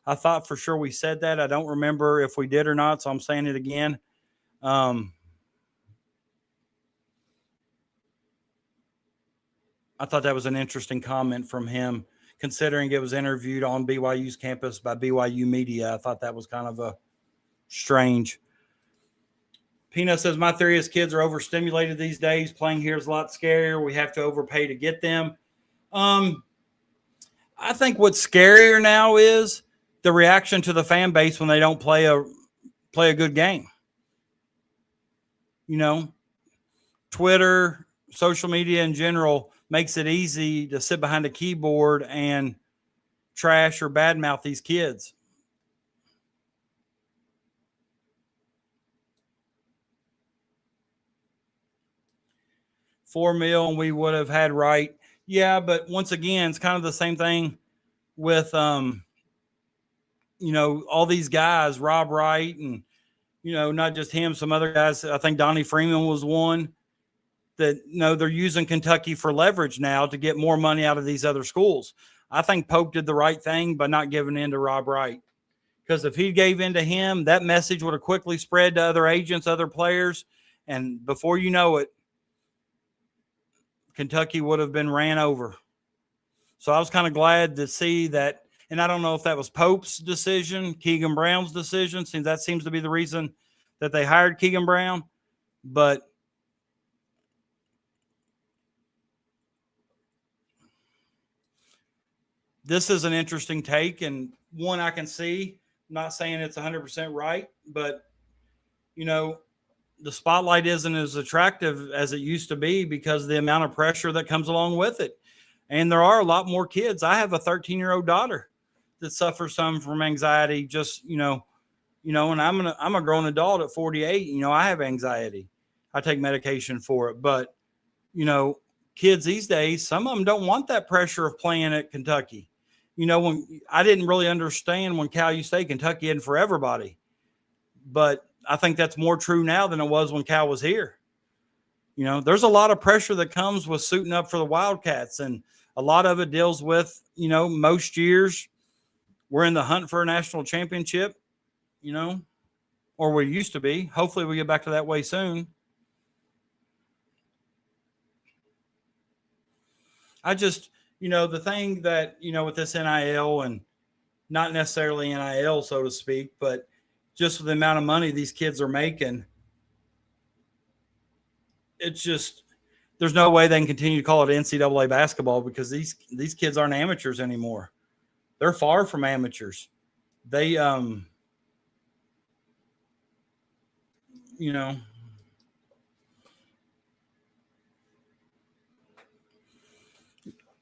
I thought for sure we said that. I don't remember if we did or not, so I'm saying it again. I thought that was an interesting comment from him, considering it was interviewed on BYU's campus by BYU media. I thought that was kind of a strange. Peanut says, my theory is kids are overstimulated these days. Playing here is a lot scarier. We have to overpay to get them. I think what's scarier now is the reaction to the fan base when they don't play a good game. Twitter, social media in general makes it easy to sit behind a keyboard and trash or badmouth these kids. $4 million we would have had right. Yeah, but once again, it's kind of the same thing with, all these guys, Rob Wright and, not just him, some other guys. I think Donnie Freeman was one that, they're using Kentucky for leverage now to get more money out of these other schools. I think Pope did the right thing by not giving in to Rob Wright, because if he gave in to him, that message would have quickly spread to other agents, other players, and before you know it, Kentucky would have been ran over. So I was kind of glad to see that And I don't know if that was Pope's decision, Keegan Brown's decision, since that seems to be the reason that they hired Keegan Brown. But this is an interesting take, and one I can see. I'm not saying it's 100% right, but, you know, the spotlight isn't as attractive as it used to be because of the amount of pressure that comes along with it. And there are a lot more kids. I have a 13-year-old daughter that suffers some from anxiety. Just, you know, and I'm a grown adult at 48. You know, I have anxiety. I take medication for it. But, you know, kids these days, some of them don't want that pressure of playing at Kentucky. You know, when I didn't really understand when Cal used to say Kentucky isn't for everybody. But I think that's more true now than it was when Cal was here. You know, there's a lot of pressure that comes with suiting up for the Wildcats, and a lot of it deals with, you know, most years we're in the hunt for a national championship, you know, or we used to be. Hopefully we get back to that way soon. I just, you know, the thing that, you know, with this NIL, and not necessarily NIL, so to speak, but just with the amount of money these kids are making, it's just, there's no way they can continue to call it NCAA basketball because these kids aren't amateurs anymore. They're far from amateurs. They, you know,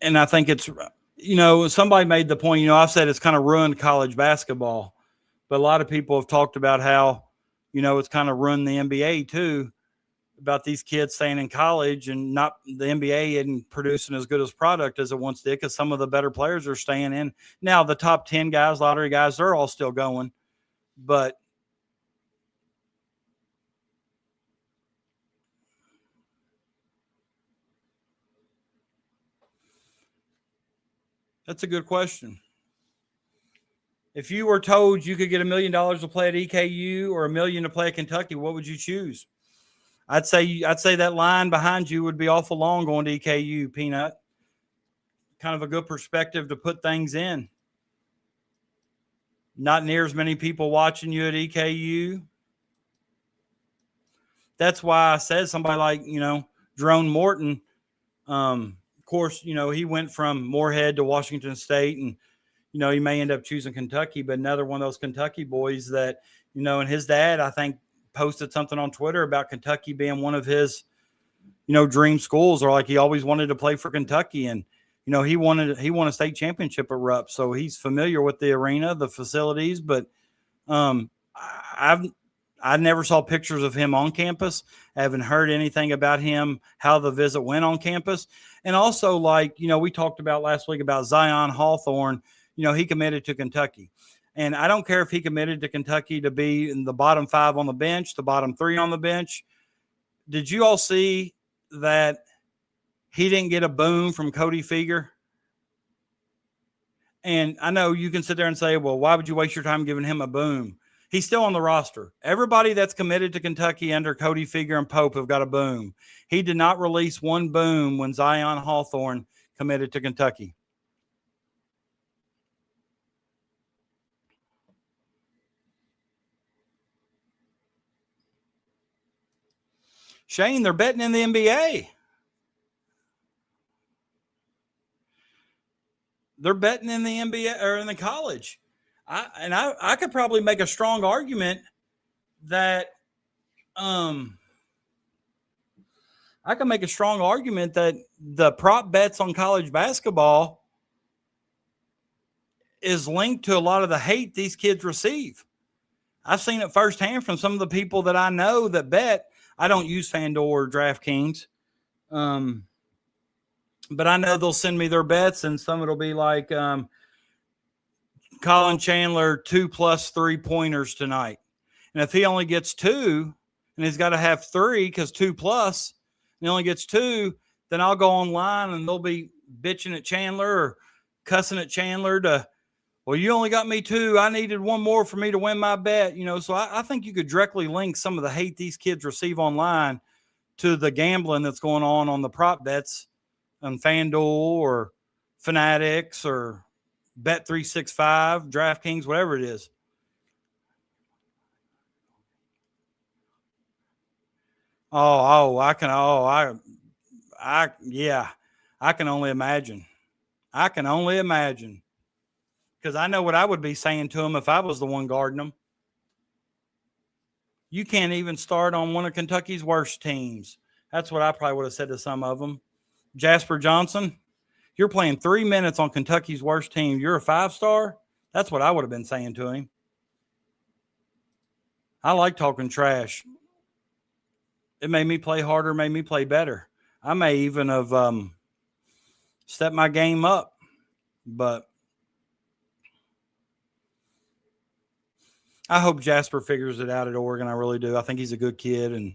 and I think it's, you know, somebody made the point, you know, I've said it's kind of ruined college basketball, but a lot of people have talked about how, you know, it's kind of ruined the NBA too, about these kids staying in college and not the NBA isn't producing as good as product as it once did because some of the better players are staying in. Now, the top 10 guys, lottery guys, they're all still going. But that's a good question. If you were told you could get $1 million to play at EKU or $1 million to play at Kentucky, what would you choose? I'd say that line behind you would be awful long going to EKU, Peanut. Kind of a good perspective to put things in. Not near as many people watching you at EKU. That's why I said somebody like, you know, Jerome Morton, of course, you know, he went from Moorhead to Washington State, and, you know, he may end up choosing Kentucky, but another one of those Kentucky boys that, you know, and his dad, I think, posted something on Twitter about Kentucky being one of his, you know, dream schools, or like he always wanted to play for Kentucky. And, you know, he won a state championship at Rupp. So he's familiar with the arena, the facilities, but I never saw pictures of him on campus. I haven't heard anything about him, how the visit went on campus. And also, like, you know, we talked about last week about Zion Hawthorne, you know, he committed to Kentucky. And I don't care if he committed to Kentucky to be in the bottom 5 on the bench, the bottom 3 on the bench. Did you all see that he didn't get a boom from Cody Feger? And I know you can sit there and say, well, why would you waste your time giving him a boom? He's still on the roster. Everybody that's committed to Kentucky under Cody Feger and Pope have got a boom. He did not release one boom when Zion Hawthorne committed to Kentucky. Shane, they're betting in the NBA. They're betting in the NBA or in the college. I could probably make a strong argument that the prop bets on college basketball is linked to a lot of the hate these kids receive. I've seen it firsthand from some of the people that I know that bet. I don't use FanDuel or DraftKings. But I know they'll send me their bets, and some it'll be like Colin Chandler 2+ 3-pointers tonight. And if he only gets 2, and he's got to have 3 because 2+, and he only gets 2, then I'll go online and they'll be bitching at Chandler or cussing at Chandler to, well, you only got me 2. I needed 1 more for me to win my bet. You know, so I think you could directly link some of the hate these kids receive online to the gambling that's going on the prop bets on FanDuel or Fanatics or Bet365, DraftKings, whatever it is. I can only imagine. I can only imagine. Because I know what I would be saying to him if I was the one guarding him. You can't even start on one of Kentucky's worst teams. That's what I probably would have said to some of them. Jasper Johnson, you're playing 3 minutes on Kentucky's worst team. You're a 5-star? That's what I would have been saying to him. I like talking trash. It made me play harder, made me play better. I may even have stepped my game up. But I hope Jasper figures it out at Oregon. I really do. I think he's a good kid, and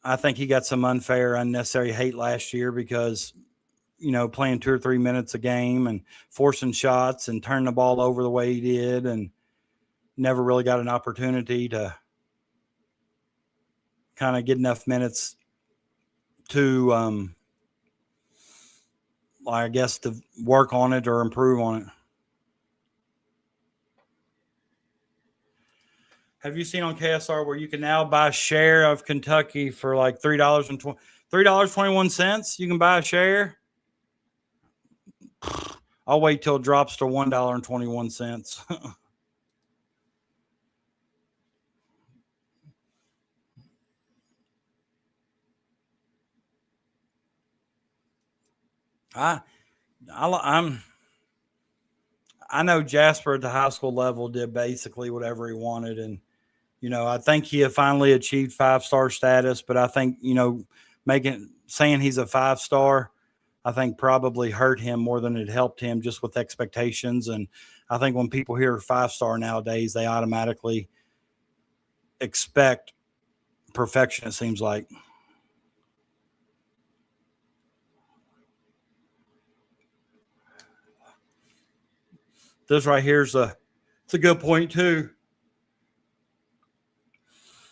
I think he got some unfair, unnecessary hate last year because, playing 2 or 3 minutes a game and forcing shots and turning the ball over the way he did, and never really got an opportunity to kind of get enough minutes to, I guess, to work on it or improve on it. Have you seen on KSR where you can now buy a share of Kentucky for like $3.21? You can buy a share. I'll wait till it drops to $1.21. I know Jasper at the high school level did basically whatever he wanted, and I think he had finally achieved 5-star status, but I think, saying he's a 5-star, I think probably hurt him more than it helped him just with expectations. And I think when people hear 5-star nowadays, they automatically expect perfection, it seems like. This right here it's a good point too.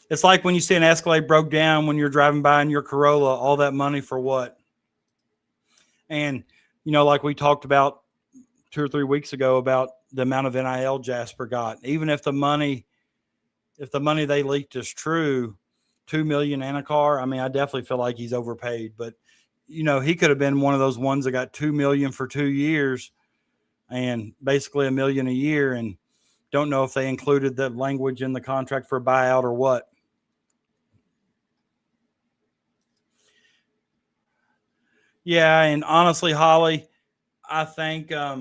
It's like when you see an Escalade broke down when you're driving by in your Corolla, all that money for what? And, like we talked about 2 or 3 weeks ago about the amount of NIL Jasper got. Even if the money they leaked is true, $2 million and a car, I definitely feel like he's overpaid. But, he could have been one of those ones that got $2 million for 2 years and basically $1 million a year, and don't know if they included that language in the contract for a buyout or what. Yeah, and honestly, Holly, I think but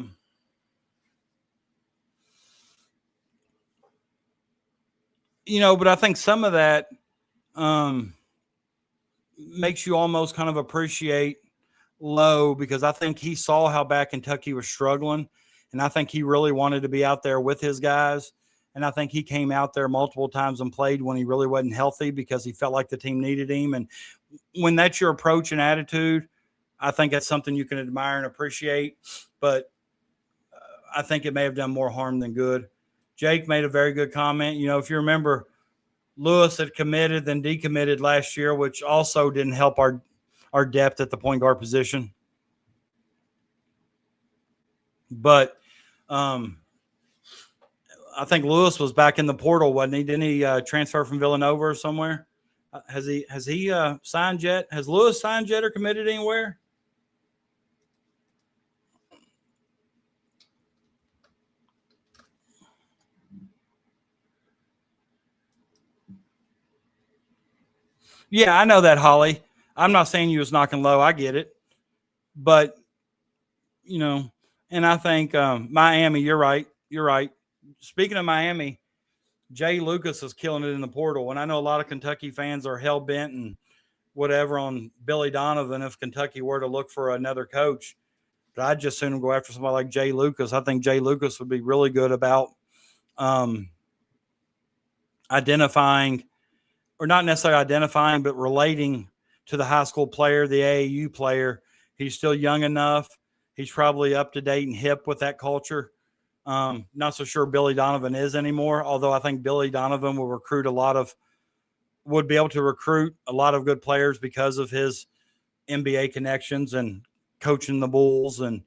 I think some of that makes you almost kind of appreciate Lowe, because I think he saw how bad Kentucky was struggling, and I think he really wanted to be out there with his guys. And I think he came out there multiple times and played when he really wasn't healthy because he felt like the team needed him. And when that's your approach and attitude, I think that's something you can admire and appreciate. But I think it may have done more harm than good. Jake made a very good comment. If you remember, Lewis had committed then decommitted last year, which also didn't help our depth at the point guard position. But I think Lewis was back in the portal, wasn't he? Didn't he transfer from Villanova or somewhere? Has he signed yet? Has Lewis signed yet or committed anywhere? Yeah, I know that, Holly. I'm not saying you was knocking low. I get it. But, and I think Miami, you're right. You're right. Speaking of Miami, Jay Lucas is killing it in the portal. And I know a lot of Kentucky fans are hell-bent and whatever on Billy Donovan if Kentucky were to look for another coach. But I'd just sooner go after somebody like Jay Lucas. I think Jay Lucas would be really good about identifying, or not necessarily identifying, but relating to the high school player, the AAU player. He's still young enough. He's probably up to date and hip with that culture. Not so sure Billy Donovan is anymore, although I think Billy Donovan would be able to recruit a lot of good players because of his NBA connections and coaching the Bulls and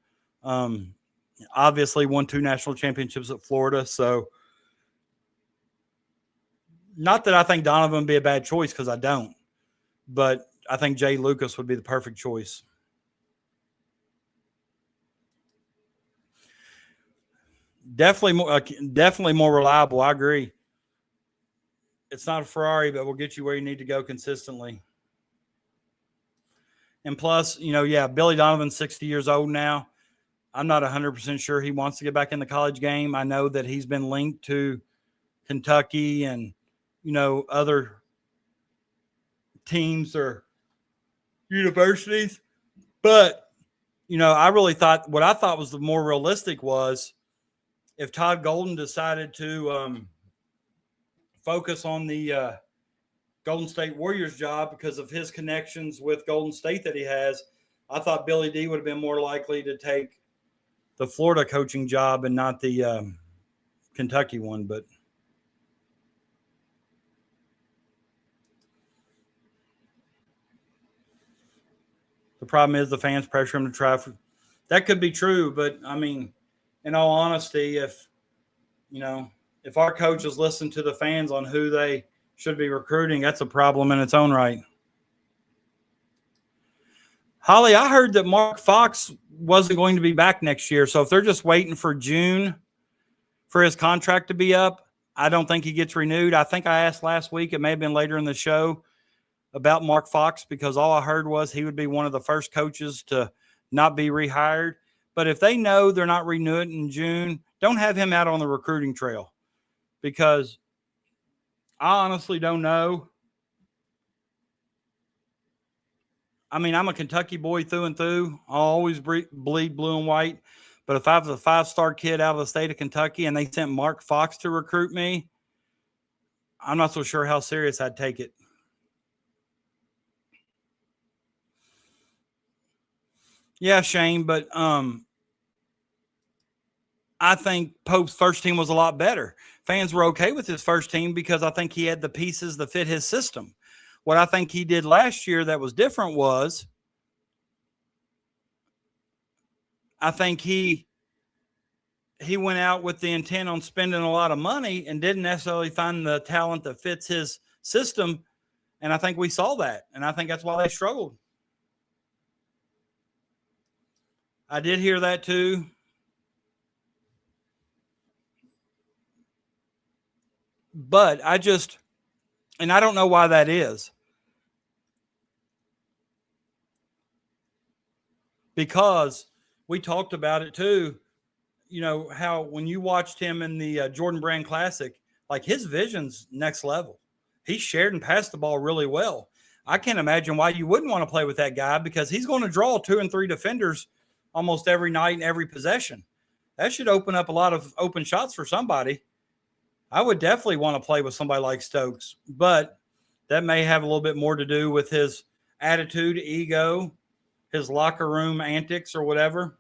obviously won 2 national championships at Florida. So not that I think Donovan would be a bad choice, because I don't, but I think Jay Lucas would be the perfect choice. Definitely more reliable. I agree. It's not a Ferrari, but we'll get you where you need to go consistently. And plus, Billy Donovan's 60 years old now. I'm not 100% sure he wants to get back in the college game. I know that he's been linked to Kentucky and, other teams or universities. But, I really thought what I thought was the more realistic was if Todd Golden decided to focus on the Golden State Warriors job because of his connections with Golden State that he has, I thought Billy D would have been more likely to take the Florida coaching job and not the Kentucky one. But the problem is the fans pressure him to try. That could be true, but I mean, in all honesty, if our coaches listen to the fans on who they should be recruiting, that's a problem in its own right. Holly, I heard that Mark Fox wasn't going to be back next year. So if they're just waiting for June for his contract to be up, I don't think he gets renewed. I think I asked last week, it may have been later in the show, about Mark Fox, because all I heard was he would be one of the first coaches to not be rehired. But if they know they're not renewing in June, don't have him out on the recruiting trail, because I honestly don't know. I mean, I'm a Kentucky boy through and through. I'll always bleed blue and white. But if I was a 5-star kid out of the state of Kentucky and they sent Mark Fox to recruit me, I'm not so sure how serious I'd take it. Yeah, Shane, but I think Pope's first team was a lot better. Fans were okay with his first team because I think he had the pieces that fit his system. What I think he did last year that was different was I think he went out with the intent on spending a lot of money and didn't necessarily find the talent that fits his system. And I think we saw that. And I think that's why they struggled. I did hear that too. But I don't know why that is. Because we talked about it too, how when you watched him in the Jordan Brand Classic, like his vision's next level. He shared and passed the ball really well. I can't imagine why you wouldn't want to play with that guy, because he's going to draw 2 and 3 defenders almost every night and every possession. That should open up a lot of open shots for somebody. I would definitely want to play with somebody like Stokes, but that may have a little bit more to do with his attitude, ego, his locker room antics or whatever.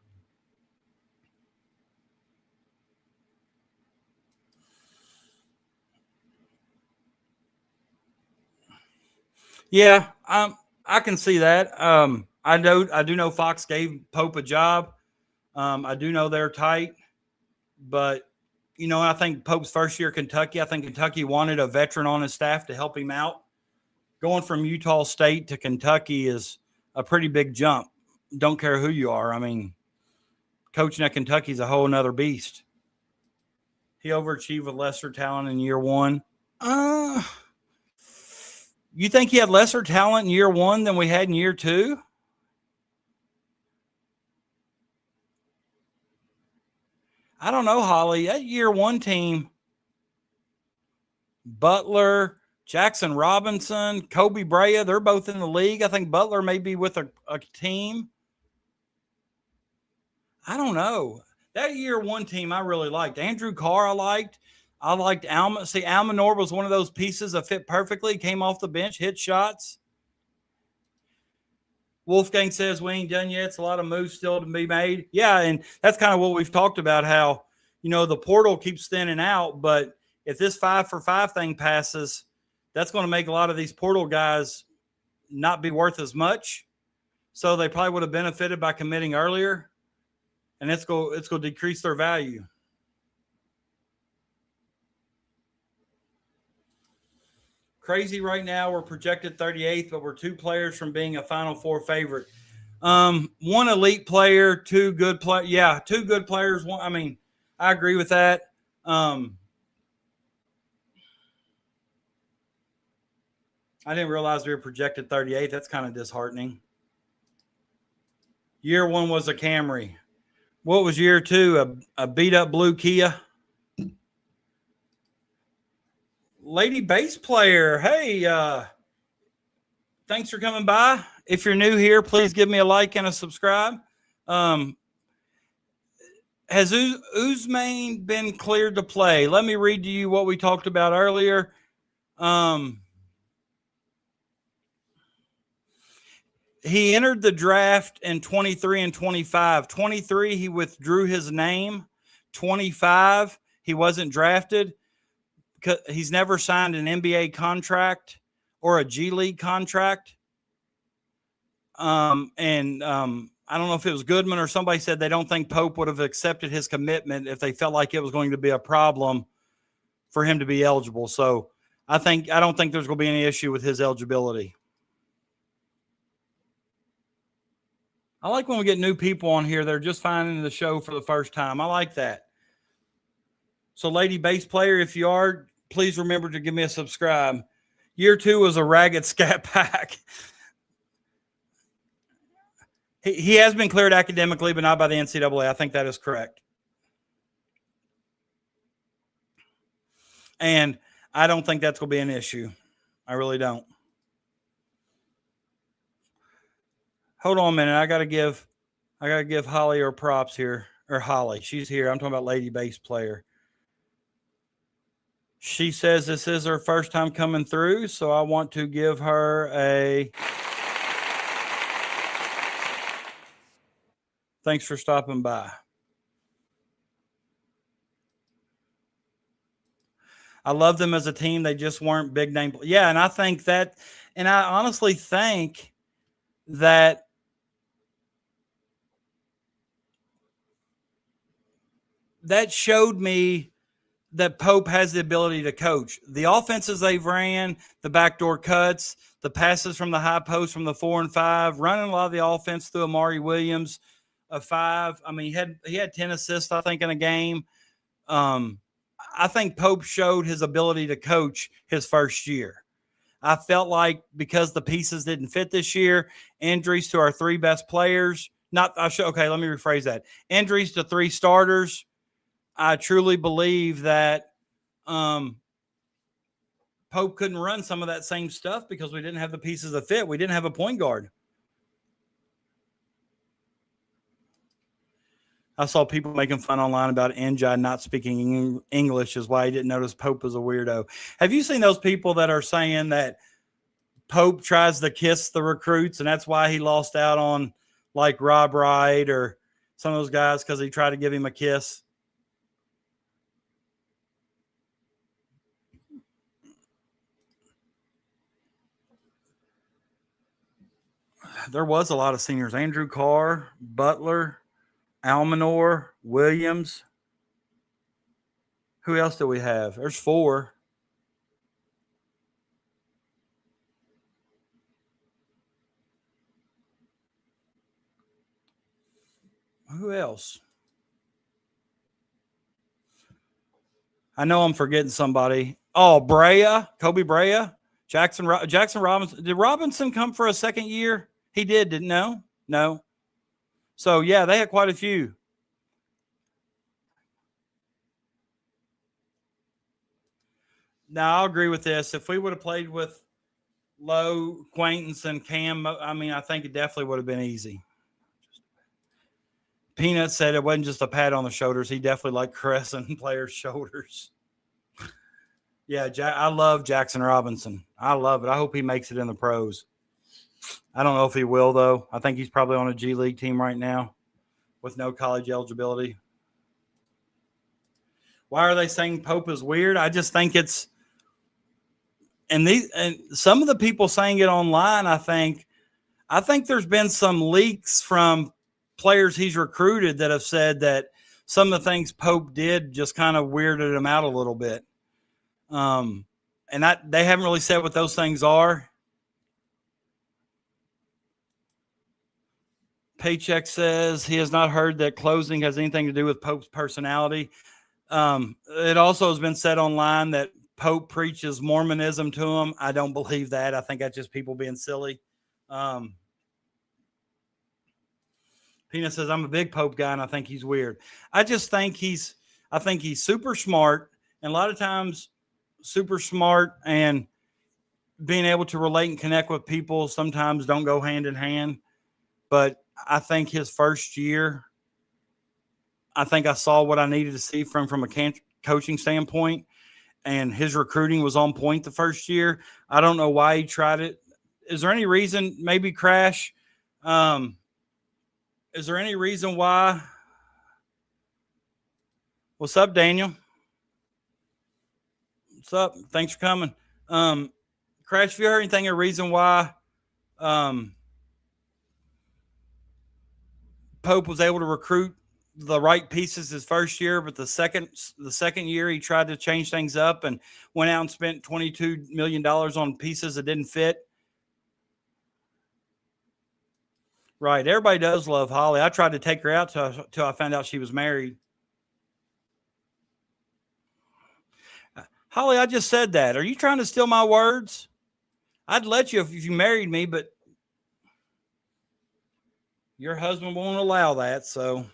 Yeah, I can see that. I do know Fox gave Pope a job. I do know they're tight, but I think Pope's first year at Kentucky, I think Kentucky wanted a veteran on his staff to help him out. Going from Utah State to Kentucky is a pretty big jump. Don't care who you are. I mean, coaching at Kentucky is a whole nother beast. He overachieved with lesser talent in year one. You think he had lesser talent in year one than we had in year two? I don't know, Holly. That year one team, Butler, Jackson Robinson, Kobe Brea, they're both in the league. I think Butler may be with a team. I don't know. That year one team I really liked. Andrew Carr I liked. I liked Alma. See, Almanor was one of those pieces that fit perfectly. Came off the bench, hit shots. Wolfgang says we ain't done yet. It's a lot of moves still to be made. Yeah, and that's kind of what we've talked about, how, the portal keeps thinning out. But if this 5-for-5 thing passes, that's going to make a lot of these portal guys not be worth as much. So they probably would have benefited by committing earlier. and it's going to decrease their value. Crazy right now. We're projected 38th, but we're 2 players from being a Final Four favorite. 1 elite player, 2 good players. Yeah, 2 good players. I agree with that. I didn't realize we were projected 38th. That's kind of disheartening. Year 1 was a Camry. What was year 2? A beat-up blue Kia. Lady bass player. Hey, thanks for coming by. If you're new here, please give me a like and a subscribe. Has Ousmane been cleared to play? Let me read to you what we talked about earlier. He entered the draft in 23 and 25. 23, he withdrew his name. 25, he wasn't drafted. He's never signed an NBA contract or a G League contract. I don't know if it was Goodman or somebody said they don't think Pope would have accepted his commitment if they felt like it was going to be a problem for him to be eligible. So I don't think there's going to be any issue with his eligibility. I like when we get new people on here. They're just finding the show for the first time. I like that. So, lady bass player, if you are, please remember to give me a subscribe. Year 2 was a ragged scat pack. He has been cleared academically, but not by the NCAA. I think that is correct. And I don't think that's going to be an issue. I really don't. Hold on a minute. I gotta give Holly her props here. Or Holly. She's here. I'm talking about lady bass player. She says this is her first time coming through, so I want to give her a thanks for stopping by. I love them as a team. They just weren't big name. Yeah, and I think that, and I honestly think that showed me that Pope has the ability to coach. The offenses they've ran, the backdoor cuts, the passes from the high post from the 4 and 5, running a lot of the offense through Amari Williams, a 5. I mean, he had 10 assists, I think, in a game. I think Pope showed his ability to coach his first year. I felt like because the pieces didn't fit this year, injuries to our 3 best players. Let me rephrase that. Injuries to 3 starters. I truly believe that Pope couldn't run some of that same stuff because we didn't have the pieces that fit. We didn't have a point guard. I saw people making fun online about N'Diaye not speaking English is why he didn't notice Pope was a weirdo. Have you seen those people that are saying that Pope tries to kiss the recruits and that's why he lost out on like Rob Wright or some of those guys because he tried to give him a kiss? There was a lot of seniors. Andrew Carr, Butler, Almanor, Williams. Who else do we have? There's 4. Who else? I know I'm forgetting somebody. Oh, Brea, Kobe Brea, Jackson Robinson. Did Robinson come for a second year? He did, didn't know? No. So, yeah, they had quite a few. Now, I'll agree with this. If we would have played with Lowe, Quaintance, and Cam, I think it definitely would have been easy. Peanut said it wasn't just a pat on the shoulders. He definitely liked caressing players' shoulders. Yeah, I love Jackson Robinson. I love it. I hope he makes it in the pros. I don't know if he will, though. I think he's probably on a G League team right now with no college eligibility. Why are they saying Pope is weird? I just think it's – and some of the people saying it online, I think there's been some leaks from players he's recruited that have said that some of the things Pope did just kind of weirded him out a little bit. And they haven't really said what those things are. Paycheck says he has not heard that closing has anything to do with Pope's personality. It also has been said online that Pope preaches Mormonism to him. I don't believe that. I think that's just people being silly. Pina says, I'm a big Pope guy, and I think he's weird. I think he's super smart, and a lot of times super smart and being able to relate and connect with people sometimes don't go hand in hand. But I think his first year, I think I saw what I needed to see from a coaching standpoint, and his recruiting was on point the first year. I don't know why he tried it. Is there any reason, maybe Crash, is there any reason why? What's up, Daniel? What's up? Thanks for coming. Crash, have you heard anything, a reason why Pope was able to recruit the right pieces his first year, but the second year he tried to change things up and went out and spent $22 million on pieces that didn't fit? Right. Everybody does love Holly. I tried to take her out till I found out she was married. Holly, I just said that. Are you trying to steal my words? I'd let you if you married me, but your husband won't allow that, so.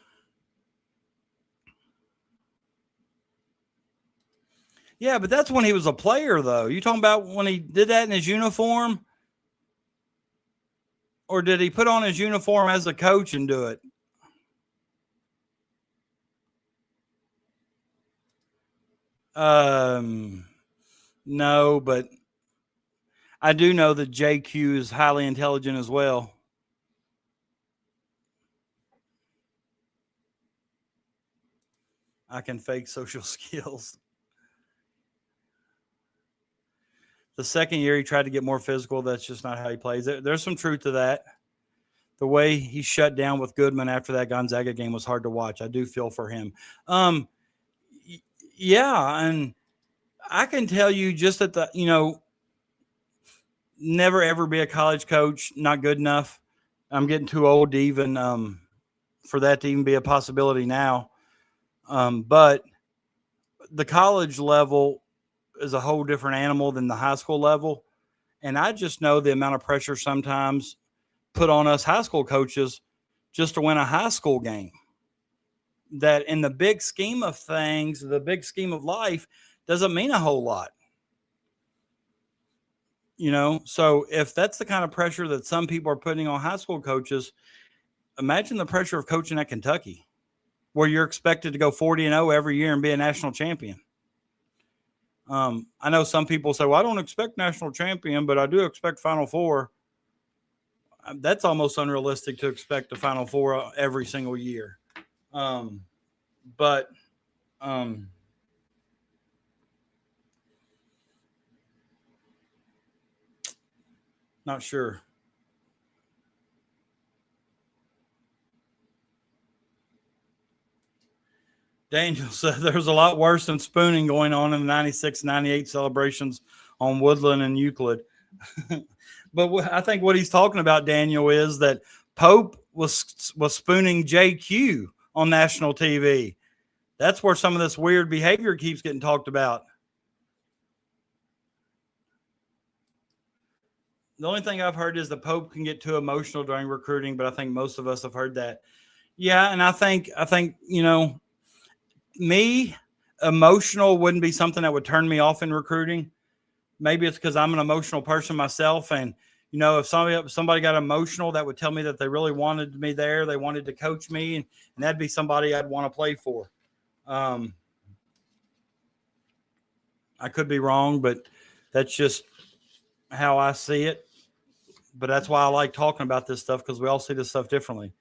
Yeah, but that's when he was a player, though. You talking about when he did that in his uniform? Or did he put on his uniform as a coach and do it? No, but I do know that JQ is highly intelligent as well. I can fake social skills. The second year, he tried to get more physical. That's just not how he plays. There's some truth to that. The way he shut down with Goodman after that Gonzaga game was hard to watch. I do feel for him. Yeah, and I can tell you just that never ever be a college coach. Not good enough. I'm getting too old to even for that to even be a possibility now. But the college level is a whole different animal than the high school level. And I just know the amount of pressure sometimes put on us high school coaches just to win a high school game. That in the big scheme of things, the big scheme of life doesn't mean a whole lot. So if that's the kind of pressure that some people are putting on high school coaches, imagine the pressure of coaching at Kentucky, where you're expected to go 40-0 every year and be a national champion. I know some people say, well, I don't expect national champion, but I do expect Final Four. That's almost unrealistic to expect a Final Four every single year. But not sure. Daniel said there's a lot worse than spooning going on in the 96-98 celebrations on Woodland and Euclid. But I think what he's talking about, Daniel, is that Pope was spooning JQ on national TV. That's where some of this weird behavior keeps getting talked about. The only thing I've heard is the Pope can get too emotional during recruiting, but I think most of us have heard that. Yeah, and I think me, emotional wouldn't be something that would turn me off in recruiting. Maybe it's because I'm an emotional person myself. And, if somebody got emotional, that would tell me that they really wanted me there. They wanted to coach me, and that'd be somebody I'd want to play for. I could be wrong, but that's just how I see it. But that's why I like talking about this stuff, because we all see this stuff differently.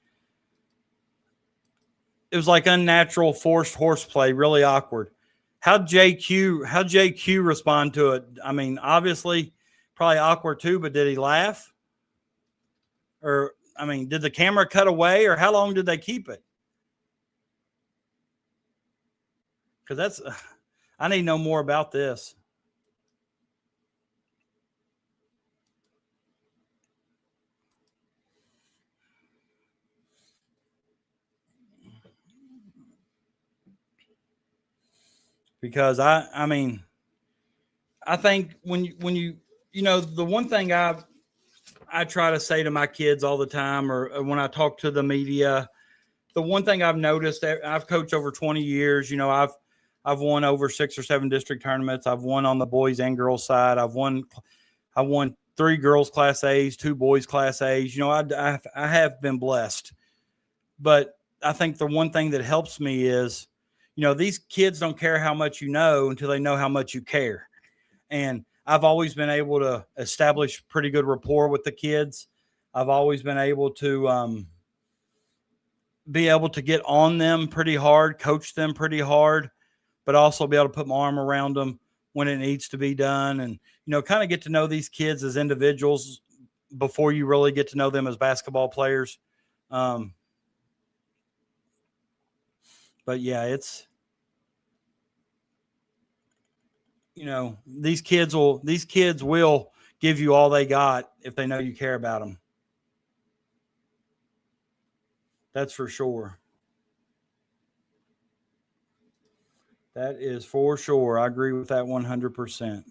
It was like unnatural, forced horseplay, really awkward. How'd JQ respond to it? I mean, obviously, probably awkward too, but did he laugh? Or I mean, did the camera cut away, or how long did they keep it? Because I need to know more about this. Because I mean, I think when you the one thing I try to say to my kids all the time, or when I talk to the media, the one thing I've noticed, I've coached over 20 years. I've won over 6 or 7 district tournaments. I've won on the boys and girls side. I won 3 girls class A's, 2 boys class A's. I have been blessed, but I think the one thing that helps me is, these kids don't care how much you know until they know how much you care. And I've always been able to establish pretty good rapport with the kids. I've always been able to get on them pretty hard, coach them pretty hard, but also be able to put my arm around them when it needs to be done. And, kind of get to know these kids as individuals before you really get to know them as basketball players. But yeah, it's, these kids will give you all they got if they know you care about them. That's for sure. That is for sure. I agree with that 100%.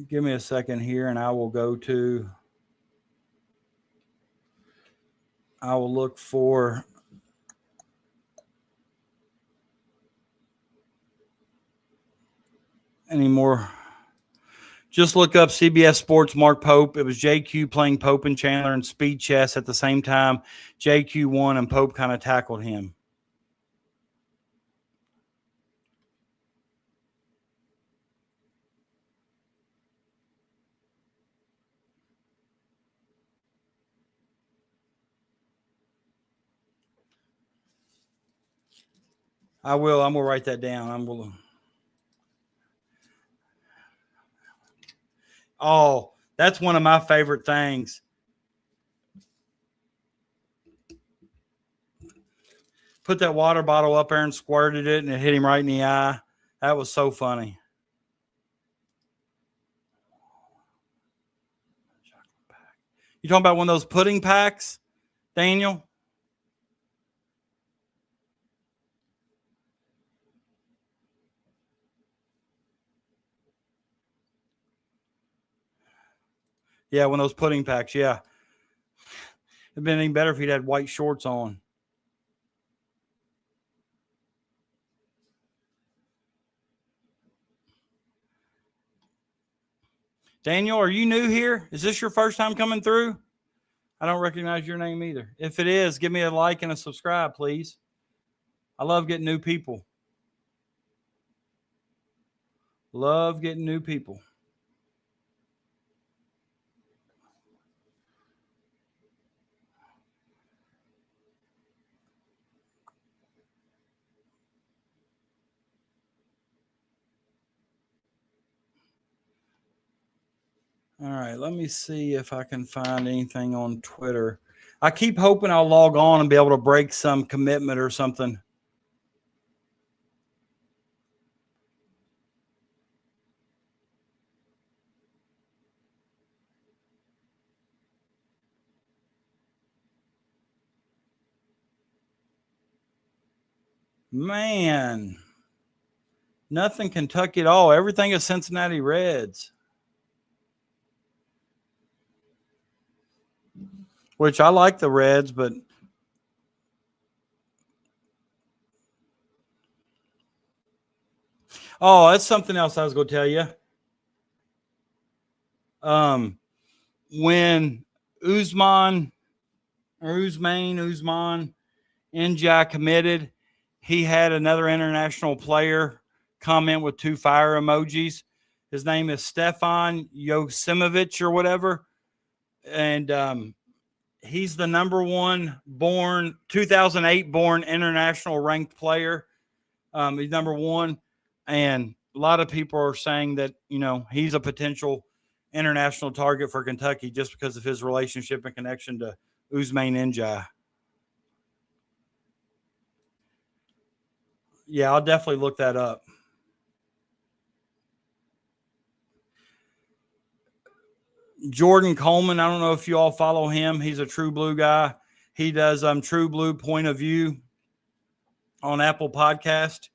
Give me a second here and I will look for any more. Just look up CBS Sports Mark Pope. It was JQ playing Pope and Chandler in speed chess at the same time. JQ won and Pope kind of tackled him. I will. I'm going to write that down. Oh, that's one of my favorite things. Put that water bottle up there and squirted it, and it hit him right in the eye. That was so funny. You talking about one of those pudding packs, Daniel? Yeah, one of those pudding packs, yeah. It'd been even better if he'd had white shorts on. Daniel, are you new here? Is this your first time coming through? I don't recognize your name either. If it is, give me a like and a subscribe, please. I love getting new people. Love getting new people. All right, let me see if I can find anything on Twitter. I keep hoping I'll log on and be able to break some commitment or something. Man, nothing Kentucky at all. Everything is Cincinnati Reds. Which I like the Reds, but oh, that's something else I was going to tell you. When Ousmane N'Diaye committed, he had another international player comment with 2 fire emojis. His name is Stefan Josimovic or whatever. And he's the number 1 born, 2008 born international ranked player. He's number 1. And a lot of people are saying that, he's a potential international target for Kentucky just because of his relationship and connection to Ousmane N'Diaye. Yeah, I'll definitely look that up. Jordan Coleman, I don't know if you all follow him. He's a True Blue guy. He does True Blue Point of View on Apple Podcast.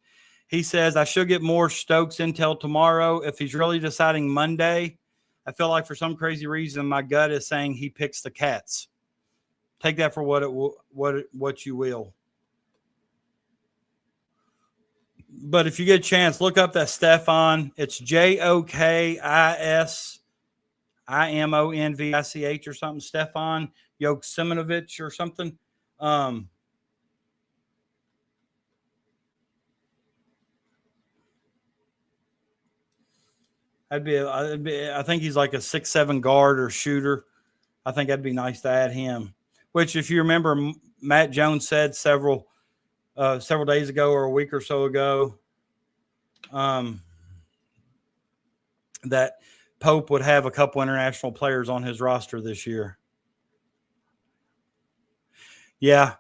He says, I should get more Stokes intel tomorrow. If he's really deciding Monday, I feel like for some crazy reason my gut is saying he picks the Cats. Take that for what you will. But if you get a chance, look up that Stefan. It's Jokissimonvich or something. Stefan Joksimonovich or something. I think he's like a 6'7" guard or shooter. I think that'd be nice to add him. Which, if you remember, Matt Jones said several days ago or a week or so ago, that Pope would have a couple international players on his roster this year. Yeah.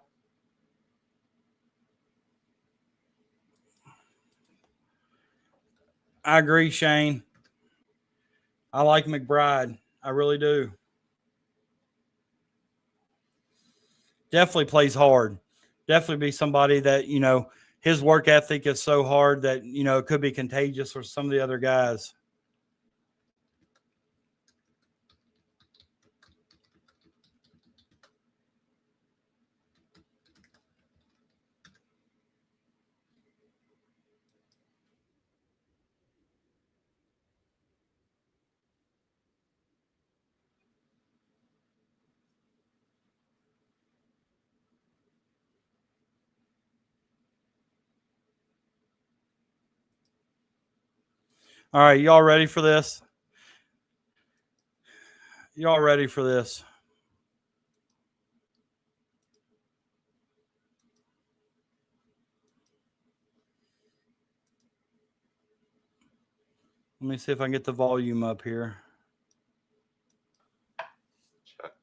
I agree, Shane. I like McBride. I really do. Definitely plays hard. Definitely be somebody that, his work ethic is so hard that, it could be contagious for some of the other guys. All right, y'all ready for this? Y'all ready for this? Let me see if I can get the volume up here. Check.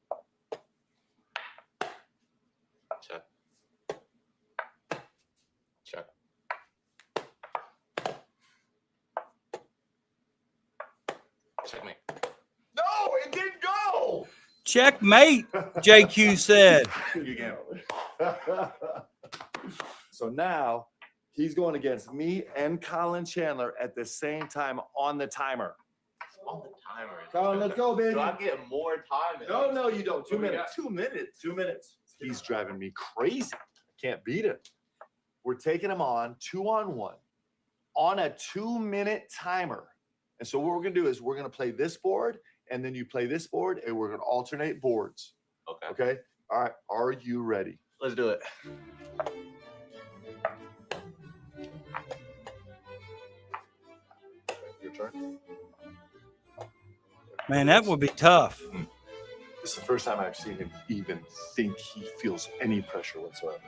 Checkmate. No, it didn't go. Checkmate, JQ said. So now he's going against me and Colin Chandler at the same time on the timer. On the timer. Colin, let's go, baby. Do I get more time? No, you don't. 2 minutes. 2 minutes. 2 minutes. He's driving me crazy. I can't beat him. We're taking him on 2-on-1 on a 2-minute timer. And so what we're going to do is we're going to play this board, and then you play this board, and we're going to alternate boards. Okay. Okay? All right. Are you ready? Let's do it. Your turn. Man, that would be tough. This is the first time I've seen him even think he feels any pressure whatsoever.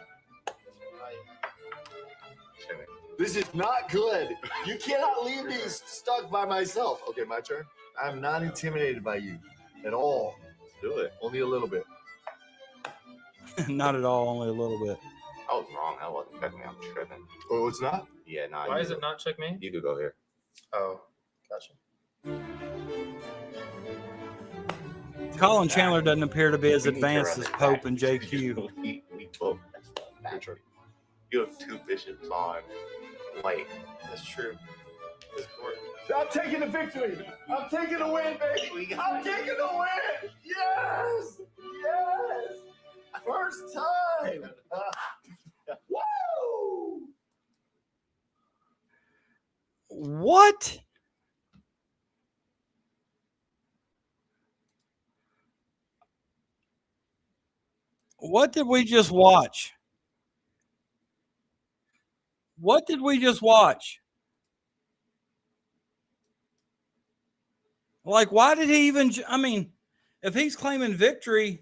This is not good. You cannot leave me stuck by myself. Okay, my turn. I'm not intimidated by you at all. Let's do it. Only a little bit. Not at all, only a little bit. I was wrong. I wasn't checking me. I'm tripping. Oh, it's not? Yeah, no. Why is it not check me? You could go here. Oh, gotcha. Colin Chandler doesn't appear to be as advanced as Pope and JQ. We both. You have 2 bishops on white. That's true. I'm taking the victory. I'm taking the win, baby. I'm taking the win. Yes. Yes. First time. Woo! What? What did we just watch? What did we just watch? Like, why did he even, I mean, if he's claiming victory,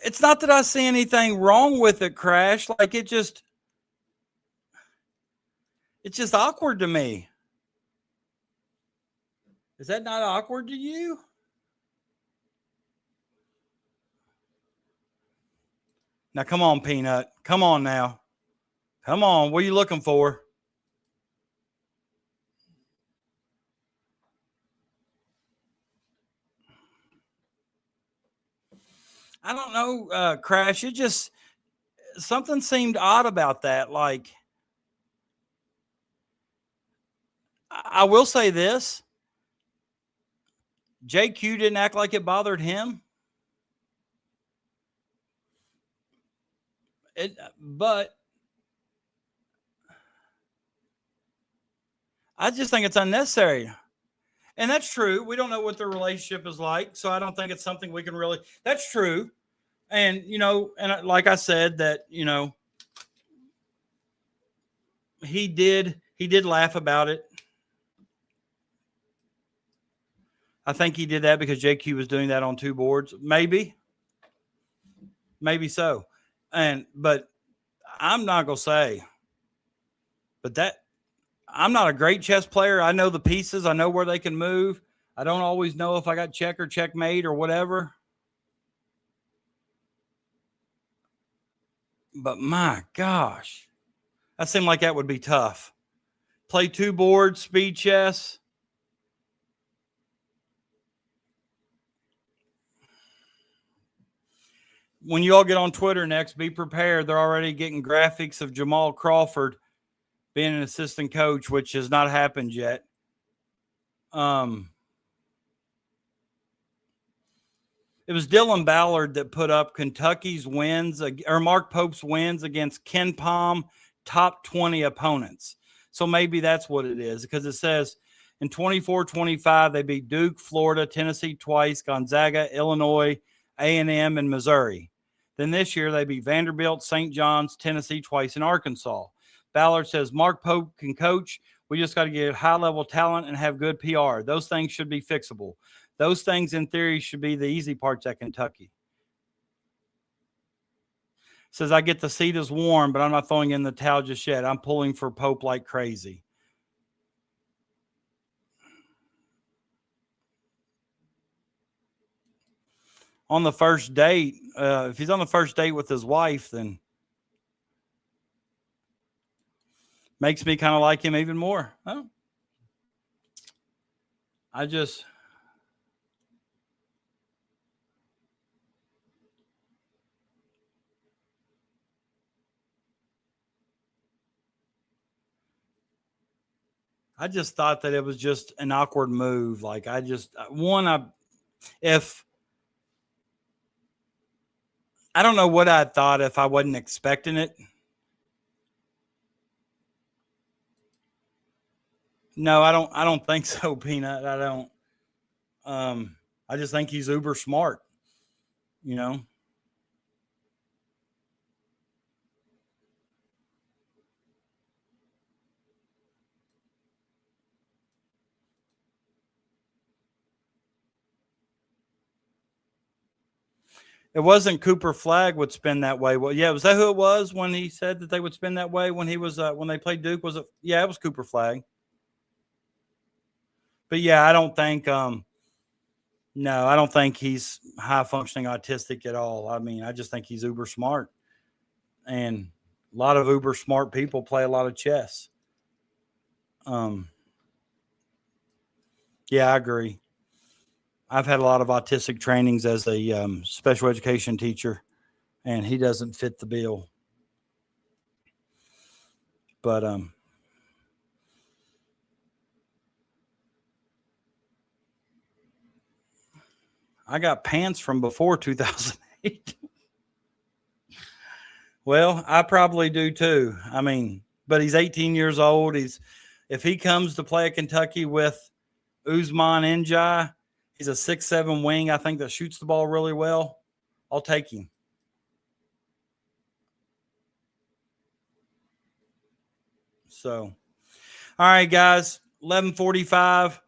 it's not that I see anything wrong with it, Crash. Like, it's just awkward to me. Is that not awkward to you? Now, come on, Peanut. Come on now. Come on. What are you looking for? I don't know, Crash. It just, something seemed odd about that. Like, I will say this. JQ didn't act like it bothered him. But I just think it's unnecessary. And that's true. We don't know what their relationship is like. So I don't think it's something we can really, that's true. And, you know, and like I said, that, you know, he did laugh about it. I think he did that because JQ was doing that on 2 boards. Maybe so. But I'm not going to say, but that, I'm not a great chess player. I know the pieces. I know where they can move. I don't always know if I got check or checkmate or whatever. But my gosh, that seemed like that would be tough. Play 2 boards, speed chess. When you all get on Twitter next, be prepared. They're already getting graphics of Jamal Crawford being an assistant coach, which has not happened yet. It was Dylan Ballard that put up Kentucky's wins, or Mark Pope's wins against Ken Palm top 20 opponents. So maybe that's what it is, because it says in 24-25, they beat Duke, Florida, Tennessee twice, Gonzaga, Illinois, A&M, and Missouri. Then this year, they beat Vanderbilt, St. John's, Tennessee twice, and Arkansas. Ballard says, Mark Pope can coach. We just got to get high-level talent and have good PR. Those things should be fixable. Those things, in theory, should be the easy parts at Kentucky. Says, I get the seat is warm, but I'm not throwing in the towel just yet. I'm pulling for Pope like crazy. On the first date, if he's on the first date with his wife, then makes me kind of like him even more. Huh? I just thought that it was just an awkward move. Like if I don't know what I thought if I wasn't expecting it. No, I don't think so, Peanut. I don't. I just think he's uber smart, you know. It wasn't Cooper Flagg would spin that way. Well, yeah, was that who it was when he said that they would spin that way when he was when they played Duke? Was it? Yeah, it was Cooper Flagg. But yeah, I don't think no, I don't think he's high functioning autistic at all. I mean, I just think he's uber smart. And a lot of uber smart people play a lot of chess. Yeah, I agree. I've had a lot of autistic trainings as a special education teacher, and he doesn't fit the bill. But I got pants from before 2008. Well, I probably do too. I mean, but he's 18 years old. If he comes to play at Kentucky with Ousmane N'Diaye, he's a 6'7" wing, I think, that shoots the ball really well. I'll take him. So, all right, guys, 11:45,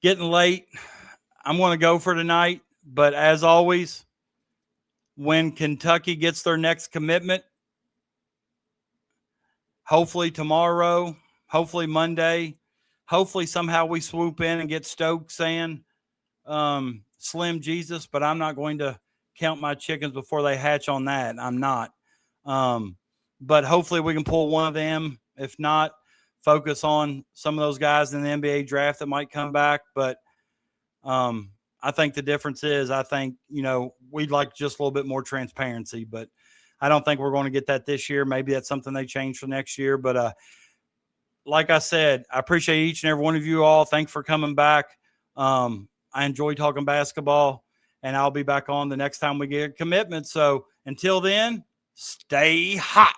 getting late. I'm going to go for tonight. But as always, when Kentucky gets their next commitment, hopefully tomorrow, hopefully Monday, hopefully somehow we swoop in and get Stokes saying Slim Jesus, but I'm not going to count my chickens before they hatch on that. I'm not. But hopefully we can pull one of them. If not, focus on some of those guys in the NBA draft that might come back. But I think the difference is, I think, we'd like just a little bit more transparency, but I don't think we're going to get that this year. Maybe that's something they change for next year. But like I said, I appreciate each and every one of you all. Thanks for coming back. I enjoy talking basketball, and I'll be back on the next time we get a commitment. So until then, stay hot.